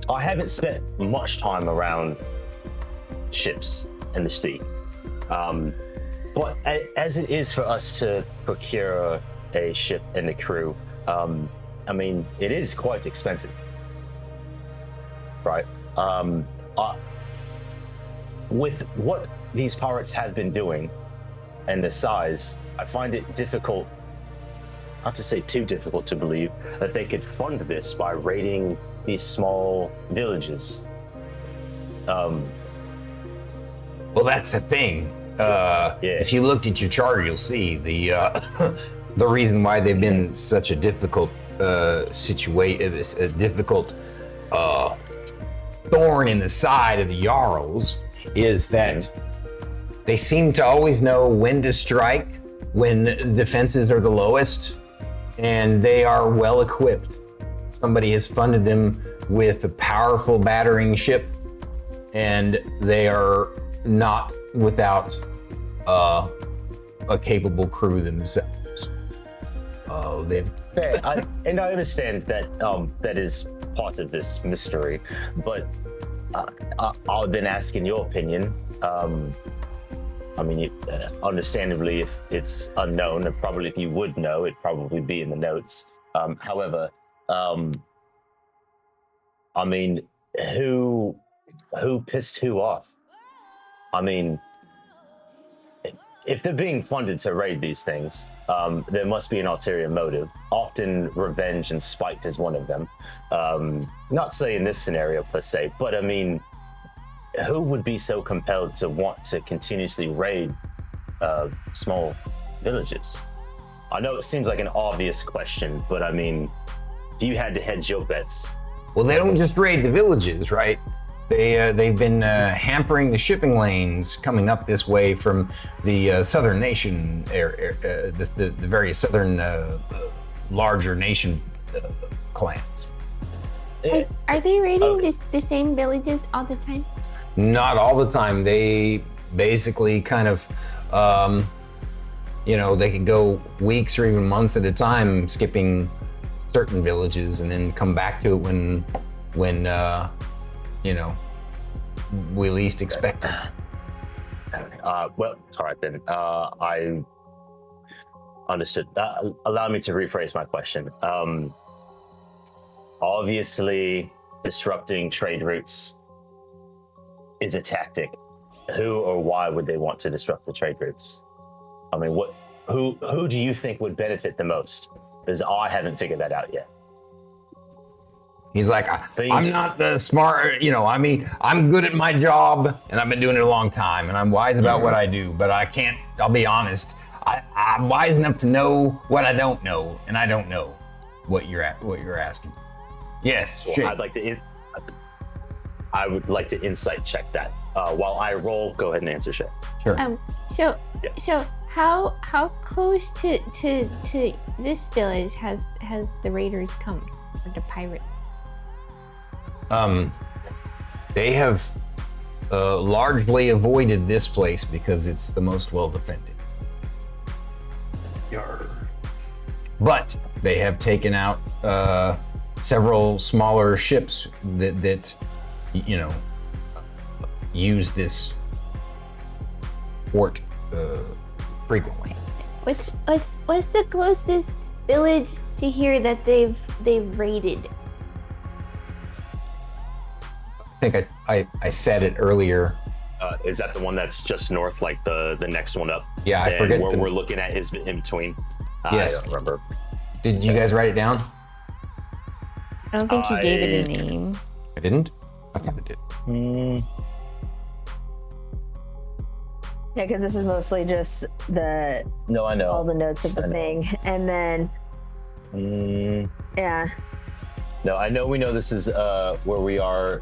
I haven't spent much time around ships in the sea. But as it is for us to procure a ship and a crew, I mean, it is quite expensive, right? With what these pirates have been doing and the size, I find it difficult, not to say too difficult to believe, that they could fund this by raiding these small villages. Well, that's the thing. If you looked at your charter, you'll see the the reason why they've been such a difficult situation, a difficult thorn in the side of the Jarls, is that they seem to always know when to strike when defenses are the lowest, and they are well equipped. Somebody has funded them with a powerful battering ship, and they are not without a capable crew themselves. I understand that that is part of this mystery, but I've been asking your opinion. I mean, understandably, if it's unknown, and probably if you would know, it'd probably be in the notes. However, I mean, who pissed who off? I mean, if they're being funded to raid these things, there must be an ulterior motive. Often revenge and spite is one of them. Not saying this scenario per se, but I mean, who would be so compelled to want to continuously raid small villages? I know it seems like an obvious question, but I mean, if you had to hedge your bets. Well, they don't just raid the villages, right? They've been hampering the shipping lanes coming up this way from the southern nation, the various southern larger nation clans. Are they raiding the same villages all the time? Not all the time. They basically kind of, they could go weeks or even months at a time skipping certain villages and then come back to it when we least expect it. Well, all right then. I understood. Allow me to rephrase my question. Obviously, disrupting trade routes is a tactic. Who or why would they want to disrupt the trade routes? I mean, who do you think would benefit the most? Because I haven't figured that out yet. He's like, I'm not the smart, I mean, I'm good at my job and I've been doing it a long time and I'm wise about what I do, but I'll be honest, I'm wise enough to know what I don't know, and I don't know what you're asking. Yes, well, Shae. I would like to insight check that. While I roll, go ahead and answer, Shae. Sure. So how close to this village has the raiders come, or the pirates? They have largely avoided this place because it's the most well defended. Yarr. But they have taken out several smaller ships that use this port frequently. What's the closest village to here that they've raided? I think I said it earlier. Is that the one that's just north, like the next one up? Yeah, I forget. Where we're looking at is in between. Yes. I don't remember. Did you guys write it down? I don't think you gave it a name. I didn't? I thought I did. Yeah, because this is mostly just the No, I know. all the notes of the thing, and then yeah. No, I know. We know this is where we are.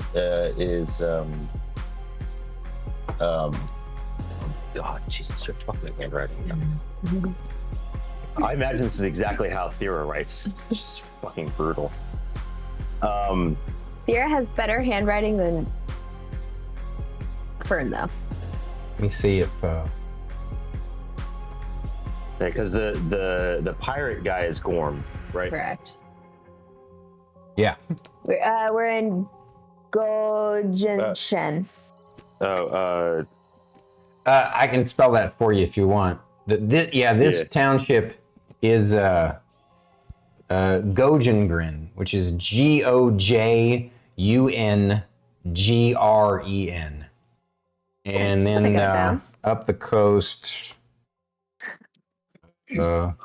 God, Jesus, you're fucking handwriting. I imagine this is exactly how Thyra writes. It's just fucking brutal. Thyra has better handwriting than Fern, though. Let me see if. Because the pirate guy is Gorm, right? Correct. Yeah. We're in Gojinshen. I can spell that for you if you want. This township is Gojengren, which is Gojungren. And then up the coast. The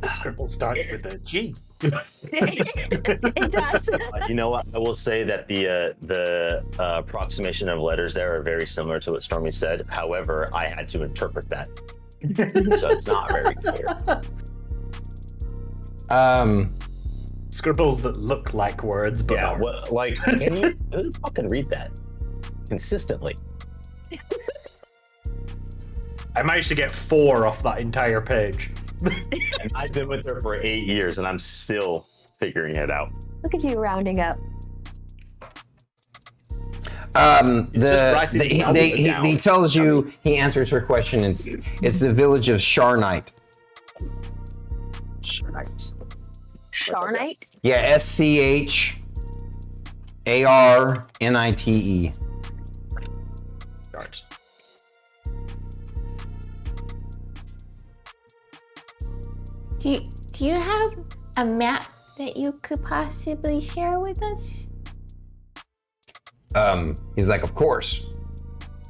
scribble starts with a G. It does. You know what? I will say that the approximation of letters there are very similar to what Stormy said. However, I had to interpret that, so it's not very clear. Scribbles that look like words, but Yeah, aren't. can you fucking read that consistently? I managed to get 4 off that entire page. And I've been with her for 8 years, and I'm still figuring it out. Look at you rounding up. He tells you, he answers her question. It's the village of Sharnite. Sharnite. Sharnite? Yeah, SCHARNITE. Right. Do you have a map that you could possibly share with us? He's like, of course.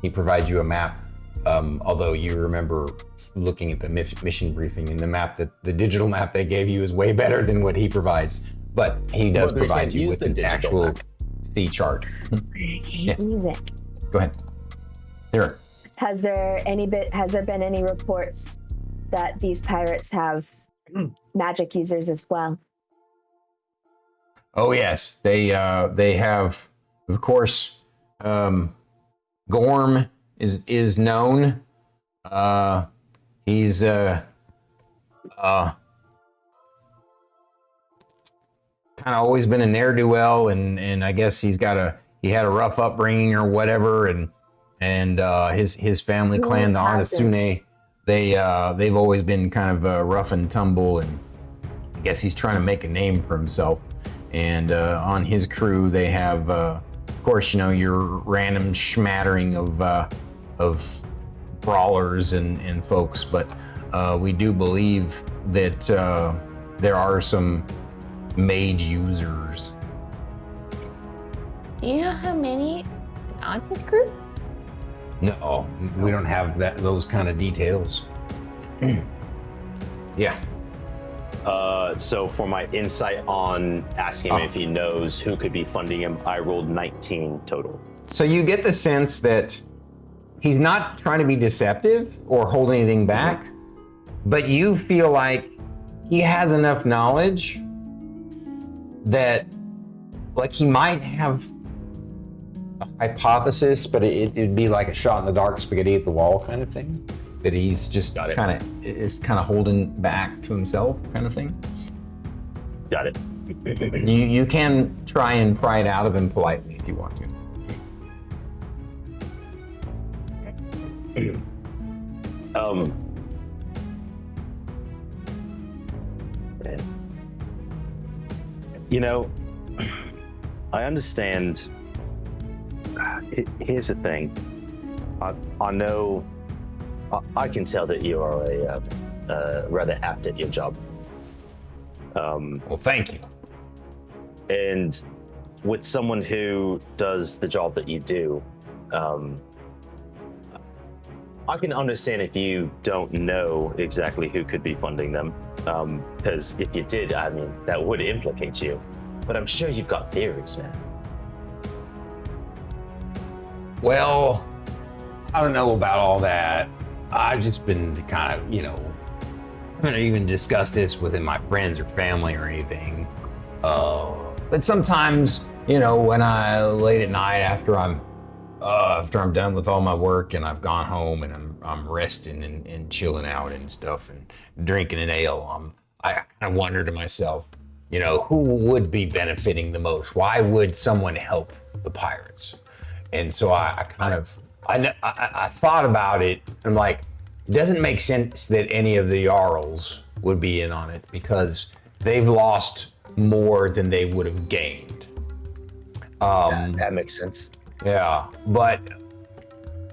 He provides you a map. Although you remember looking at the mission briefing, and the digital map they gave you is way better than what he provides. But he does provide you with an actual sea chart. Can't use it. Go ahead. Here. Has there been any reports that these pirates have magic users as well? Oh yes, they have, of course. Gorm is known. He's kind of always been a ne'er-do-well, and I guess he had a rough upbringing or whatever, and his family clan, the Arasune, they've always been kind of rough and tumble, and I guess he's trying to make a name for himself. And on his crew, they have, of course, your random smattering of brawlers and folks, but we do believe that there are some mage users. Do you know how many is on his group? No, we don't have those kind of details. Yeah. So for my insight on asking him if he knows who could be funding him, I rolled 19 total. So you get the sense that he's not trying to be deceptive or hold anything back, but you feel like he has enough knowledge that, like, he might have a hypothesis, but it'd be like a shot in the dark, spaghetti at the wall kind of thing. That he's just kind of holding back to himself, kind of thing. Got it. You can try and pry it out of him politely if you want to. You know, I understand. Here's the thing. I know. I can tell that you are rather apt at your job. Well, thank you. And with someone who does the job that you do, I can understand if you don't know exactly who could be funding them. Because if you did, I mean, that would implicate you. But I'm sure you've got theories, man. Well, I don't know about all that. I've just been kind of, I don't even discuss this within my friends or family or anything. But sometimes, when I late at night after I'm done with all my work and I've gone home and I'm resting and chilling out and stuff and drinking an ale, I kind of wonder to myself, who would be benefiting the most? Why would someone help the pirates? And so I thought about it. I'm like, it doesn't make sense that any of the Jarls would be in on it because they've lost more than they would have gained. That makes sense. Yeah, but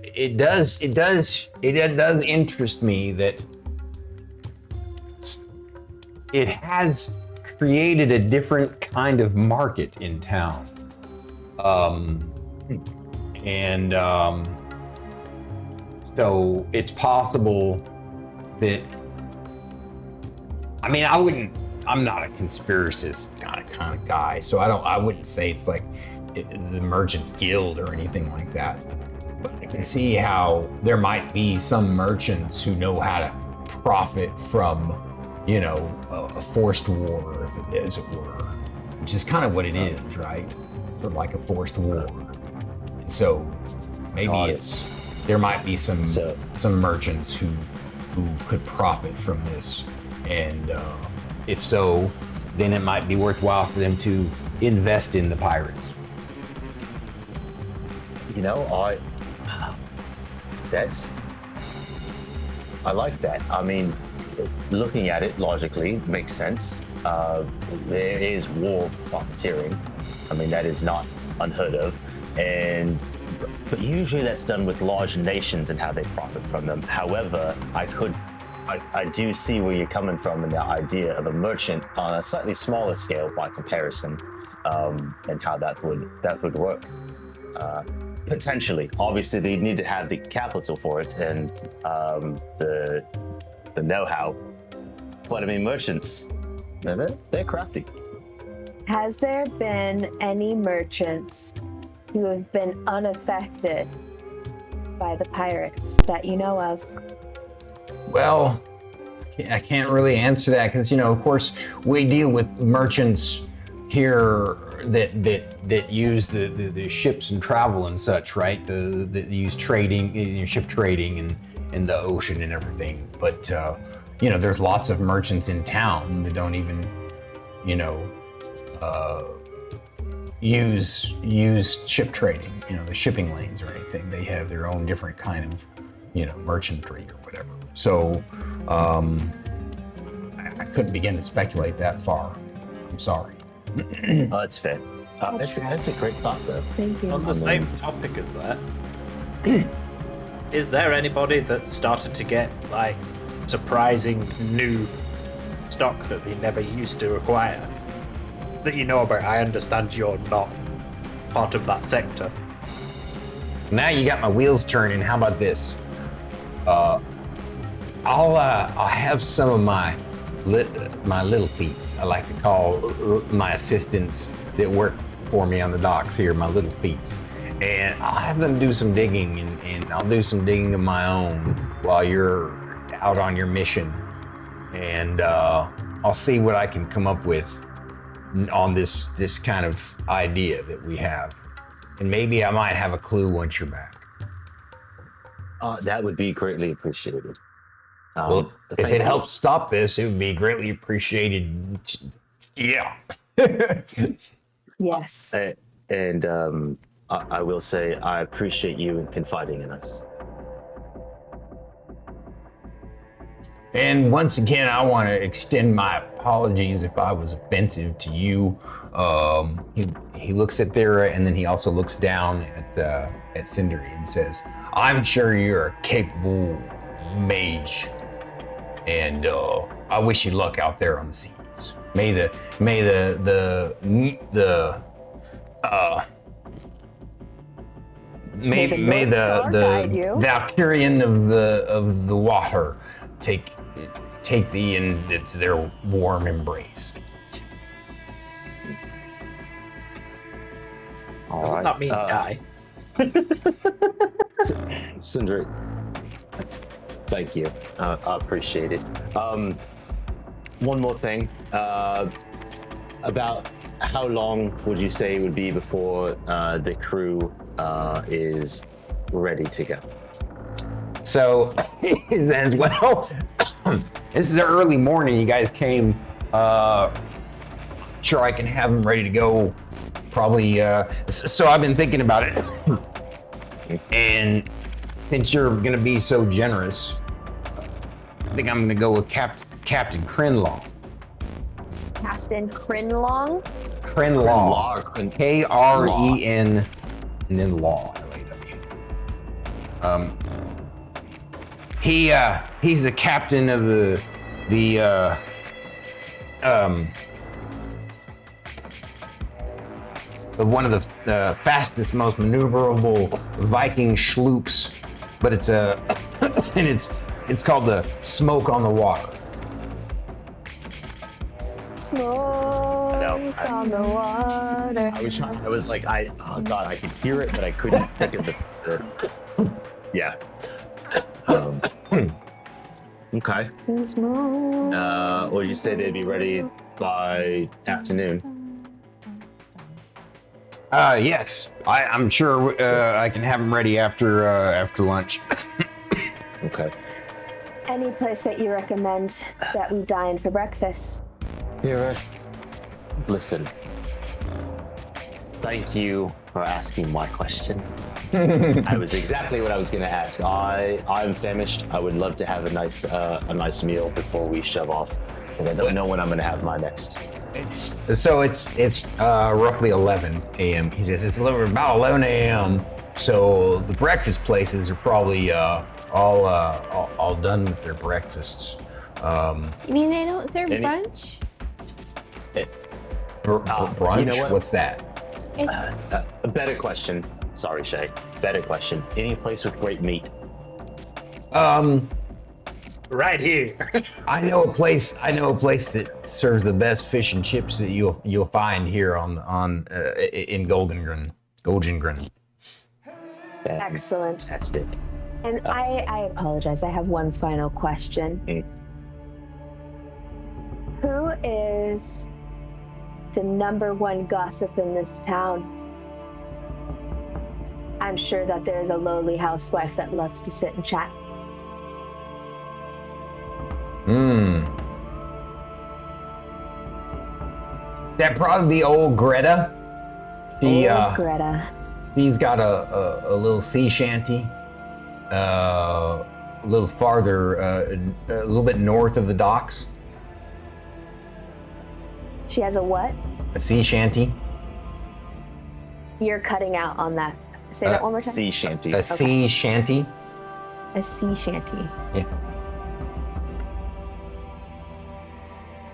it does interest me that it has created a different kind of market in town. So it's possible that, I'm not a conspiracist kind of guy, so I wouldn't say it's like the Merchants Guild or anything like that. But I can see how there might be some merchants who know how to profit from, a forced war, as it were, which is kind of what it is, right? Sort of like a forced war. And so maybe there might be some merchants who could profit from this, and if so, then it might be worthwhile for them to invest in the pirates. I like that. I mean, looking at it logically makes sense. There is war profiteering. I mean, that is not unheard of, but usually that's done with large nations and how they profit from them. However, I do see where you're coming from in the idea of a merchant on a slightly smaller scale by comparison, and how that would work. Potentially, obviously, they need to have the capital for it and the know-how. But I mean, merchants, they're crafty. Has there been any merchants who have been unaffected by the pirates that you know of? Well, I can't really answer that because, of course, we deal with merchants here that use the ships and travel and such, right? That use trading, ship trading and the ocean and everything. But there's lots of merchants in town that don't even, use ship trading, the shipping lanes or anything. They have their own different kind of, merchantry or whatever. So I couldn't begin to speculate that far. I'm sorry. Oh, that's fair. That's a great thought, though. Thank you. On the same topic as that, is there anybody that started to get like surprising new stock that they never used to acquire that you know about? I understand you're not part of that sector. Now you got my wheels turning. How about this? I'll have some of my little feets. I like to call my assistants that work for me on the docks here my little feets, and I'll have them do some digging, and I'll do some digging of my own while you're out on your mission, and I'll see what I can come up with on this kind of idea that we have, and maybe I might have a clue once you're back. That would be greatly appreciated. Well, if it helps stop this, it would be greatly appreciated. Yeah. Yes. And I will say I appreciate you confiding in us. And once again, I want to extend my apologies if I was offensive to you. He looks at Thyra, and then he also looks down at Sindri and says, "I'm sure you're a capable mage, and I wish you luck out there on the seas. May the Valkyrian of the water take thee into their warm embrace." Doesn't that mean die? Sindri, thank you. I appreciate it. One more thing. About how long would you say it would be before the crew is ready to go? So he says, well, this is an early morning. You guys came. Sure, I can have them ready to go. Probably. So I've been thinking about it. And since you're going to be so generous, I think I'm going to go with Captain Krenlaw. Captain Krenlaw? Krenlaw. Kren, and then Law. L-A-W. He's the captain of of one of the fastest, most maneuverable Viking sloops, but it's and it's called the Smoke on the Water. Smoke on the water. I was like, oh God, I could hear it, but I couldn't think of the yeah. Okay. What did you say they'd be ready by afternoon? Yes, I'm sure I can have them ready after lunch. Okay. Any place that you recommend that we dine for breakfast? Thyra, listen. Thank you for asking my question. That was exactly what I was going to ask. I'm famished. I would love to have a nice meal before we shove off, because I don't know when I'm going to have my next. It's roughly 11 a.m. He says it's about 11 a.m. So the breakfast places are probably all done with their breakfasts. You mean they don't serve brunch? Brunch? You know what? What's that? A better question. Sorry, Shae. Better question. Any place with great meat? Right here. I know a place that serves the best fish and chips that you'll find here in Goldengren. Excellent. Fantastic. And I apologize. I have one final question. Who is the #1 gossip in this town? I'm sure that there's a lowly housewife that loves to sit and chat. That'd probably be old Greta. Greta. She's got a little sea shanty, a little farther, a little bit north of the docks. She has a what? A sea shanty. You're cutting out on that. Say that one more time. Sea shanty. A sea shanty. A sea shanty. Yeah.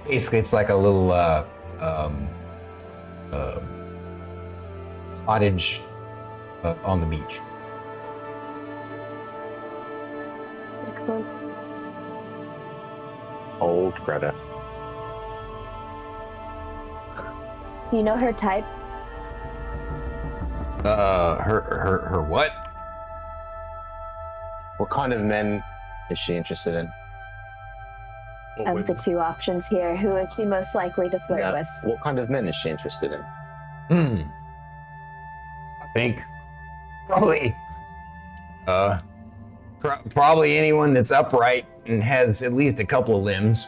Basically, it's like a little cottage on the beach. Excellent. Old Greta. Do you know her type? Her what? What kind of men is she interested in? Of the two options here, who is she most likely to flirt with? What kind of men is she interested in? I think probably probably anyone that's upright and has at least a couple of limbs.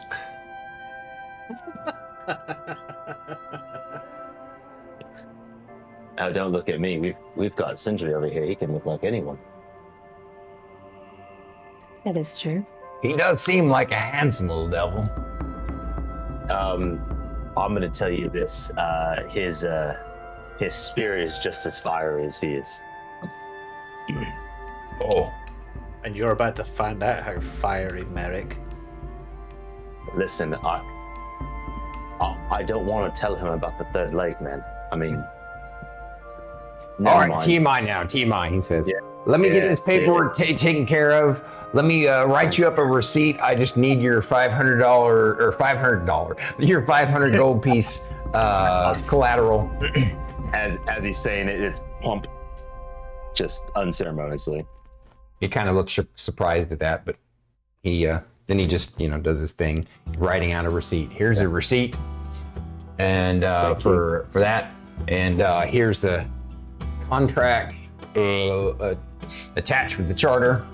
Oh, don't look at me. We've got Sindri over here. He can look like anyone. That is true. He does seem like a handsome little devil. I'm gonna tell you this. His spirit is just as fiery as he is. Oh. And you're about to find out how fiery Merrik. Listen, I don't want to tell him about the third leg, man. I mean, all right, mind. TMI now, TMI, he says. Yeah. Let me get this paperwork taken care of. Let me write you up a receipt. I just need your your 500 gold piece collateral. As he's saying it, it's pump, just unceremoniously. He kind of looks surprised at that, but he then he just does his thing, writing out a receipt. Here's a receipt, and for that, and here's the contract attached with the charter.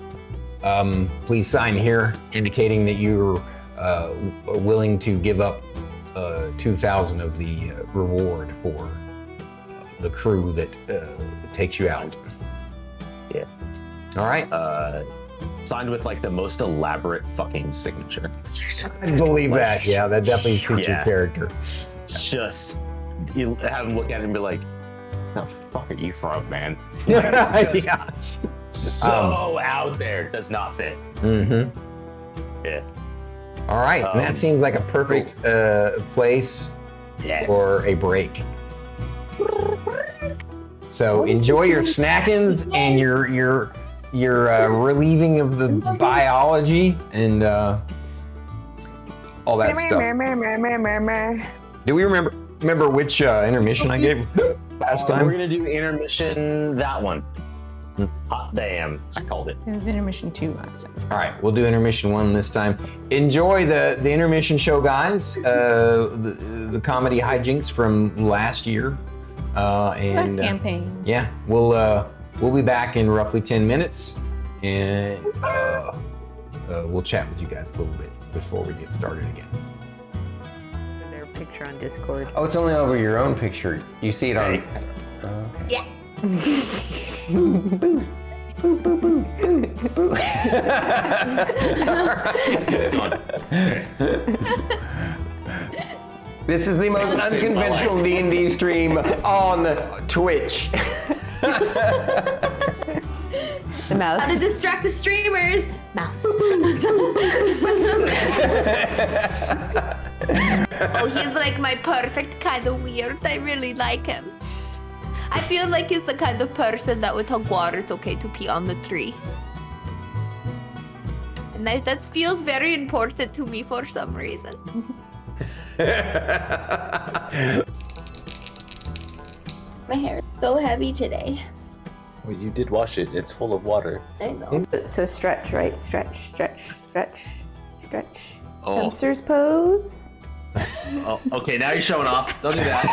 Please sign here, indicating that you're willing to give up 2,000 of the reward for the crew that takes you out. Yeah. All right. Signed with like the most elaborate fucking signature. I believe that. Yeah, that definitely suits your character. Just you have him look at it and be like, "The fuck are you from, man?" Just so out there, does not fit. Mm-hmm. Yeah. All right, and that seems like a perfect place for a break. So enjoy your snackings and your relieving of the biology and all that stuff. Do we remember which intermission I gave last time? We're gonna do intermission that one. Hot damn, I called it. It was intermission 2 last time. All right, we'll do intermission 1 this time. Enjoy the intermission show, guys. The comedy hijinks from last year. And campaign. Yeah, we'll be back in roughly 10 minutes, and we'll chat with you guys a little bit before we get started again. Their picture on Discord. Oh, it's only over your own picture. You see it on. Okay. Yeah. It's gone. This is the most unconventional D&D stream on Twitch. The mouse. How to distract the streamers? Mouse. Oh, he's like my perfect kind of weird. I really like him. I feel like he's the kind of person that would tell Guar it's okay to pee on the tree. And that feels very important to me for some reason. My hair is so heavy today. Well, you did wash it. It's full of water. I know. So stretch, right? Stretch. Oh. Fencer's pose. Oh, okay, now you're showing off. Don't do that.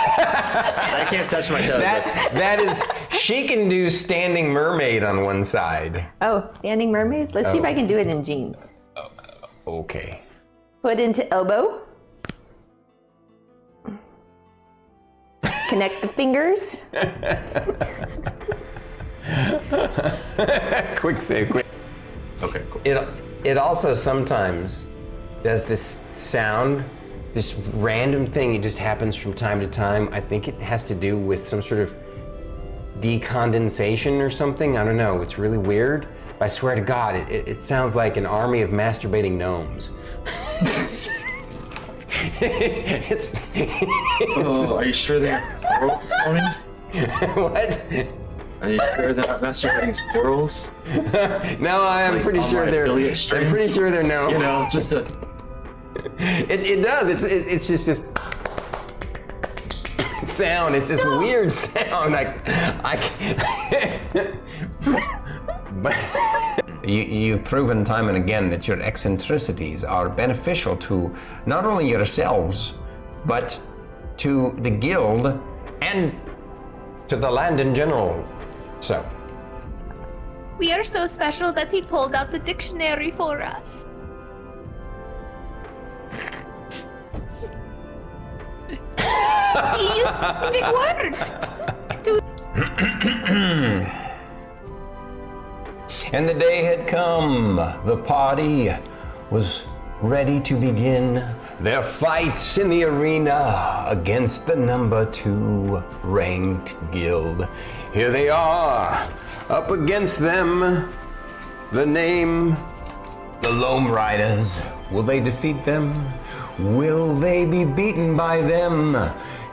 I can't touch my toes. That is, she can do standing mermaid on one side. Oh, standing mermaid? Let's see if I can do it in jeans. Okay. Foot into elbow. Connect the fingers. Quick save, quick. Okay, cool. It also sometimes does this sound, this random thing. It just happens from time to time. I think it has to do with some sort of decondensation or something. I don't know. It's really weird. I swear to God, it sounds like an army of masturbating gnomes. Are you sure they're squirrels, Stormy? What? Are you sure they're not masturbating squirrels? No, I'm Like, pretty on sure my they're. affiliate I'm stream? pretty sure they're gnomes. You know, just a. It does. It's just this sound. It's this weird sound. But you've proven time and again that your eccentricities are beneficial to not only yourselves, but to the guild and to the land in general. So, We are so special that he pulled out the dictionary for us. He used big words. and the day had come. The party was ready to begin their fights in the arena against the number 2 ranked guild. Here they are, up against them. The name, the Loam Riders. Will they defeat them? Will they be beaten by them?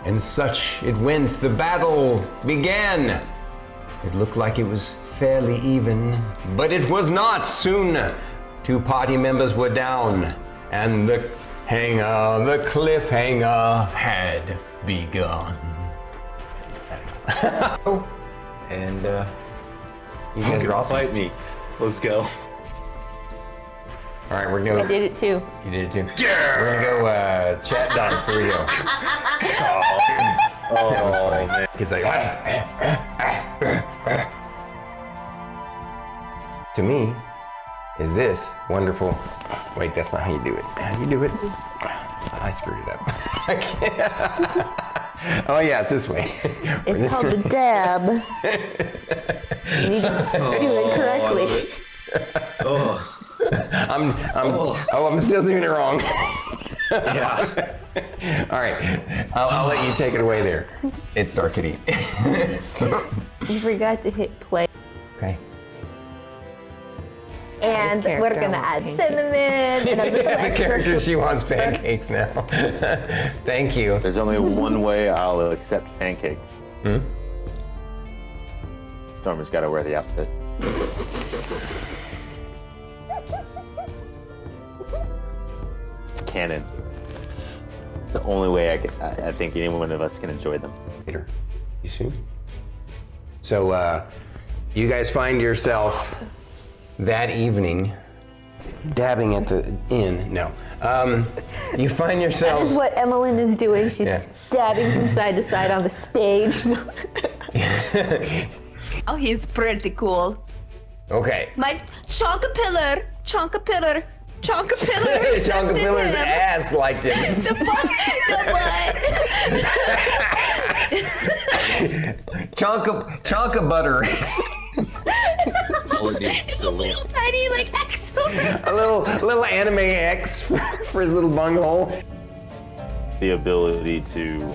And such it went. The battle began. It looked like it was fairly even, but it was not. Soon, 2 party members were down, and the cliffhanger had begun. And you guys are awesome. Fight me. Let's go. All right, we're gonna. I did it too. You did it too. Yeah. We're gonna go chat dance. Here we go. Oh man. Kids like. To me, is this wonderful? Wait, that's not how you do it. How do you do it? I screwed it up. I can't. Oh yeah, it's this way. It's called the dab. You need to do it correctly. Oh. I'm still doing it wrong. Yeah. All right, I'll let you take it away there. itsStarkitty. You forgot to hit play. Okay. And we're gonna add cinnamon and a little The extra character, she wants pancakes now. Thank you. There's only one way I'll accept pancakes. Stormer's got to wear the outfit. It's canon. It's the only way I think any one of us can enjoy them. Later. You soon? So, you guys find yourself that evening dabbing at the inn. No. You find That yourselves. is what Emmeline is doing. She's Yeah. dabbing from side to side on the stage. Oh, he's pretty cool. Okay. My Chonkapillar. Chonkapillar's ass liked him. The butt. Chonka butter. It's a little tiny, like, excellent. A little anime X for his little bunghole. The ability to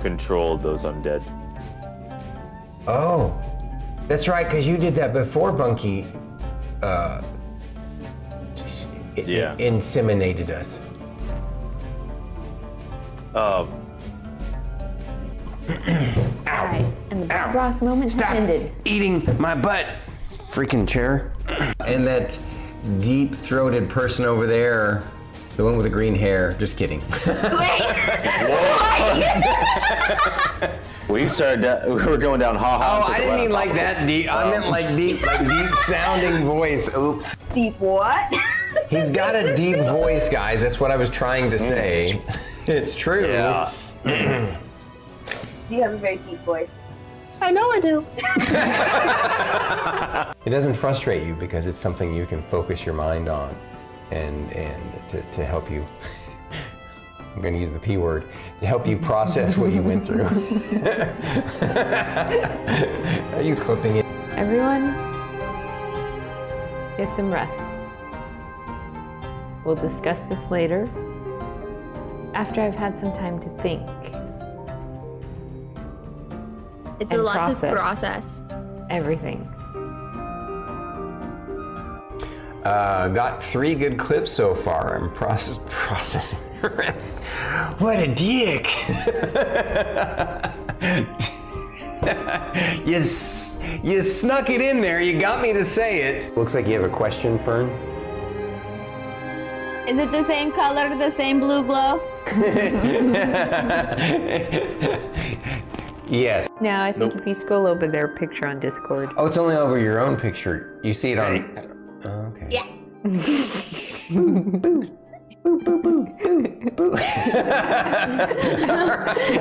control those undead. Oh, that's right, because you did that before Bunky Yeah. inseminated us. Alright, and the Bob Ross moment has ended. Eating my butt. Freaking chair. And that deep-throated person over there, the one with the green hair. Just kidding. We were going down ha-ha. Oh, I didn't mean like that deep. I meant like deep sounding voice. Oops. deep what? He's got a deep voice, guys. That's what I was trying to say. It's true. Yeah. Do you have a very deep voice? I know I do. It doesn't frustrate you because it's something you can focus your mind on, and to help you. I'm going to use the P word, to help you process what you went through. Are you clipping it? Everyone, get some rest. We'll discuss this later, after I've had some time to think. It's And a lot process. to process. Everything. Got 3 good clips so far. I'm processing the rest. What a dick! You snuck it in there. You got me to say it. Looks like you have a question, Fern. Is it the same color, the same blue glow? Yes. No, I think if you scroll over their picture on Discord. Oh, it's only over your own picture. You see it on. Oh, okay. Yeah. Boo, boo, boo, boo, boo, boo.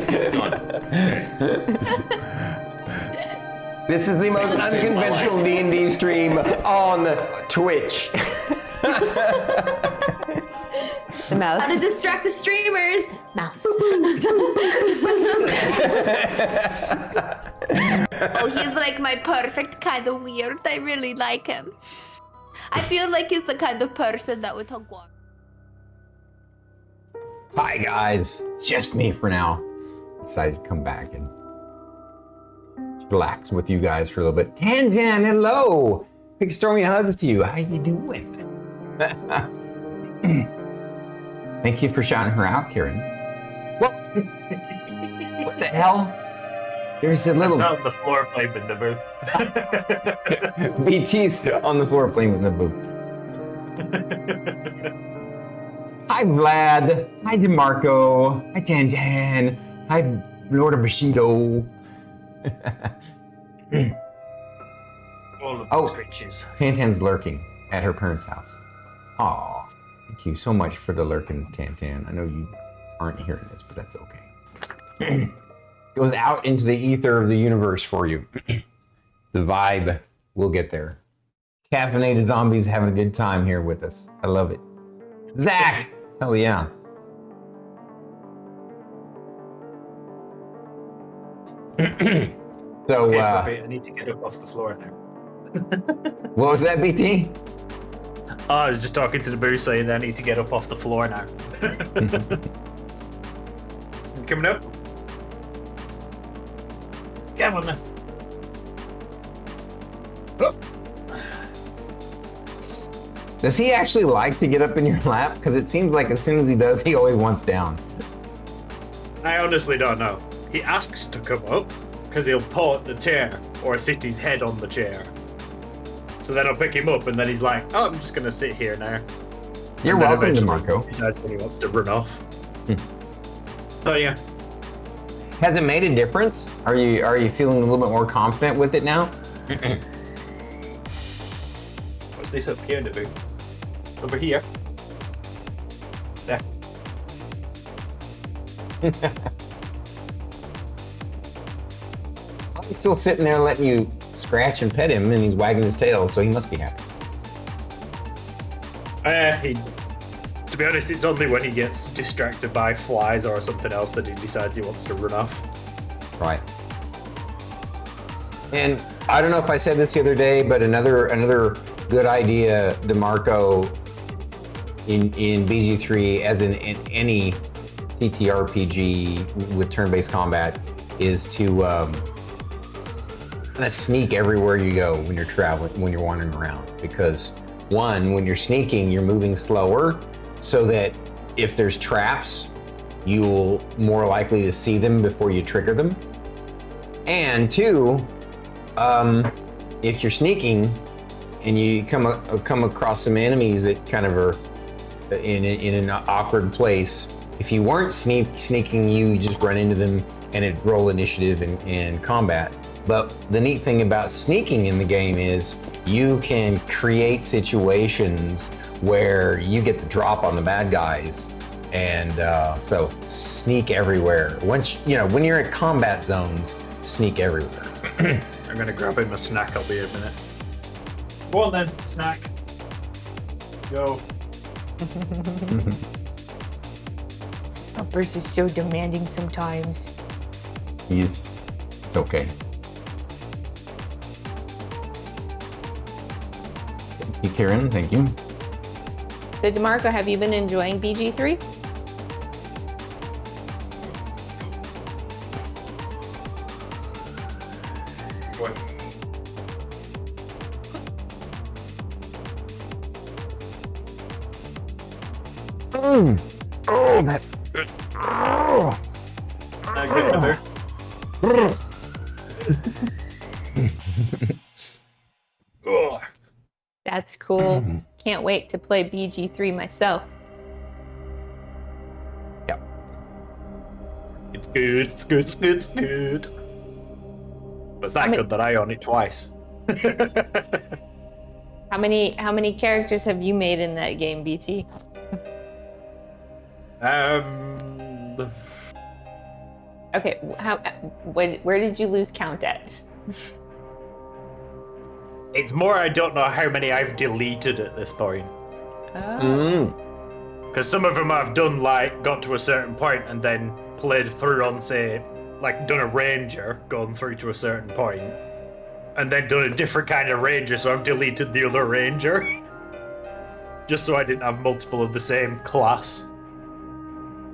It's gone. This is the most unconventional D&D stream on Twitch. The mouse. How to distract the streamers? Mouse. Oh, he's like my perfect kind of weird. I really like him. I feel like he's the kind of person that would talk water. Hi guys, it's just me for now. Decided to come back and relax with you guys for a little bit. Tantan, hello! Big stormy hugs to you. How you doing? Thank you for shouting her out, Kieran. What? What the hell? There's a little. I'm on the floor playing with the boo. BT's on the floor playing with the boo. Hi, Vlad. Hi, DeMarco. Hi, Tantan. Hi, Lord of Bushido. All of the screeches. Tantan's lurking at her parents' house. Aw, thank you so much for the lurkins, Tantan. I know you aren't hearing this, but that's okay. Goes out into the ether of the universe for you. The vibe will get there. Caffeinated zombies having a good time here with us. I love it. Zach! Hell yeah. So, I need to get up off the floor now. what was that, BT? Oh, I was just talking to the boo saying I need to get up off the floor now. Coming up? Come on then. Does he actually like to get up in your lap? Because it seems like as soon as he does, he always wants down. I honestly don't know. He asks to come up because he'll paw at the chair or sit his head on the chair. So then I'll pick him up and then he's like, oh, I'm just going to sit here now. You're welcome, DeMarco. He decides when he wants to run off. Oh, yeah. Has it made a difference? Are you feeling a little bit more confident with it now? What's this up here, Naboo? Over here. There. He's still sitting there letting you scratch and pet him, and he's wagging his tail, so he must be happy. To be honest, it's only when he gets distracted by flies or something else that he decides he wants to run off. Right. And I don't know if I said this the other day, but another good idea, DeMarco, in BG3, as in any TTRPG with turn-based combat, is to kind of sneak everywhere you go when you're traveling, when you're wandering around. Because one, when you're sneaking, you're moving slower, so that if there's traps, you'll more likely to see them before you trigger them. And two, if you're sneaking and you come across some enemies that kind of are in an awkward place, if you weren't sneaking, you just run into them and it'd roll initiative in combat. But the neat thing about sneaking in the game is you can create situations where you get the drop on the bad guys, and so sneak everywhere. Once when you're in combat zones, sneak everywhere. I'm gonna grab him a snack. I'll be a minute. Go on then, snack. Go. Bumpers is so demanding sometimes. It's okay. Thank you, Karen. Thank you. So, DeMarco, have you been enjoying BG3? What? Oh, that. Oh. Good Oh. That's cool. Can't wait to play BG3 myself. Yep. It's good, it's good, it's good, it's good. It's that good that I own it twice. How many characters have you made in that game, BT? Okay, where did you lose count at? It's more I don't know how many I've deleted at this point. Because some of them I've done, like, got to a certain point and then played through on, say, like, done a ranger, gone through to a certain point, and then done a different kind of ranger, so I've deleted the other ranger. Just so I didn't have multiple of the same class.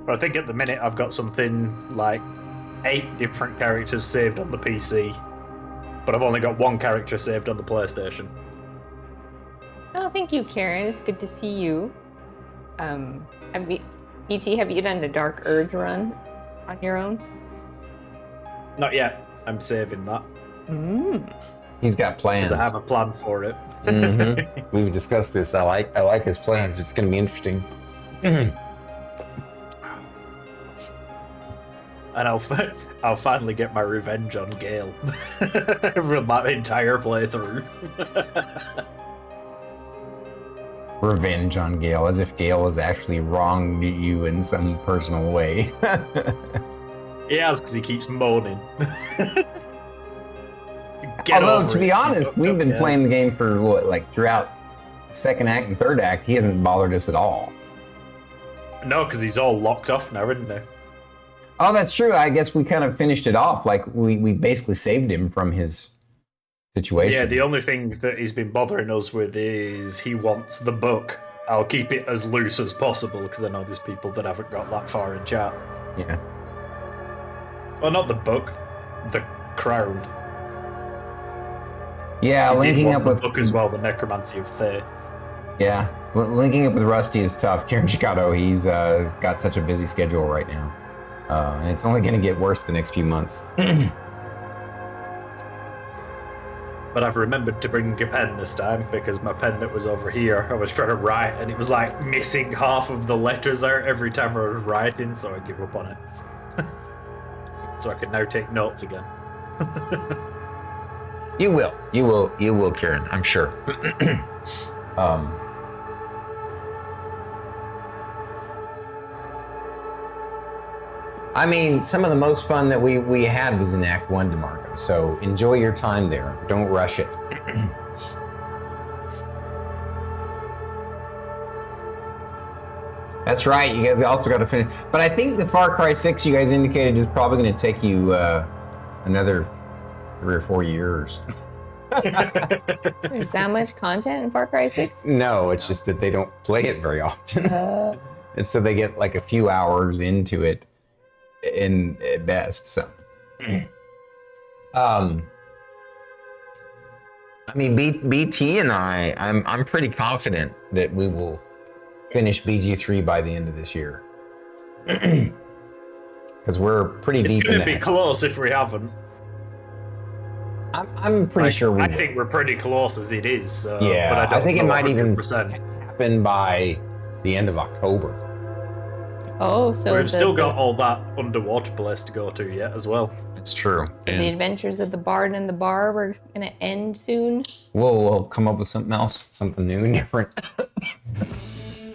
But I think at the minute I've got something like 8 different characters saved on the PC. But I've only got 1 character saved on the PlayStation. Oh, thank you, Karen. It's good to see you. BT, have you done a Dark Urge run on your own? Not yet. I'm saving that. He's got plans. I have a plan for it. We've discussed this. I like his plans. It's going to be interesting. And I'll finally get my revenge on Gale from my entire playthrough. Revenge on Gale, as if Gale has actually wronged you in some personal way. He has, because he keeps moaning. Although, to be honest, we've been playing the game for what, like throughout second act and third act. He hasn't bothered us at all. No, because he's all locked off now, isn't he? Oh, that's true. I guess we kind of finished it off. Like, we basically saved him from his situation. Yeah, the only thing that he's been bothering us with is he wants the book. I'll keep it as loose as possible, because I know there's people that haven't got that far in chat. Yeah. Well, not the book, the crown. Yeah, linking up with the book as well, the Necromancy of Fate. Yeah, linking up with Rusty is tough. Kieran Chicato, he's got such a busy schedule right now. And it's only going to get worse the next few months. But I've remembered to bring a pen this time, because my pen that was over here, I was trying to write, and it was like missing half of the letters out every time I was writing, so I give up on it. So I can now take notes again. You will, Kieran, I'm sure. I mean, some of the most fun that we had was in Act 1, DeMarco, so enjoy your time there. Don't rush it. That's right, you guys also got to finish. But I think the Far Cry 6 you guys indicated is probably going to take you another 3 or 4 years. There's that much content in Far Cry 6? No, it's just that they don't play it very often. And so they get like a few hours into it at best. So, I mean, BT and I'm pretty confident that we will finish BG3 by the end of this year. Because we're pretty deep in that. It's going to be close if we haven't. I'm pretty sure we will. I think we're pretty close as it is. Yeah, but I think it might 100%. even happen by the end of October. Oh, so we've still got all that underwater place to go to yet as well. It's true. So the adventures of the Bard and the Bar were going to end soon. We'll come up with something else, something new and different.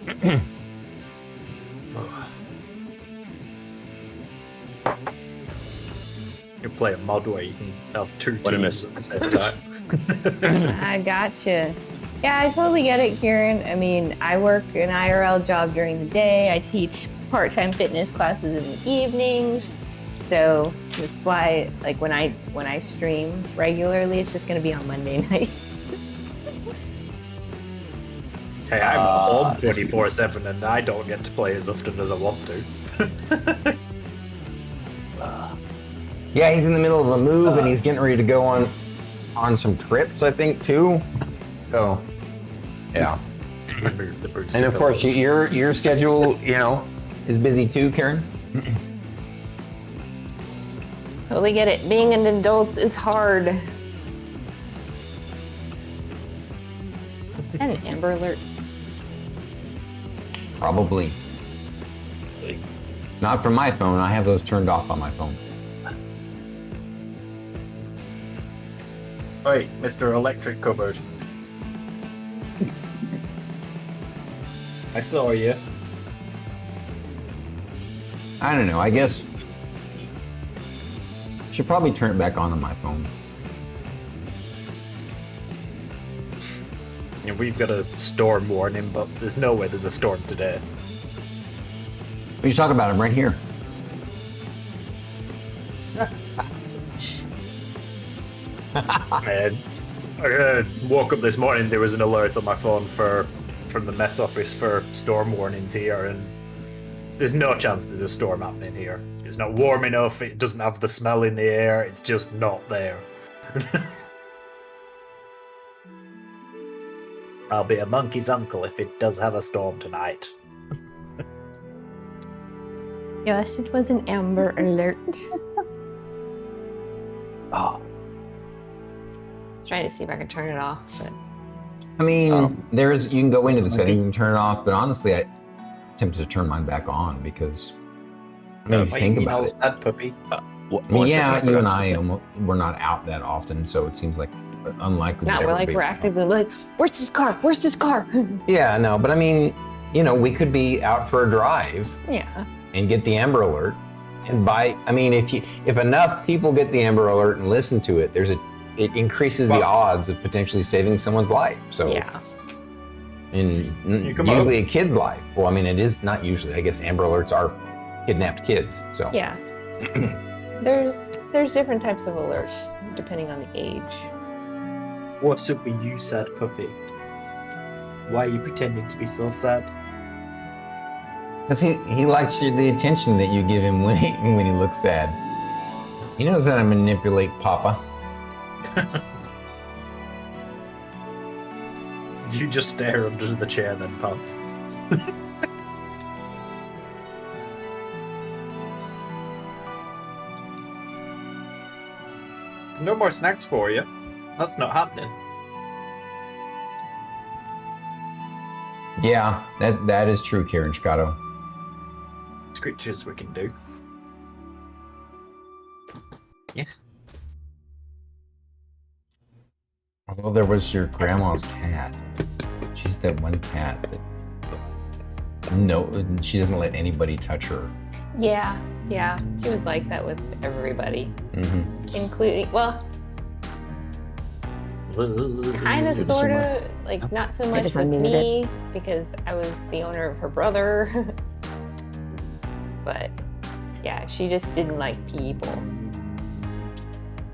You can play a mod where you can have 2 teams at the same time. I gotcha. Yeah, I totally get it, Kieran. I mean, I work an IRL job during the day. I teach part-time fitness classes in the evenings. So that's why, like, when I stream regularly, it's just going to be on Monday nights. Hey, I'm at home 24/7, and I don't get to play as often as I want to. Yeah, he's in the middle of a move, and he's getting ready to go on some trips, I think, too. So, yeah. Remove the booster And of course, pillows. your schedule, is busy too, Karen. Totally get it. Being an adult is hard. And an Amber Alert. Probably. Not from my phone. I have those turned off on my phone. Oi, Mr. Electric Cupboard. I saw you. I don't know. I guess I should probably turn it back on my phone. Yeah, we've got a storm warning, but there's no way there's a storm today. We should talk about it right here. I woke up this morning, there was an alert on my phone from the Met Office for storm warnings here, and there's no chance there's a storm happening here. It's not warm enough, it doesn't have the smell in the air, it's just not there. I'll be a monkey's uncle if it does have a storm tonight. Yes, it was an Amber Alert. Oh. Trying to see if I can turn it off, but I mean, you can go into the Monkeys. settings and turn it off, but honestly, I'm tempted to turn mine back on because I mean, if you think about it. Sad puppy. I mean, yeah, you and I, we're not out that often, so it seems like unlikely. now we're like, we're actively like, where's this car? Where's this car? Yeah, no, but I mean, we could be out for a drive Yeah. and get the Amber Alert, and if enough people get the Amber Alert and listen to it, it increases the odds of potentially saving someone's life. So Yeah. and usually a kid's life. Well, I mean, it is not usually. I guess Amber Alerts are kidnapped kids. So Yeah. There's different types of alerts depending on the age. What's up with you, sad puppy? Why are you pretending to be so sad? because he likes the attention that you give him when he looks sad. He knows how to manipulate Papa. You just stare under the chair then, pal. No more snacks for you. That's not happening. Yeah, that is true, Karen Scotto. Scriptures we can do. Yes. Well, there was your grandma's cat. She's that one cat that she doesn't let anybody touch her. Yeah. She was like that with everybody, Mm-hmm. including, well, kind of, sort of, like not so much just with unmuted me because I was the owner of her brother. But yeah, she just didn't like people.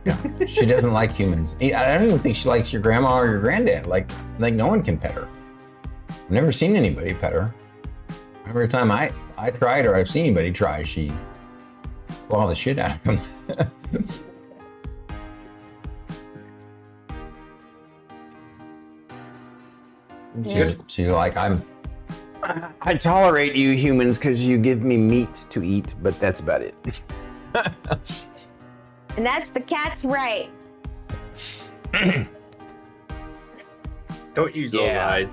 Yeah, she doesn't like humans. I don't even think she likes your grandma or your granddad. Like no one can pet her. I've never seen anybody pet her. Every time I tried or I've seen anybody try, she claw the shit out of them. She's like, I tolerate you humans because you give me meat to eat, but that's about it. And that's the cat's right. Don't use those eyes.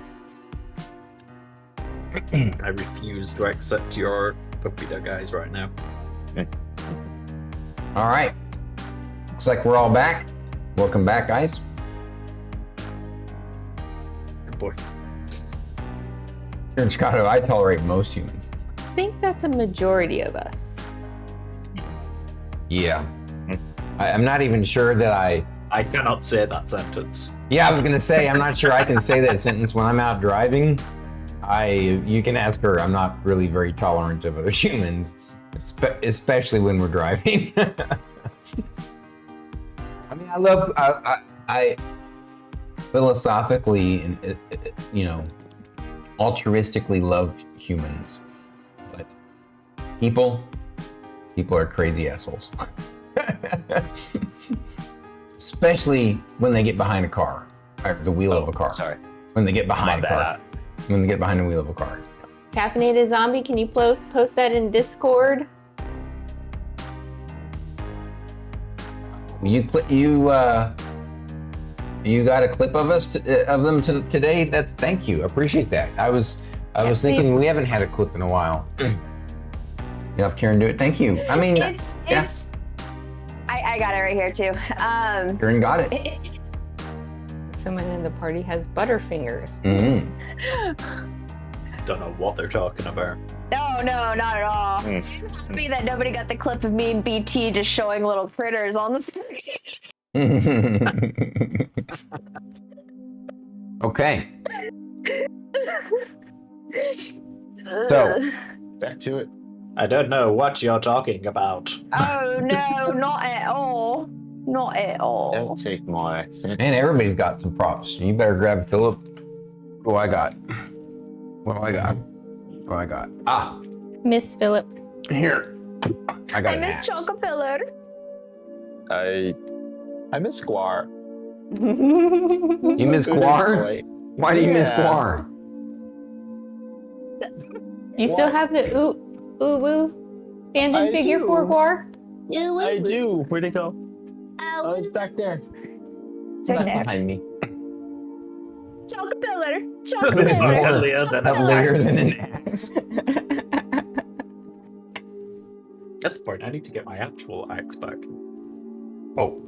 I refuse to accept your puppy dog eyes right now. All right. Looks like we're all back. Welcome back, guys. Good boy. Here in Chicago, I tolerate most humans. I think that's a majority of us. Yeah. I'm not even sure that I cannot say that sentence. Yeah, I was gonna say, I'm not sure I can say that sentence when I'm out driving. You can ask her. I'm not really very tolerant of other humans, especially when we're driving. I mean, I philosophically and altruistically love humans, but people are crazy assholes. Especially when they get behind a car, or the wheel of a car. Sorry. When they get behind a car. When they get behind the wheel of a car. Caffeinated Zombie, can you post that in Discord? You got a clip of us of them today. Thank you. I appreciate that. I was thinking we haven't had a clip in a while. You have Karen do it. Thank you. I mean, it's. I got it right here too. Karen got it. Someone in the party has butterfingers. Don't know what they're talking about. No, not at all. Be that nobody got the clip of me and BT just showing little critters on the screen. Okay. So back to it. I don't know what you're talking about. Oh no, not at all. Not at all. Don't take my accent. Man, everybody's got some props. You better grab Philip. What do I got? Ah, Miss Philip. here. I got I an miss axe. Chocopillar. I miss Squar. You miss Squar? Why do you miss Squar? You still have the woo stand-in figure do. for Guar? I do. Where'd it go? Oh, it's back there. It's right there. Behind me. Chocopillar. It's Chocopillar. not uglier than Uglier than an axe. That's the point. I need to get my actual axe back. Oh.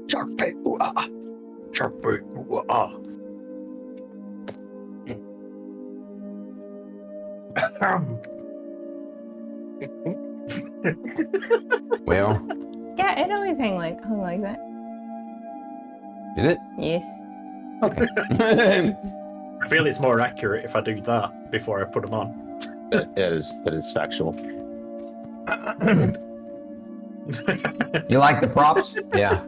Sharpie. Sharpie. Well, Yeah, it always hung like that. did it? Yes. Okay. I feel it's more accurate if I do that before I put them on. That is factual. You like the props? Yeah.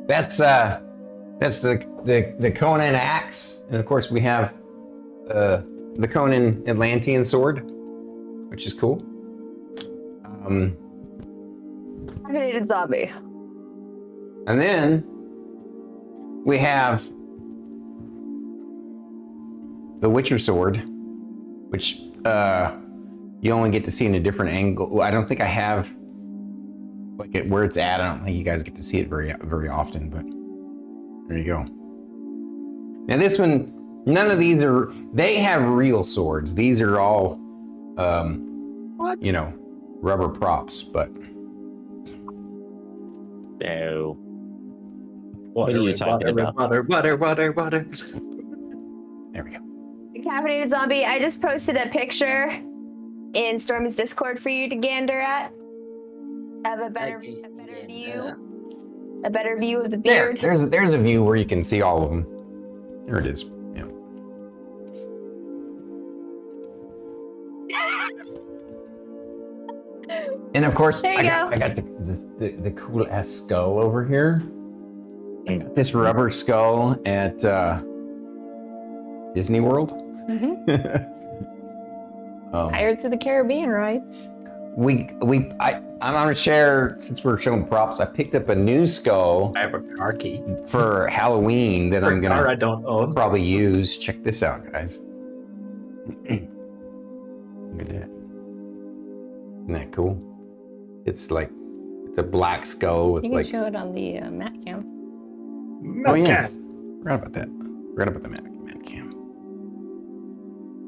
That's the Conan axe, and of course we have the Conan Atlantean sword, which is cool. Caffeinated zombie. And then we have the Witcher sword, which you only get to see in a different angle. Well, I don't think I have like where it's at. I don't think you guys get to see it very often, but there you go. Now this one, none of these they have real swords. These are all, rubber props, but. No. What are you talking about? Water. There we go. Caffeinated zombie. I just posted a picture in Stormy's Discord for you to gander at. Have a better view. A better view of the beard. There's a view where you can see all of them. There it is. Yeah. And of course, There you go. I got the cool ass skull over here. I got this rubber skull at Disney World. Pirates of the Caribbean, right? I'm on a share since we're showing props. I picked up a new skull. I have a car key. For Halloween that I'm I gonna don't own. probably use. Check this out, guys. Look at that. Isn't that cool? It's a black skull with You can like. show it on the mat cam. Oh yeah. Forgot about that. Forgot about the man cam.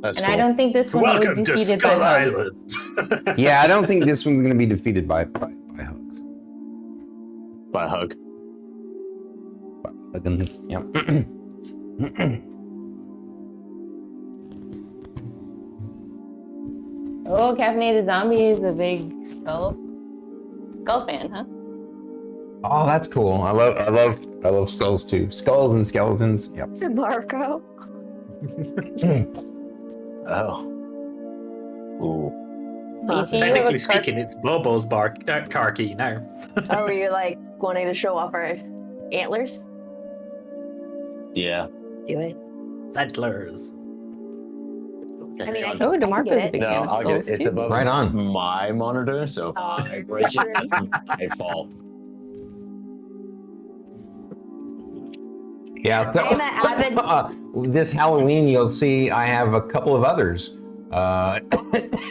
That's And cool. I don't think this one will be Welcome to defeated by Skull hugs. Island. Yeah, I don't think this one's gonna be defeated by hugs. By a hug. By huggins. Yep. Oh, Caffeinated Zombie is a big skull fan, huh? Oh, that's cool. I love skulls too. Skulls and skeletons. Yep. It's a Marco. Oh. Ooh. BT, you have a Technically car- speaking, it's Bobo's car key now. Oh, were you like wanting to show off our antlers? Yeah. Do it. Antlers. I mean, Hang on. Oh, DeMarco's a big No, fan of I'll get skulls it. It's too. above Right on. my monitor, so if I break it, it's my fault. Yeah, so I'm an avid. this Halloween you'll see I have a couple of others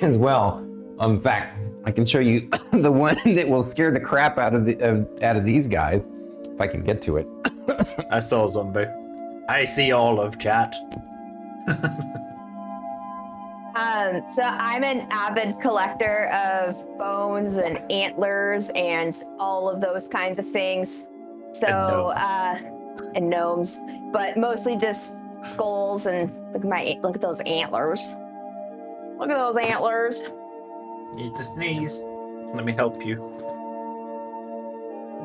as well. In fact, I can show you the one that will scare the crap out of these guys if I can get to it. I saw a zombie. I see all of chat. So I'm an avid collector of bones and antlers and all of those kinds of things. So and gnomes, but mostly just skulls and look at those antlers. Look at those antlers. Need to sneeze. Let me help you.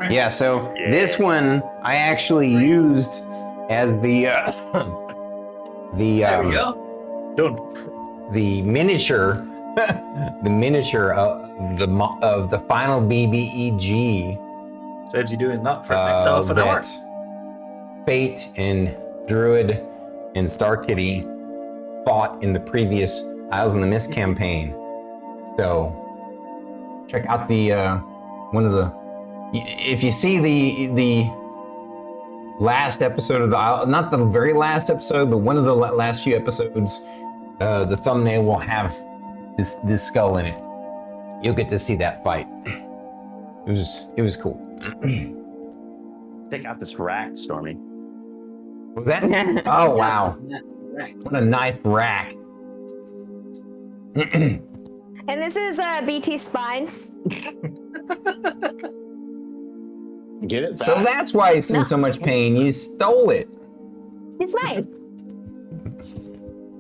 Yeah, so this one I actually used as the There we go. Done. the miniature of the final BBEG. Saves you doing that for next half an hour. Fate and Druid and Starkitty fought in the previous Isles in the Mist campaign. So check out the one of the. If you see the last episode of the Isle, not the very last episode, but one of the last few episodes, the thumbnail will have this skull in it. You'll get to see that fight. It was cool. Check out this rack, Stormy. What was that? Oh wow! What a nice rack. And this is BT spine. Get it back. So that's why he's in so much pain. You stole it. It's mine.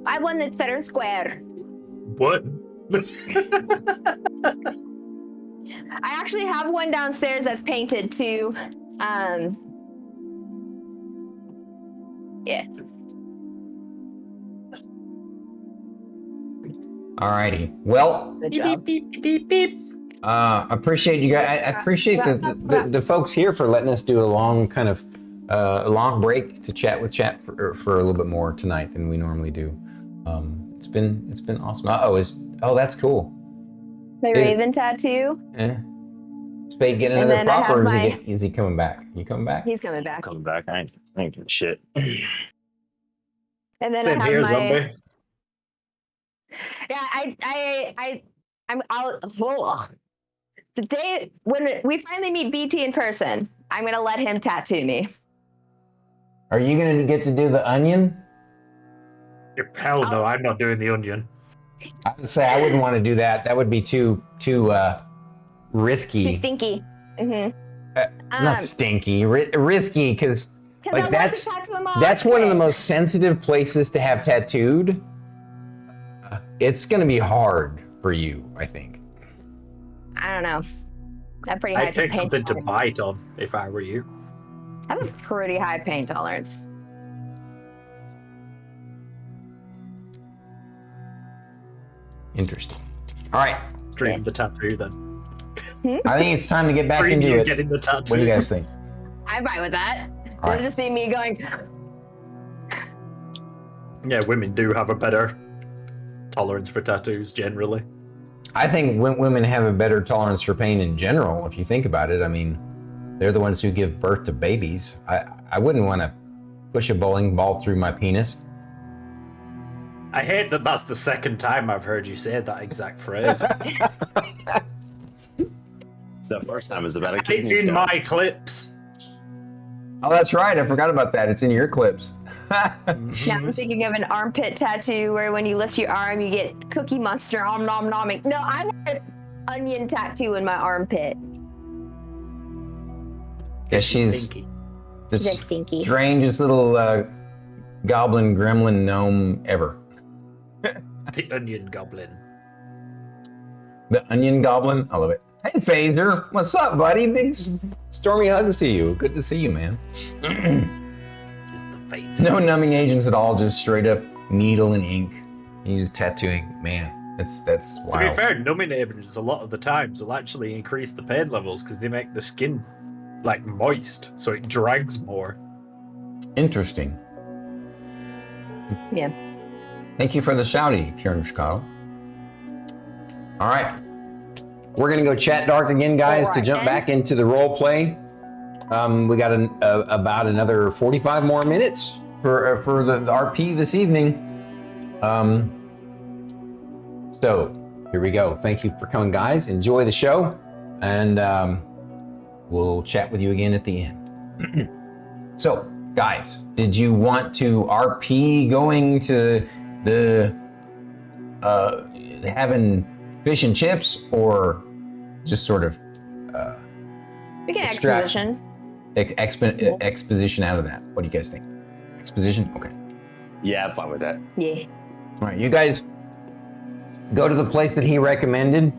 I one that's fair and square. What? I actually have one downstairs that's painted too. Yeah. Alrighty. Well, Good job. Beep, beep, beep. appreciate you guys. I appreciate the folks here for letting us do a long kind of long break to chat with chat for a little bit more tonight than we normally do. It's been awesome. Oh, that's cool. My raven tattoo. Yeah. Is Fate getting And another then I prop, or have is he coming back? You coming back? He's coming back. Coming back. I ain't doing shit. And then Same I have here, my. zombie. Yeah, the day when we finally meet BT in person, I'm gonna let him tattoo me. Are you gonna get to do the onion? Hell no, I'm not doing the onion. I would say I wouldn't want to do that. That would be too risky. Too stinky. Mm-hmm. Not stinky, risky, because like I that's want to tattoo him on that's one of the my most sensitive places to have tattooed. It's gonna be hard for you, I think. I don't know. I'm pretty high I'd take pain something to tolerance. bite on if I were you. I have a pretty high pain tolerance. Interesting. All right, Dream the tattoo then. I think it's time to get back Dream into you it. getting the tattoo. What do you guys think? I'm fine with that. All right. It'll just be me going. Yeah, women do have a better tolerance for tattoos generally. I think women have a better tolerance for pain in general. If you think about it, I mean, they're the ones who give birth to babies. I wouldn't want to push a bowling ball through my penis. I hate that that's the second time I've heard you say that exact phrase. The first time was about a kidney It's in stone. my clips. Oh, that's right. I forgot about that. It's in your clips. Now I'm thinking of an armpit tattoo where when you lift your arm, you get Cookie Monster om nom nomming. No, I want an onion tattoo in my armpit. Yeah, she's Stinky. the She's like stinky. strangest little goblin gremlin gnome ever. The onion goblin. The onion goblin. I love it. Hey, Phaser. What's up, buddy? Big stormy hugs to you. Good to see you, man. Is the face. No numbing agents at all. Just straight up needle and ink. You use tattooing. Man, that's To be wild. fair, numbing agents a lot of the times will actually increase the pain levels because they make the skin like moist, so it drags more. Interesting. Yeah. Thank you for the shouty, Kieran Chicago. All right. We're going to go chat dark again, guys, to Alright, jump then. back into the role play. We got about another 45 more minutes for the RP this evening. So here we go. Thank you for coming, guys. Enjoy the show, and we'll chat with you again at the end. So, guys, did you want to RP going to the having fish and chips, or just sort of We can extract- exposition. exposition out of that? What do you guys think? Exposition? Okay. Yeah, I'm fine with that. Yeah. All right, you guys go to the place that he recommended,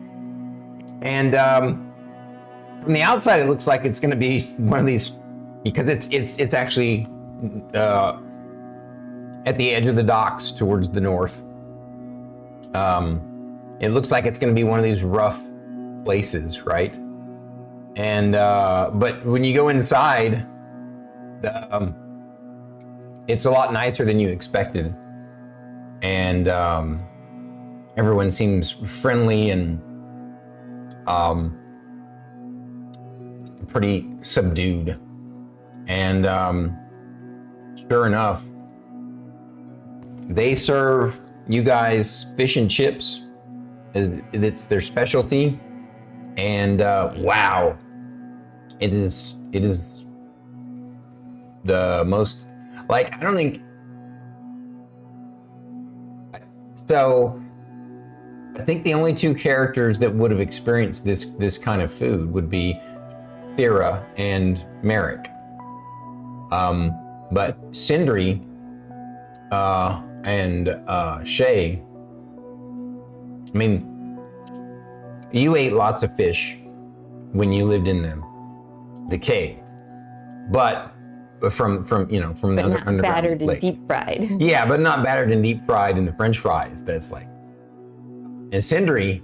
and from the outside, it looks like it's going to be one of these, because it's actually at the edge of the docks towards the north. It looks like it's going to be one of these rough places, right? And but when you go inside, it's a lot nicer than you expected, and everyone seems friendly and pretty subdued. And sure enough, they serve you guys fish and chips, as it's their specialty. And wow, it is the most, like, I don't think so. I think the only two characters that would have experienced this kind of food would be Thyra and Merrik. But Sindri and Shae, I mean, you ate lots of fish when you lived in the cave, but from the Not underground battered and lake. deep fried. Yeah, but not battered and deep fried in the French fries. That's like, and Sindri,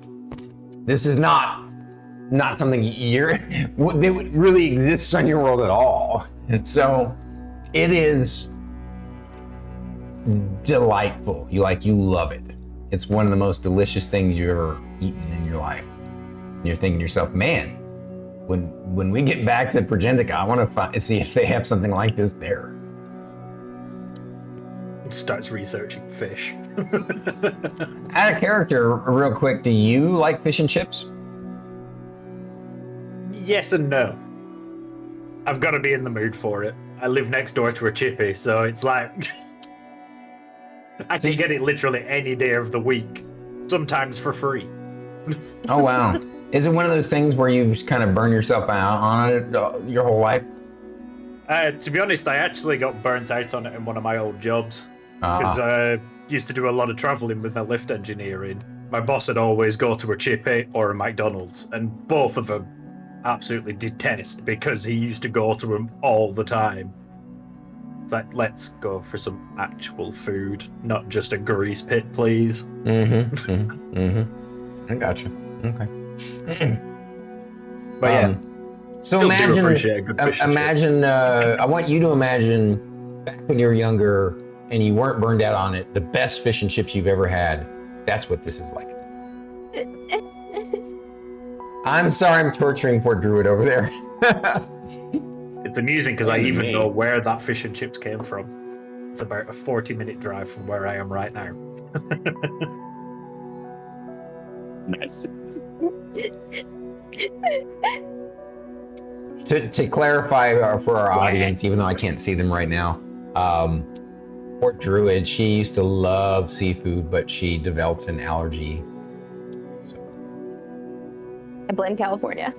this is not something that really exists on your world at all. So it is delightful. You love it. It's one of the most delicious things you've ever eaten in your life. And you're thinking to yourself, man, when we get back to Progentica, I want to see if they have something like this there. Starts researching fish. Add a character real quick. Do you like fish and chips? Yes and no. I've got to be in the mood for it. I live next door to a chippy, so it's like I can get it literally any day of the week, sometimes for free. Oh wow! Is it one of those things where you just kind of burn yourself out on it your whole life? To be honest, I actually got burnt out on it in one of my old jobs, because I used to do a lot of traveling with my lift engineering. My boss would always go to a chippy or a McDonald's, and both of them absolutely detest, because he used to go to them all the time. It's like, let's go for some actual food, not just a grease pit, please. I gotcha. Okay. But yeah. So Still do imagine, appreciate a good fish and imagine. I want you to imagine back when you were younger and you weren't burned out on it. The best fish and chips you've ever had. That's what this is like. I'm sorry, I'm torturing poor Druid over there. It's amusing because I even know where that fish and chips came from. It's about a 40-minute drive from where I am right now. Nice. To clarify for our audience, even though I can't see them right now, poor Druid, she used to love seafood, but she developed an allergy. So I blame California.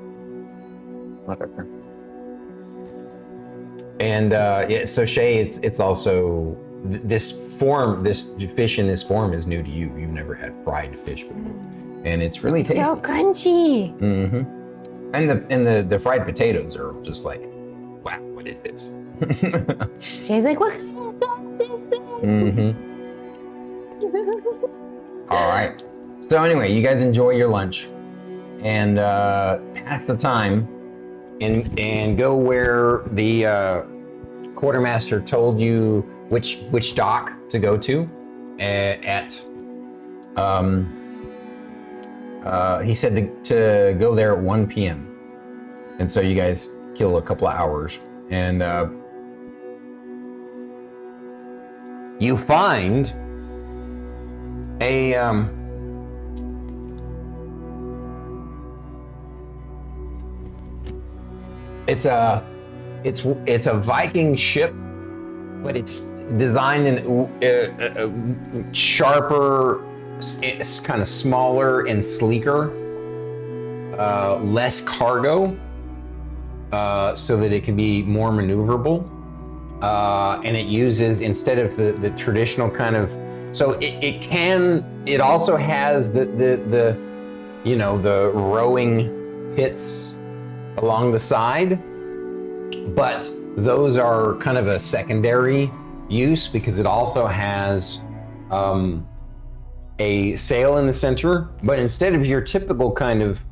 whatever. And so Shae, it's also this fish in this form is new to you. You've never had fried fish before, and it's really tasty. So crunchy. Mm-hmm. And the fried potatoes are just like, wow, what is this? She's like, what kind of sauce is this? Mm-hmm. All right. So anyway, you guys enjoy your lunch and pass the time and go where the quartermaster told you which dock to go to he said to go there at 1 p.m. And so you guys kill a couple of hours. And you find a it's a Viking ship, but it's designed in sharper, it's kind of smaller and sleeker, less cargo, so that it can be more maneuverable. And it uses, instead of the traditional kind of, so it also has the rowing pits along the side, but those are kind of a secondary use because it also has a sail in the center, but instead of your typical kind of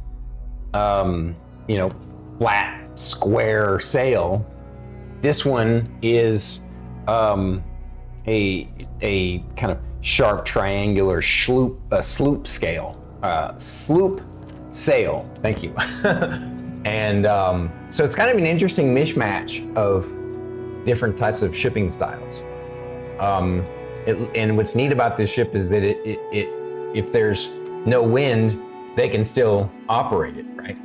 flat square sail, this one is a kind of sharp triangular sloop sail. Thank you. And so it's kind of an interesting mishmash of different types of shipping styles. And what's neat about this ship is that if there's no wind, they can still operate it, right?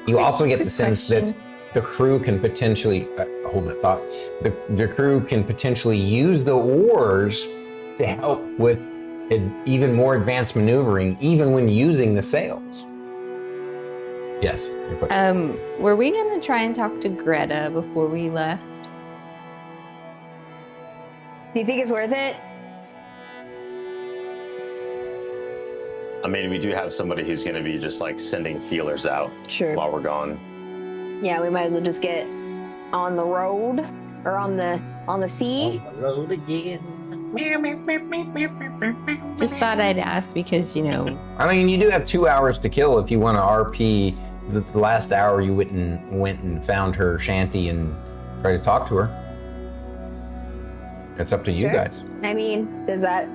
You also get the sense that the crew can potentially hold that thought. The crew can potentially use the oars to help with even more advanced maneuvering, even when using the sails. Yes. Your question. Were we gonna try and talk to Greta before we left? Do you think it's worth it? I mean, we do have somebody who's going to be just like sending feelers out while we're gone. Yeah, we might as well just get on the road or on the sea. On the road again. Just thought I'd ask because, I mean, you do have 2 hours to kill if you want to RP the last hour you went and found her shanty and try to talk to her. It's up to you guys. I mean, does that...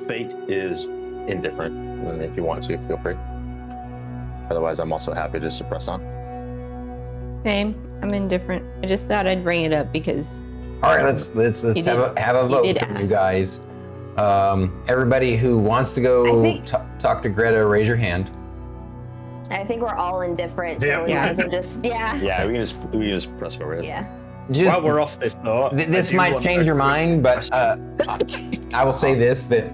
Fate is indifferent. And if you want to, feel free. Otherwise, I'm also happy to suppress on. Same. I'm indifferent. I just thought I'd bring it up because... All right, let's have a vote from you guys. Everybody who wants to go talk to Greta, raise your hand. I think we're all indifferent, so we might as well just... Yeah, we can just press forward. Yeah. While we're off this thought, this might change your mind, but I will say this, that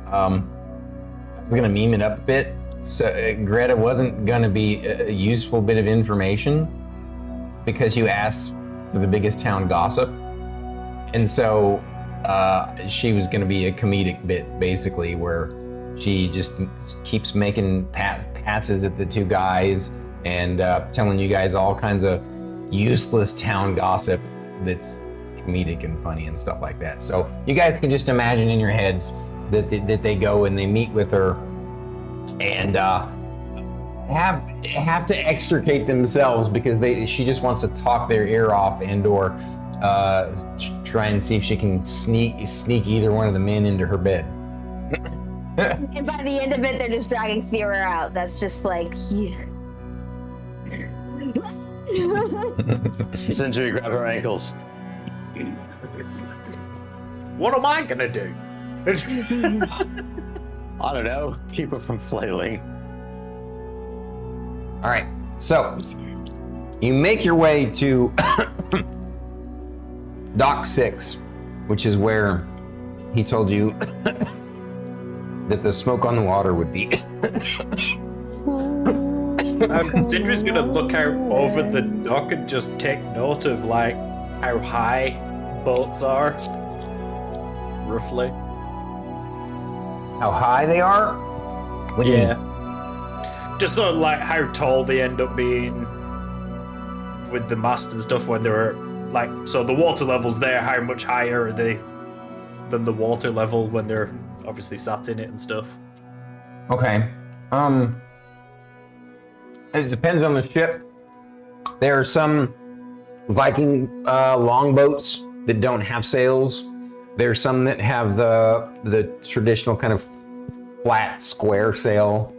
I was gonna meme it up a bit. So Greta wasn't gonna be a useful bit of information because you asked for the biggest town gossip, and so she was gonna be a comedic bit, basically, where she just keeps making passes at the two guys and telling you guys all kinds of useless town gossip that's comedic and funny and stuff like that. So you guys can just imagine in your heads that they go and they meet with her and have to extricate themselves because she just wants to talk their ear off and or try and see if she can sneak either one of the men into her bed. And by the end of it, they're just dragging Thyra out. That's just like... Sindri, grab her ankles. What am I gonna do? I don't know. Keep her from flailing. All right, so you make your way to Dock 6, which is where he told you that the smoke on the water would be. Sindri's gonna look out over the dock and just take note of like how high boats are, roughly. How high they are? What do you mean? Just sort of like how tall they end up being with the mast and stuff when they're like, so the water level's there, how much higher are they than the water level when they're obviously sat in it and stuff? Okay. It depends on the ship. There are some Viking longboats that don't have sails. There's some that have the traditional kind of flat square sail.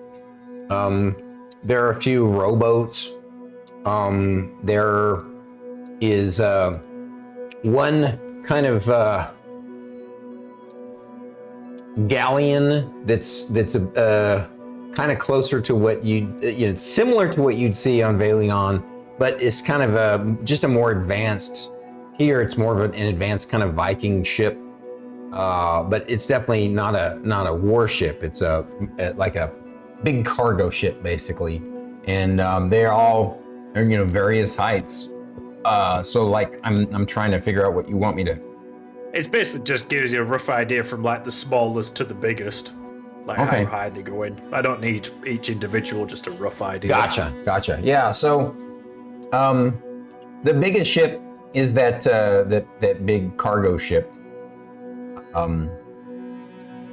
There are a few rowboats. There is one kind of galleon that's kind of closer to what it's similar to what you'd see on Valion, but it's kind of just a more advanced. Here, it's more of an advanced kind of Viking ship, but it's definitely not a warship. It's like a big cargo ship, basically, and they're all various heights. So like I'm trying to figure out what you want me to. It's basically just gives you a rough idea from like the smallest to the biggest, like how high they go in. I don't need each individual, just a rough idea. Gotcha. Yeah. So, the biggest ship is that big cargo ship.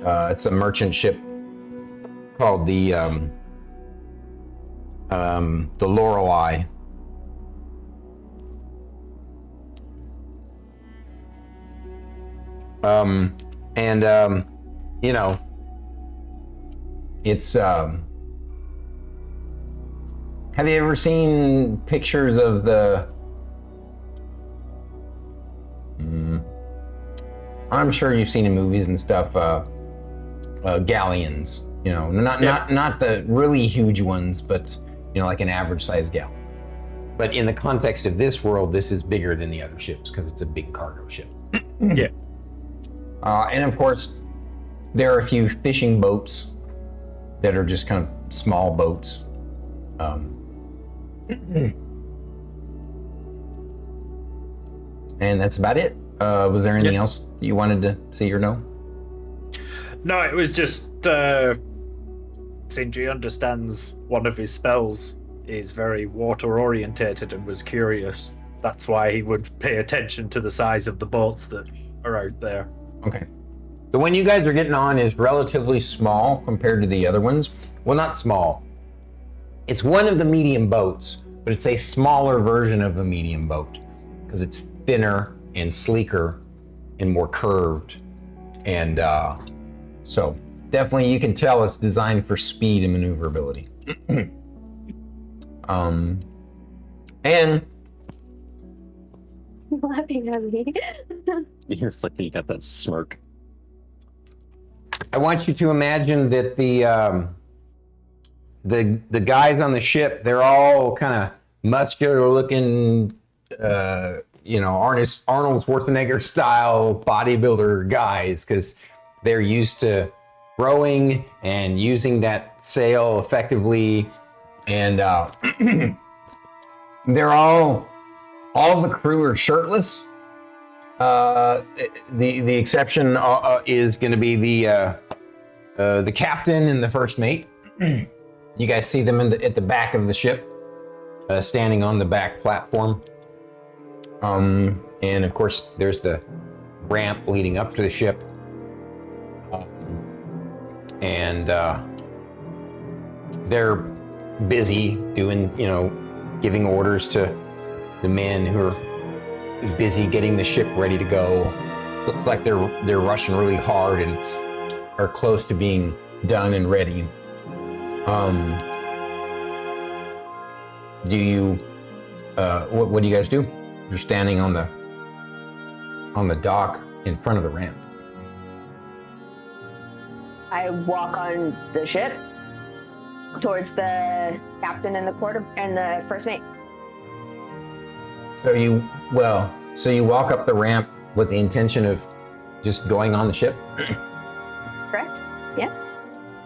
It's a merchant ship called the Lorelei. It's have you ever seen pictures of the I'm sure you've seen in movies and stuff galleons, not the really huge ones, but like an average sized galleon. But in the context of this world, this is bigger than the other ships because it's a big cargo ship. Yeah. And of course, there are a few fishing boats that are just kind of small boats. And that's about it. Was there anything else you wanted to see or know? No, it was just Sindri understands one of his spells is very water orientated and was curious. That's why he would pay attention to the size of the boats that are out there. Okay. The one you guys are getting on is relatively small compared to the other ones. Well, not small. It's one of the medium boats, but it's a smaller version of a medium boat because it's thinner and sleeker and more curved. And so definitely you can tell it's designed for speed and maneuverability. And laughing at me. It's like you got that smirk. I want you to imagine that the guys on the ship, they're all kind of muscular looking, Arnold Schwarzenegger style bodybuilder guys, because they're used to rowing and using that sail effectively. And they're all the crew are shirtless. The exception is going to be the captain and the first mate. You guys see them at the back of the ship, standing on the back platform. And of course, there's the ramp leading up to the ship. And they're busy doing, giving orders to the men who are busy getting the ship ready to go. Looks like they're rushing really hard and are close to being done and ready. Do you what do you guys do? You're standing on the dock in front of the ramp. I walk on the ship towards the captain and the first mate. So you walk up the ramp with the intention of just going on the ship? Correct? Yeah.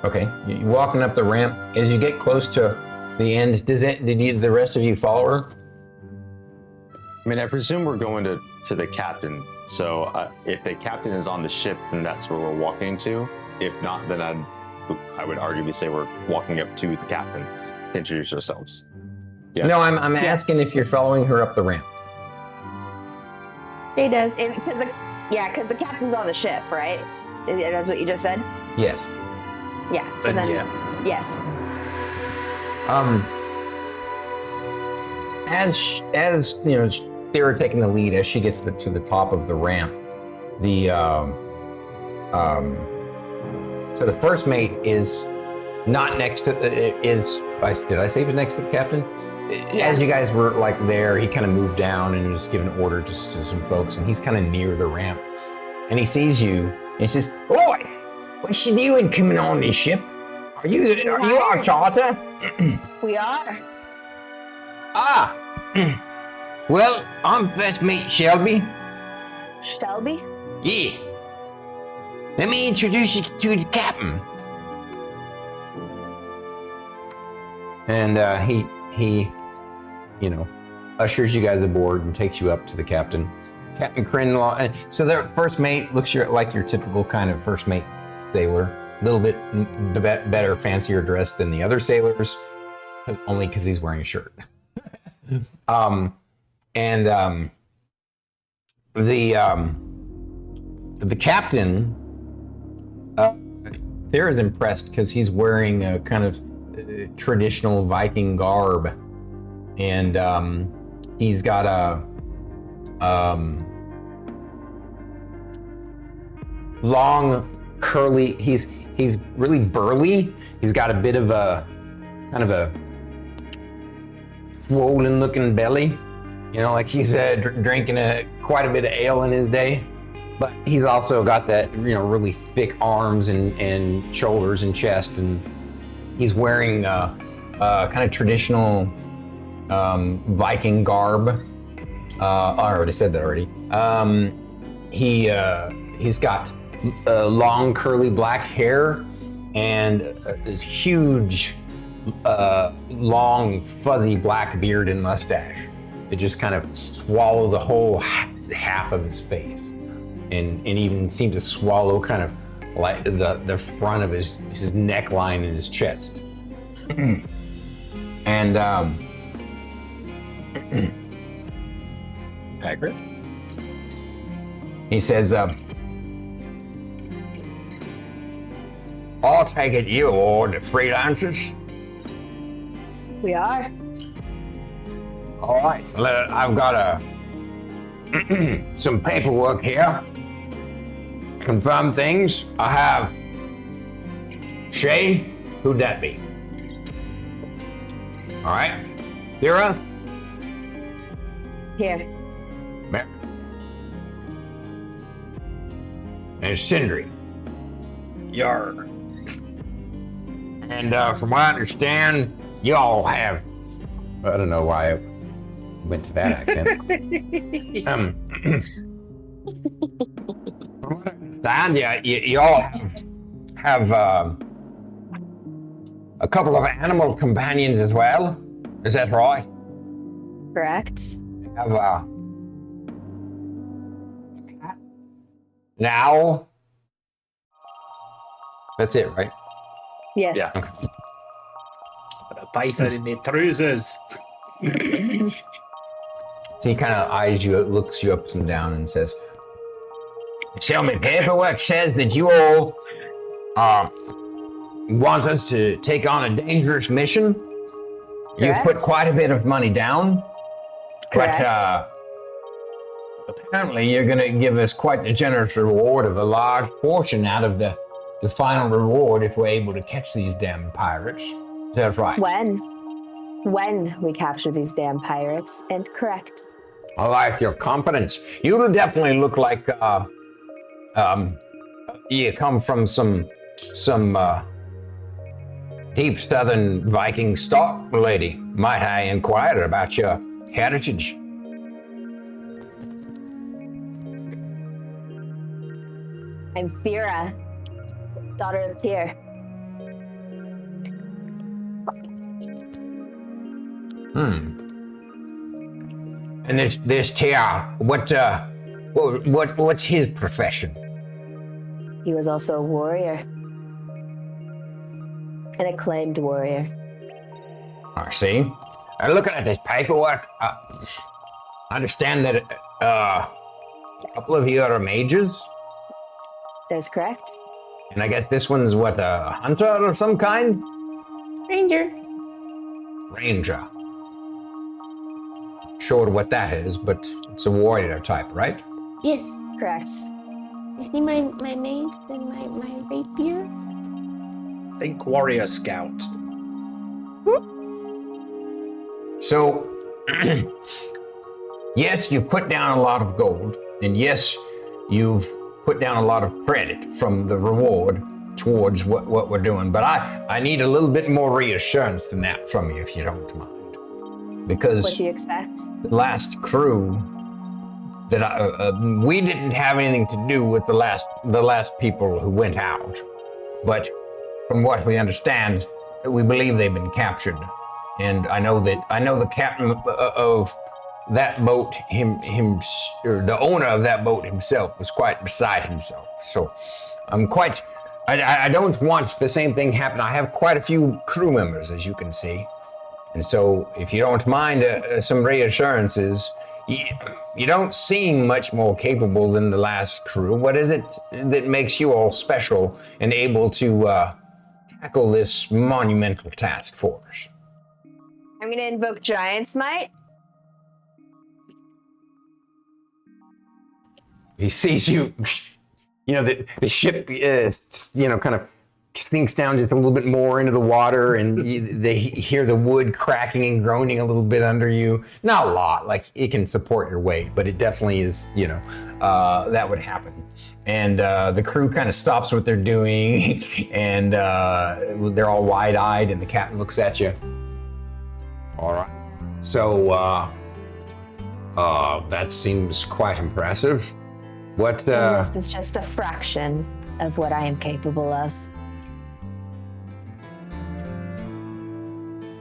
Okay. You're walking up the ramp. As you get close to the end, did the rest of you follow her? I mean, I presume we're going to the captain. So if the captain is on the ship, then that's where we're walking to. If not, then I would arguably say we're walking up to the captain to introduce ourselves. Yeah. No, I'm asking if you're following her up the ramp. She does. Because the captain's on the ship, right? That's what you just said? Yes. Yeah. So then yes. As Thyra taking the lead, as she gets to the top of the ramp, So the first mate is not next to did I say he was next to the captain? As you guys were like there, he kind of moved down and was giving order just to some folks, and he's kind of near the ramp. And he sees you and he says, "Oi, what's you doing coming on this ship? Are you our charter?" We are. Ah, well, I'm first mate Shelby. Shelby? Yeah. Let me introduce you to the captain. And he, ushers you guys aboard and takes you up to the captain. Captain Crinlaw. And so their first mate looks like your typical kind of first mate sailor. A little bit better, fancier dressed than the other sailors, only because he's wearing a shirt. The captain, they're as impressed because he's wearing a kind of traditional Viking garb, and he's got a long curly. He's really burly. He's got a bit of a kind of a swollen looking belly, like he's drinking quite a bit of ale in his day. But he's also got that, really thick arms and shoulders and chest, and he's wearing kind of traditional Viking garb. I already said that already. He's got long curly black hair and a huge, long fuzzy black beard and mustache. It just kind of swallow the whole half of his face. And even seemed to swallow kind of like the front of his neckline and his chest. And Accurate. He says, "I'll take it you are the freelancers." We are. All right, I've got some paperwork here. Confirm things. I have Shae. Who'd that be? All right. Thyra. Here. Merrik. And Sindri. Yarr. And from what I understand, you all have. I don't know why I went to that accent. From what I understand, you all have a couple of animal companions as well. Is that right? Correct. You have a cat, an owl. That's it, right? Yes. Yeah. Okay. A python in my trousers. So he kind of eyes you, looks you up and down, and says, "Tell me, paperwork says that you all want us to take on a dangerous mission. You've put Correct. quite a bit of money down, Correct. but apparently you're going to give us quite the generous reward of a large portion out of the final reward if we're able to catch these damn pirates. Is that right?" When we capture these damn pirates, and correct. I like your confidence. You definitely look like you come from some deep southern Viking stock, lady. Might I inquire about your heritage? I'm Thyra, daughter of Tyr. And this Tyr, what's his profession? He was also a warrior. An acclaimed warrior. I see. Looking at this paperwork, I understand that a couple of you are mages, That is correct. and I guess this one's what, a hunter of some kind? Ranger. Ranger. Sure what that is, but it's a warrior type, right? Yes. Correct. You see my mace and my rapier? Think warrior scout. So, yes, you've put down a lot of gold, and yes, you've put down a lot of credit from the reward towards what we're doing, but I need a little bit more reassurance than that from you, if you don't mind. Because What do you expect? the last crew that we didn't have anything to do with the last people who went out, but from what we understand, we believe they've been captured. And I know the captain of that boat, or the owner of that boat himself, was quite beside himself. So I don't want the same thing happen. I have quite a few crew members, as you can see. And so if you don't mind some reassurances, you don't seem much more capable than the last crew. What is it that makes you all special and able to tackle this monumental task for us? I'm going to invoke Giant's Might. He sees you, the ship, kind of sinks down just a little bit more into the water, and they hear the wood cracking and groaning a little bit under you. Not a lot, like it can support your weight, but it definitely is, that would happen. And the crew kind of stops what they're doing, and they're all wide-eyed, and the captain looks at you. All right. So, that seems quite impressive. What, This is just a fraction of what I am capable of.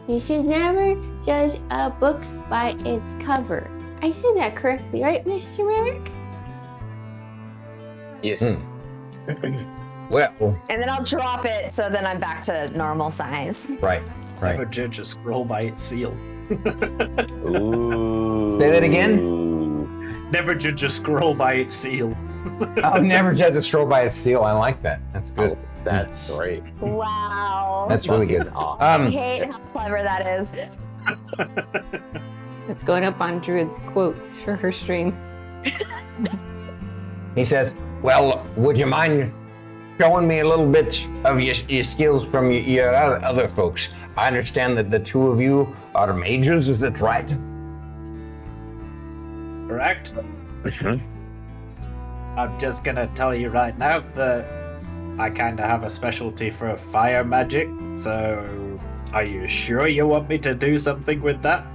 You should never judge a book by its cover. I said that correctly, right, Mr. Merrik? Yes. Well. And then I'll drop it, so then I'm back to normal size. Right. Never judge a scroll by its seal. Ooh. Say that again? Never judge a scroll by its seal. I'll never judge a scroll by its seal. I like that. That's good. Oh, that's great. Wow. That's really good. I hate how clever that is. It's going up on Druid's quotes for her stream. He says, well, would you mind showing me a little bit of your skills from your other folks? I understand that the two of you are mages, is it right? Correct? I'm just gonna tell you right now that I kinda have a specialty for fire magic, so are you sure you want me to do something with that?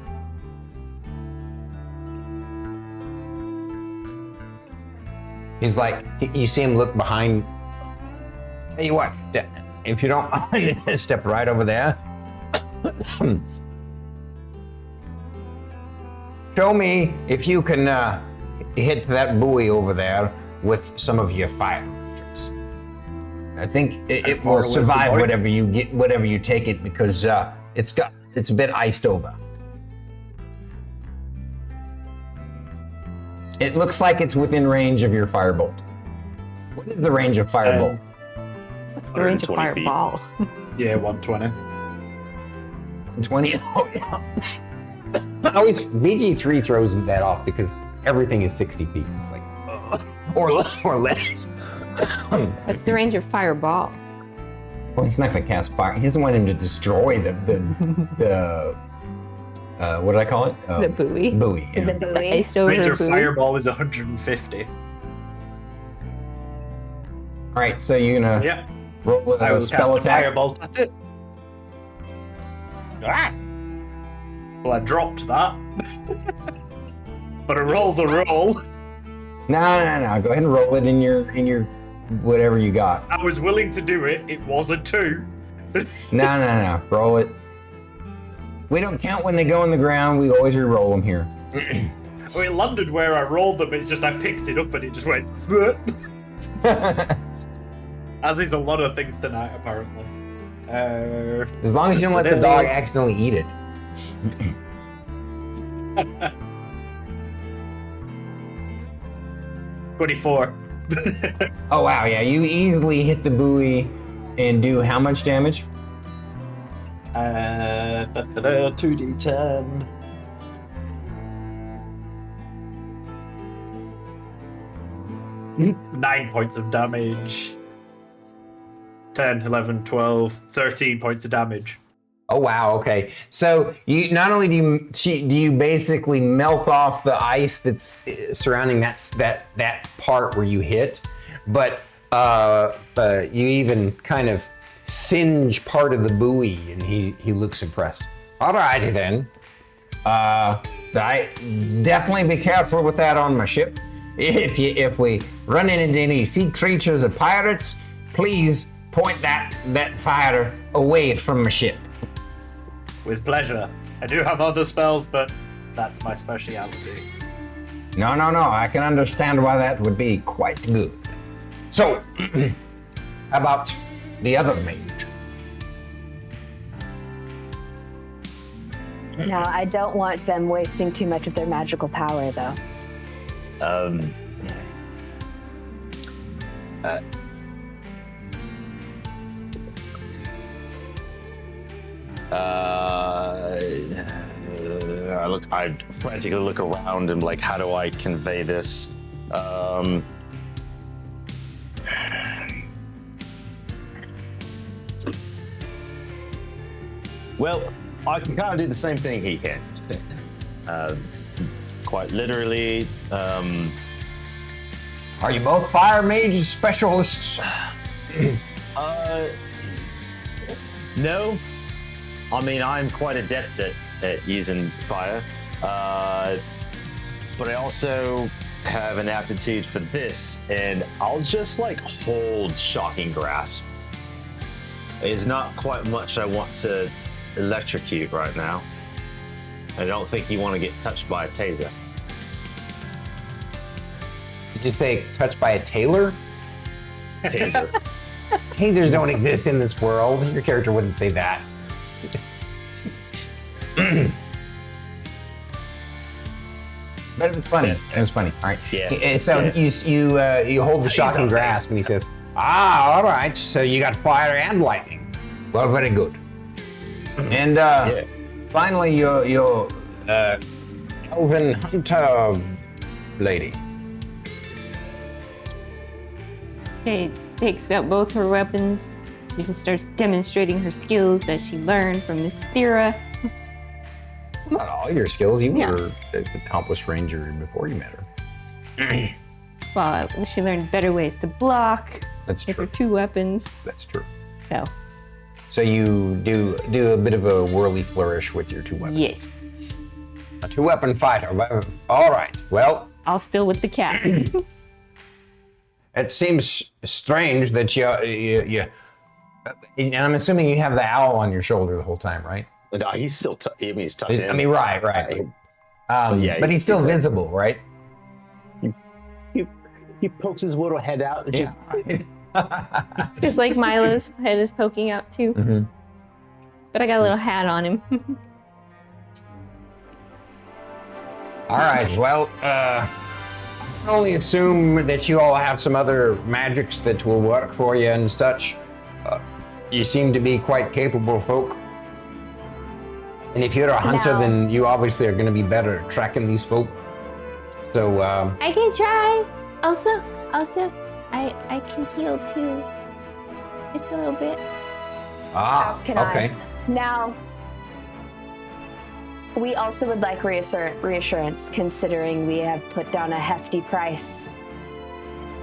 He's like, you see him look behind. Tell you what, if you don't mind, step right over there. Show me if you can hit that buoy over there with some of your fire magics. I think it will survive whatever you take it, because it's a bit iced over. It looks like it's within range of your firebolt. What is the range of firebolt? What's the range of fireball? Yeah, 120. 20. Oh, yeah. Always BG3 throws that off because everything is 60 feet. It's like, or less. What's the range of fireball? Well, he's not going to cast fire. He doesn't want him to destroy the what did I call it? The buoy. Buoy. Yeah. The buoy. Iced over Range of buoy. fireball is 150. All right, so you're gonna roll I a will spell cast attack. a firebolt at it. Ah! Well, I dropped that. But a roll's a roll. No. Go ahead and roll it in your whatever you got. I was willing to do it. It was a 2. No. Roll it. We don't count when they go on the ground. We always re-roll them here. Well, it landed where I rolled them. It's just I picked it up and it just went. As is a lot of things tonight, apparently. As long as you don't let the dog accidentally eat it. 24. Oh wow, yeah, you easily hit the buoy and do how much damage? 2d10. Nine points of damage. 10, 11, 12, 13 points of damage. Oh wow, okay. So you not only do you basically melt off the ice that's surrounding that part where you hit, but you even kind of singe part of the buoy, and he looks impressed. Alrighty then. I definitely be careful with that on my ship. If we run into any sea creatures or pirates, please point that fire away from my ship. With pleasure. I do have other spells, but that's my speciality. No, I can understand why that would be quite good. So, how about the other mage? Now, I don't want them wasting too much of their magical power, though. I frantically look around and like, how do I convey this? Well, I can kind of do the same thing he can. Quite literally. Are you both fire mage specialists? No. I mean, I'm quite adept at using fire, but I also have an aptitude for this, and I'll just like hold Shocking Grasp. It's not quite much I want to electrocute right now. I don't think you want to get touched by a taser. Did you say touched by a tailor? Taser. Tasers don't exist in this world. Your character wouldn't say that. But it was funny. It was funny. All right. Yeah. So you hold the Shocking Grasp, and he says, all right. So you got fire and lightning. Well, very good. And finally, your elven hunter lady. She takes out both her weapons. She just starts demonstrating her skills that she learned from Miss Thyra. Not all your skills. You were an accomplished ranger before you met her. Well, she learned better ways to block. That's with true. her 2 weapons. That's true. So you do a bit of a whirly flourish with your 2 weapons. yes, A 2-weapon fighter. All right. Well, all still with the cat. it seems strange that you and I'm assuming you have the owl on your shoulder the whole time, right? No, he's still. He's tucked in. I mean, right. But he's still visible, right? He pokes his little head out and just. Just like Milo's head is poking out too. Mm-hmm. But I got a little hat on him. All right. Well, I can only assume that you all have some other magics that will work for you and such. You seem to be quite capable folk. And if you're a hunter, then you obviously are going to be better at tracking these folk. So, I can try. Also, I can heal too. Just a little bit. Okay. Now, we also would like reassurance, considering we have put down a hefty price.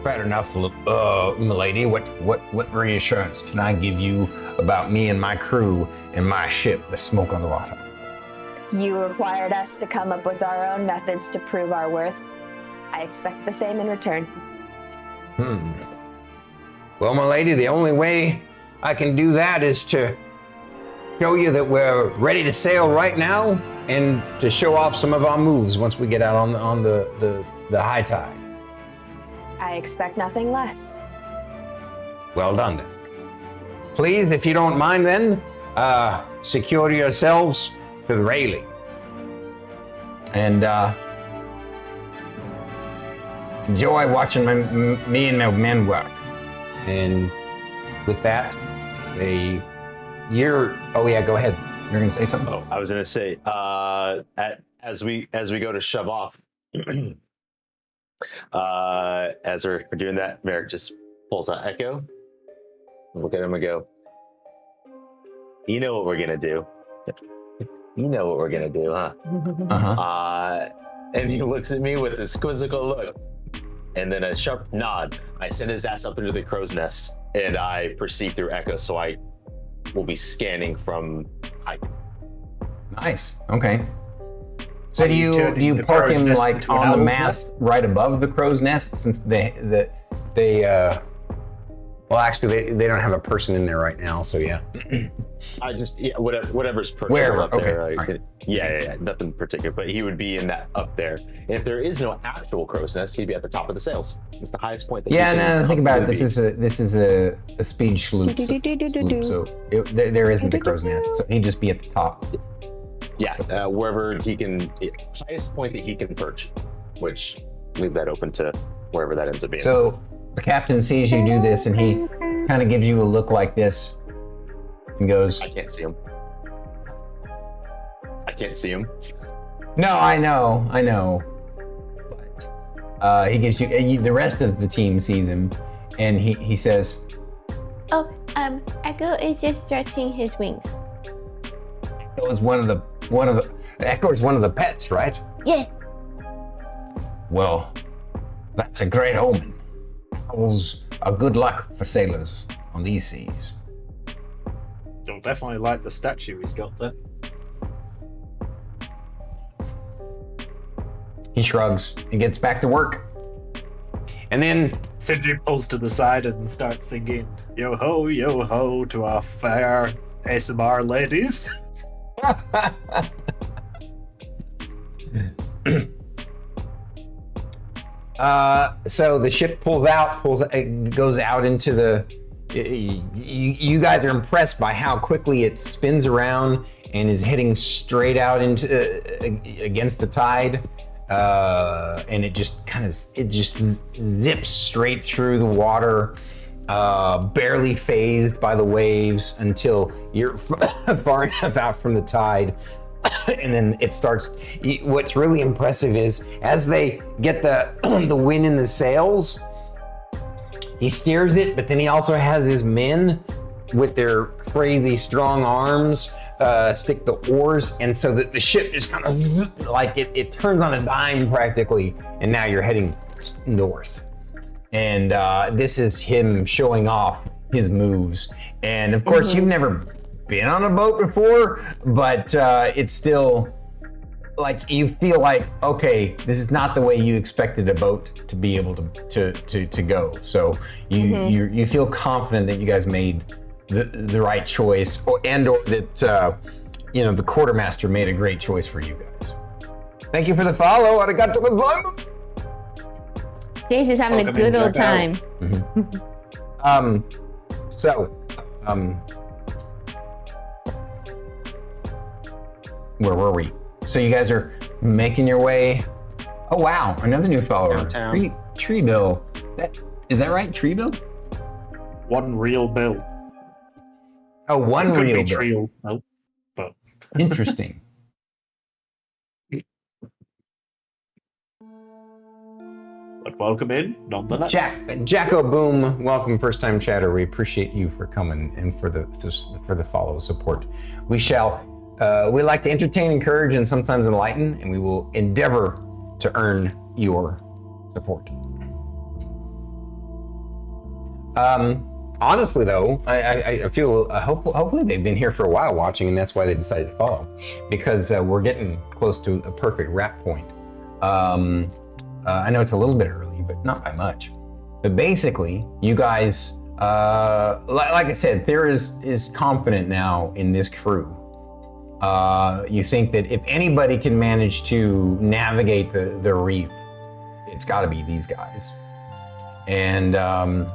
Fair enough, milady. What reassurance can I give you about me and my crew and my ship, the Smoke on the Water? You required us to come up with our own methods to prove our worth. I expect the same in return. Well, milady, the only way I can do that is to show you that we're ready to sail right now, and to show off some of our moves once we get out on the high tide. I expect nothing less. Well done, then. Please, if you don't mind, then secure yourselves to the railing, and enjoy watching me and my men work. And with that, oh yeah, go ahead. You're gonna say something? Oh, I was gonna say, as we go to shove off, as we're doing that, Merrik just pulls out Echo, Look at him and go, you know what we're gonna do. You know what we're gonna do, huh? Uh-huh. And he looks at me with this quizzical look, and then a sharp nod. I send his ass up into the crow's nest, and I proceed through Echo, so I will be scanning from height. Nice. Okay. So do you park him like on the mast right above the crow's nest, since they well, actually, they don't have a person in there right now, so yeah. I just, whatever's perched Wherever, up okay. there. Right. Yeah, nothing particular, but he would be in that up there. And if there is no actual crow's nest, he'd be at the top of the sails. It's the highest point that Think about it. This is a speed sloop, so there isn't a crow's nest, so he'd just be at the top. Yeah, wherever he can, highest point that he can perch, which leave that open to wherever that ends up being. So the captain sees you do this, and he kind of gives you a look like this, and goes, I can't see him. I can't see him. No, I know. But he gives you, the rest of the team sees him, and he says, Oh, Echo is just stretching his wings. Echo is one of the pets, right? Yes. Well, that's a great omen. Owls are good luck for sailors on these seas. You'll definitely like the statue he's got there. He shrugs and gets back to work. And then Sindri pulls to the side and starts singing, yo ho, to our fair ASMR ladies. So the ship goes out into the. You guys are impressed by how quickly it spins around and is heading straight out into against the tide, and it just zips straight through the water, barely phased by the waves until you're far enough out from the tide. And then it starts. What's really impressive is as they get the wind in the sails, he steers it, but then he also has his men with their crazy strong arms stick the oars, and so the ship just kind of like it turns on a dime practically, and now you're heading north. And this is him showing off his moves. And of course, you've never been on a boat before, but it's still like you feel like, okay, this is not the way you expected a boat to be able to go. So you feel confident that you guys made the right choice, or that the quartermaster made a great choice for you guys. Thank you for the follow. Arigato gozaimasu. Jace is having a good old time. Where were we? So you guys are making your way. Oh wow, another new follower. Downtown. Treebill. Is that right? Treebill? One real bill. Oh, one Could real be bill. real bill, but Interesting. but welcome in, nonetheless. Jacko Boom, welcome, first time chatter. We appreciate you for coming and for the follow support. We like to entertain, encourage, and sometimes enlighten, and we will endeavor to earn your support. Honestly, though, I feel hopefully they've been here for a while watching, and that's why they decided to follow, because we're getting close to a perfect wrap point. I know it's a little bit early, but not by much. But basically, you guys, like I said, there is confident now in this crew. You think that if anybody can manage to navigate the reef, it's got to be these guys. And so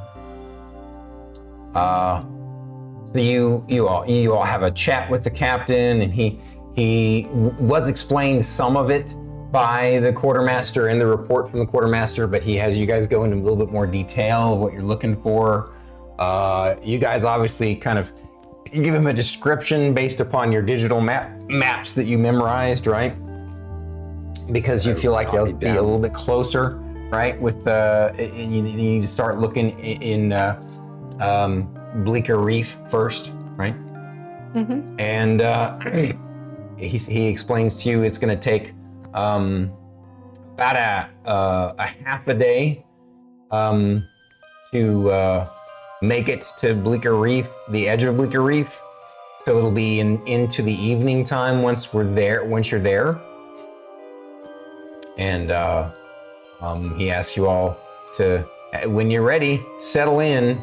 you all have a chat with the captain, and he was explained some of it by the quartermaster in the report from the quartermaster, but he has you guys go into a little bit more detail of what you're looking for. You guys obviously kind of give him a description based upon your digital maps that you memorized, right? Because you feel like they'll be a little bit closer, right? With you need to start looking in Bleaker Reef first, right? Mm-hmm. And he explains to you it's going to take about a half a day to make it to Bleaker Reef, the edge of Bleaker Reef. So it'll be into the evening time once you're there. And he asks you all to, when you're ready, settle in.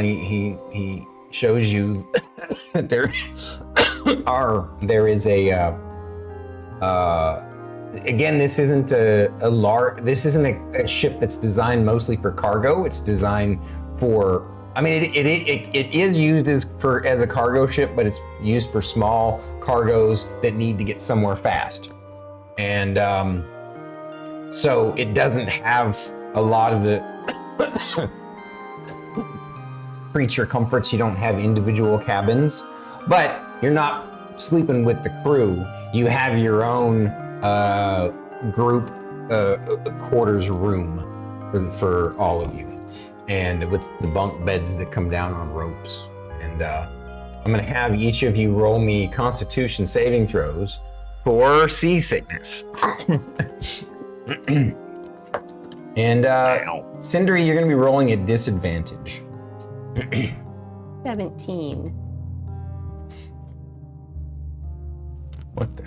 He shows you there is a again, this isn't this isn't a ship that's designed mostly for cargo. It's designed for, I mean, it is used as a cargo ship, but it's used for small cargoes that need to get somewhere fast. And so it doesn't have a lot of the creature comforts. You don't have individual cabins, but you're not sleeping with the crew. You have your own group quarters room for all of you, and with the bunk beds that come down on ropes. And I'm gonna have each of you roll me Constitution saving throws for seasickness. And Sindri, you're gonna be rolling at disadvantage. 17. What the?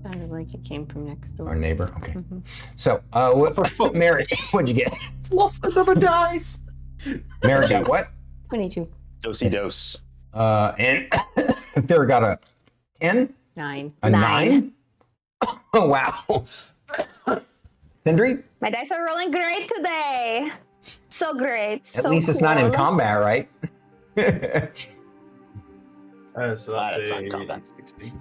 Sounded like it came from next door. Our neighbor. Okay. Mm-hmm. So, what for Merrik? What'd you get? Lost the other dice. Merrik got what? 22. Dosey dose. And Thyra got a 10. 9. A 9. Oh wow. Sindri? My dice are rolling great today. So great. At least it's not in combat, right? So that's not combat. 16.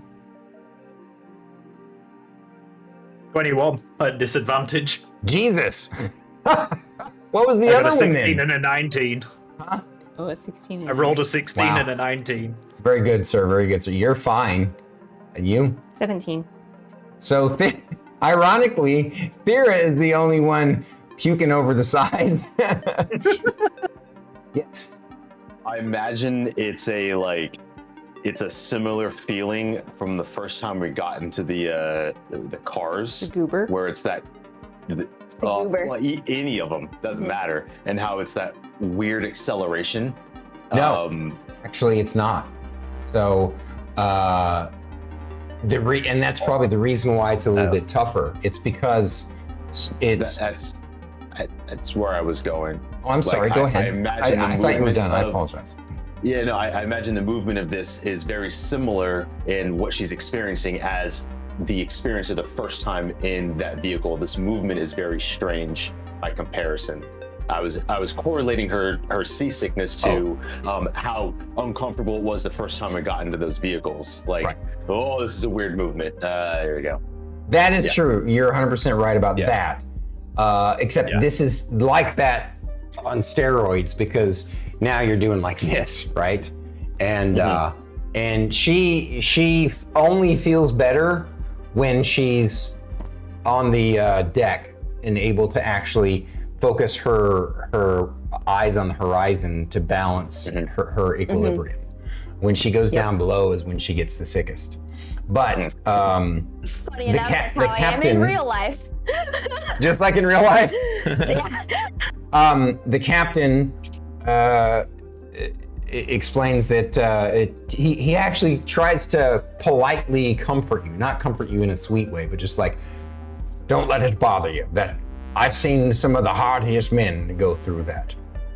21 at disadvantage. Jesus. What was the I got other a one 16 then? and a 19. Huh? Oh, a 16. I rolled a 16 Wow. and a 19. Very good, sir. Very good, sir. You're fine. And you? 17. So, ironically, Thyra is the only one puking over the side. Yes. I imagine it's a similar feeling from the first time we got into the cars, The goober. where it's that goober. well, any of them doesn't matter, and how it's that weird acceleration. No. Actually, it's not. So, and that's probably the reason why it's a little bit tougher. It's because that's where I was going. Oh, I'm sorry. Go ahead. I imagine I thought you were done. I apologize. Yeah, no, I imagine the movement of this is very similar in what she's experiencing as the experience of the first time in that vehicle. This movement is very strange by comparison. I was correlating her seasickness to how uncomfortable it was the first time we got into those vehicles. Like, right. Oh, this is a weird movement. There we go. That is true. You're 100% right about that. Except this is like that on steroids, because now you're doing like this, right? And and she only feels better when she's on the deck and able to actually focus her eyes on the horizon to balance her equilibrium. When she goes down below is when she gets the sickest. But funny enough, that's how I am in real life. Just like in real life. The captain explains that he actually tries to politely comfort you, not comfort you in a sweet way, but just like, don't let it bother you. That I've seen some of the hardiest men go through that.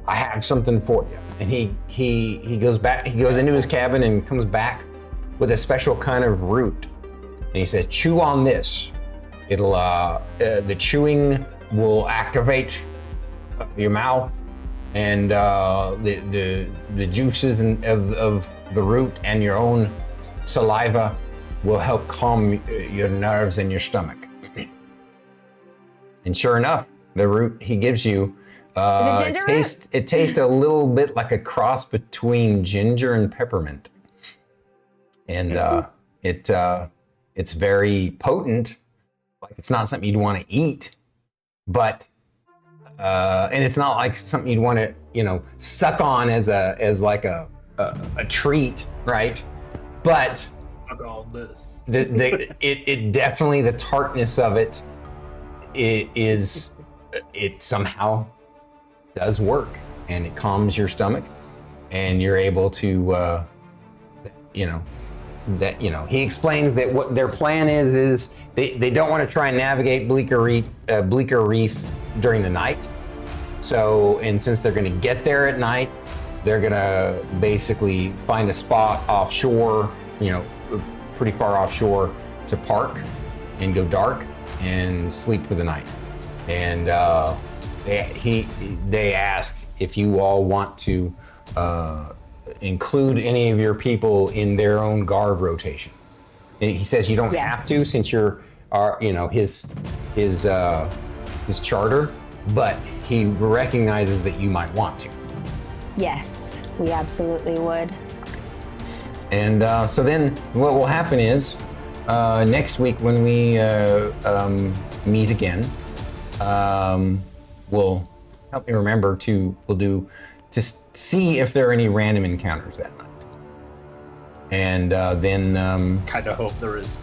I have something for you. And he goes back. He goes into his cabin and comes back with a special kind of root. And he says, chew on this. It'll the chewing will activate your mouth, and the juices of the root and your own saliva will help calm your nerves and your stomach. And sure enough, the root he gives you it tastes a little bit like a cross between ginger and peppermint. And it's very potent. Like, it's not something you'd want to eat, but and it's not like something you'd want to, suck on as like a treat, right? But Fuck all this. it definitely, the tartness of it somehow does work, and it calms your stomach, and you're able to, he explains that what their plan is they don't want to try and navigate Bleaker Reef during the night. So, and since they're going to get there at night, they're going to basically find a spot offshore, pretty far offshore, to park and go dark and sleep for the night. And they ask if you all want to include any of your people in their own guard rotation. And he says you don't have to, since you're his charter, but he recognizes that you might want to. Yes, we absolutely would. And so then what will happen is next week when we meet again, we'll help me remember to see if there are any random encounters that night. And then Kind of hope there is.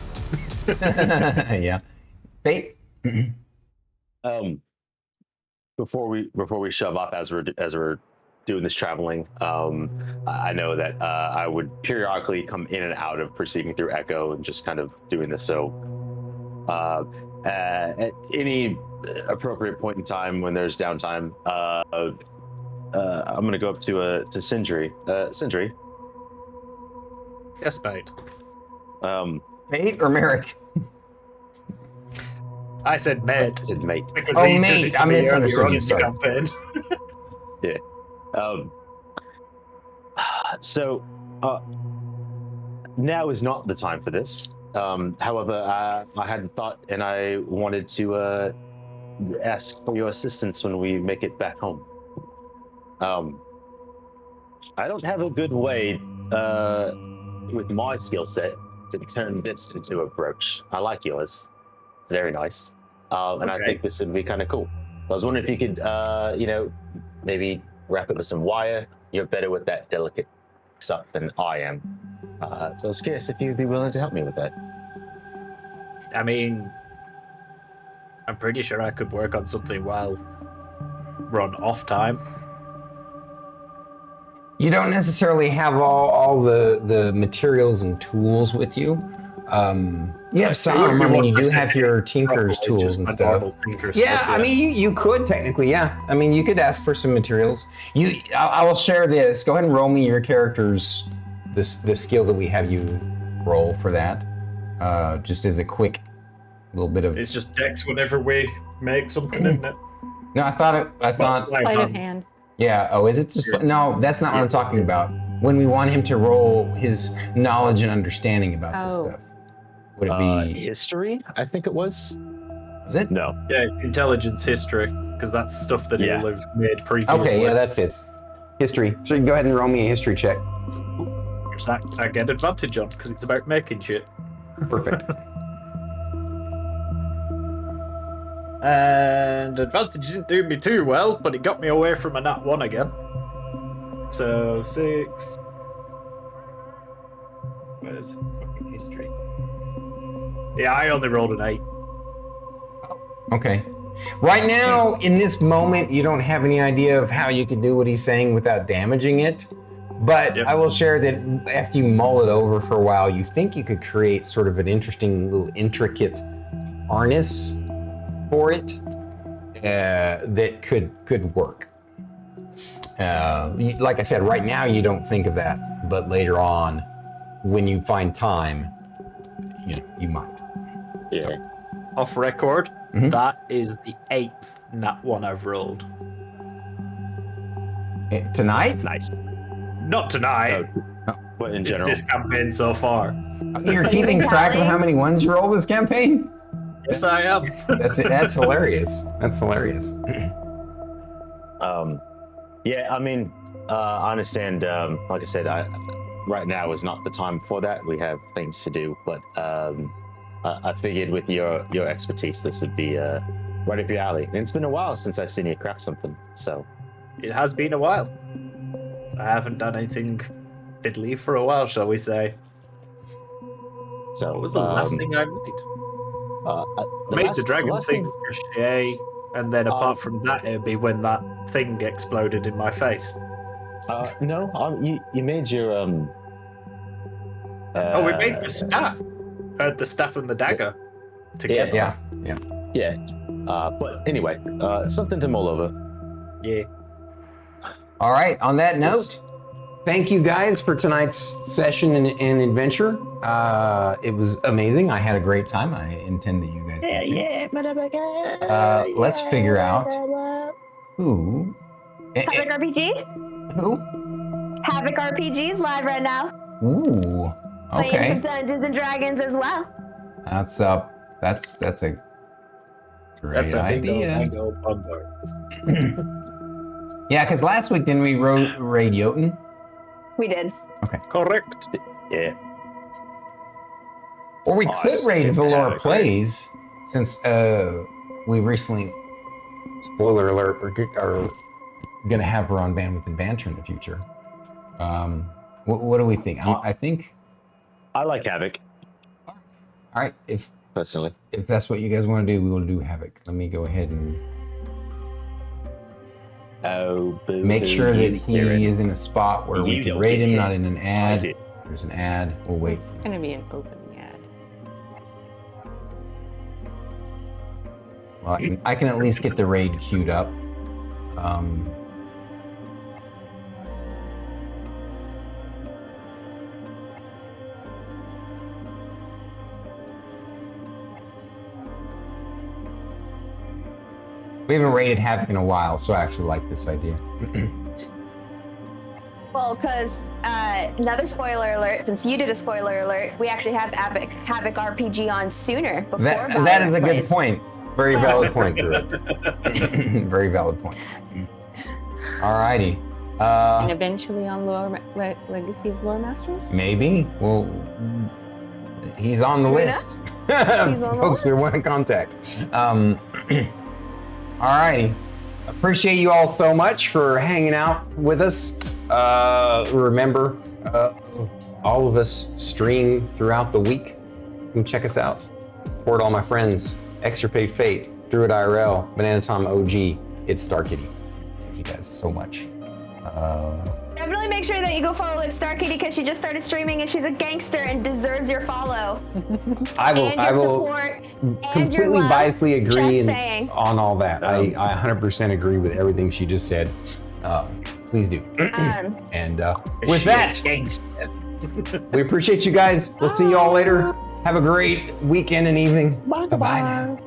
yeah. Fate? Before we shove up as we're doing this traveling, I know that I would periodically come in and out of perceiving through echo and just kind of doing this. So at any appropriate point in time when there's downtime, I'm going to go up to Sindri. Sindri. Yes, mate. Mate or Merrik? I said mate. I said mate. Because Oh, he did mate. it to I me misunderstood earlier on you, in the sorry. campaign. Yeah. So now is not the time for this. However, I had a thought, and I wanted to ask for your assistance when we make it back home. I don't have a good way with my skill set to turn this into a brooch. I like yours. It's very nice. And I think this would be kind of cool. I was wondering if you could, maybe wrap it with some wire. You're better with that delicate stuff than I am. So I was curious if you'd be willing to help me with that. I mean, I'm pretty sure I could work on something while we're on off time. You don't necessarily have all the materials and tools with you. You have some. I mean, you do have your tinker's tools and stuff. Yeah, I mean, you could technically, yeah. I mean, you could ask for some materials. I will share this. Go ahead and roll me your character's the skill that we have you roll for that. Just as a quick little bit of. It's just dex whenever we make something, isn't it? No, I thought. Sleight of hand. Yeah. Oh, is it just no? That's not what I'm talking about. When we want him to roll his knowledge and understanding about this stuff, would it be history? I think it was. Is it? No. Yeah, intelligence history, because that's stuff that he'll have made previously. Okay, yeah, that fits. History. So you can go ahead and roll me a history check. Which that I get advantage on, because it's about making shit. Perfect. And advantage didn't do me too well, but it got me away from a nat 1 again. So 6. Where's fucking history? Yeah, I only rolled an 8. Okay. Right now, in this moment, you don't have any idea of how you could do what he's saying without damaging it. But I will share that after you mull it over for a while, you think you could create sort of an interesting little intricate harness for it that could work. Like I said, right now you don't think of that, but later on, when you find time, you might. Yeah. Off record, that is the 8th nat 1 I've rolled. Tonight? Nice. Not tonight. No, but in general. This campaign so far. You're keeping track of how many ones you roll this campaign? Yes, I am. That's hilarious. That's hilarious. Yeah, I mean, I understand. Like I said, right now is not the time for that. We have things to do, but I figured with your expertise, this would be right up your alley. And it's been a while since I've seen you craft something, so. It has been a while. I haven't done anything fiddly for a while, shall we say. So, What was the last thing I made? I made the dragon thing for Shae, and then apart from that, it'd be when that thing exploded in my face. No, you made your oh, we made the staff. The staff and the dagger together. Yeah. But anyway, something to mull over. Yeah. All right. On that note, thank you guys for tonight's session and adventure. It was amazing. I had a great time. I intend that you guys did too. Let's figure out who. Havoc RPG? Who? Havoc RPG is live right now. Ooh. Playing Okay. some Dungeons and Dragons as well. That's a great That's a idea. big old bumper. Yeah, because last week didn't we raid Jotun? We did. Okay. Correct. Yeah. Or we Oh, could I raid skipped Valor Havoc, Plays, since we recently, spoiler alert, are gonna have her on Bandwidth and Banter in the future. What do we think? I think. I like Havoc. All right, if personally, if that's what you guys want to do, we will do Havoc. Let me go ahead and make sure that he is in a spot where we can raid him, not in an ad. There's an ad. We'll wait. It's gonna be an opening ad. Well, I can at least get the raid queued up. We haven't raided Havoc in a while, so I actually like this idea. Well, because another spoiler alert, since you did a spoiler alert, we actually have Havoc RPG on sooner before That is a good Plays. point. Very valid point, Drew. Very valid point. Alrighty. And eventually on Legacy of Lore Masters? Maybe. Well, he's on the list. He's on the Folks, we list. want to contact. Alrighty. Appreciate you all so much for hanging out with us. Remember, all of us stream throughout the week. Come check us out. Support all my friends. extirpatefate, Druid IRL, BananaTomOG, itsStarkitty. Thank you guys so much. Definitely make sure that you go follow itsStarkitty because she just started streaming and she's a gangster and deserves your follow. I will support and your completely love. biasly agree Just saying. on all that. I 100% agree with everything she just said. Please do. And with that, we appreciate you guys. We'll see you all later. Have a great weekend and evening. Bye-bye now.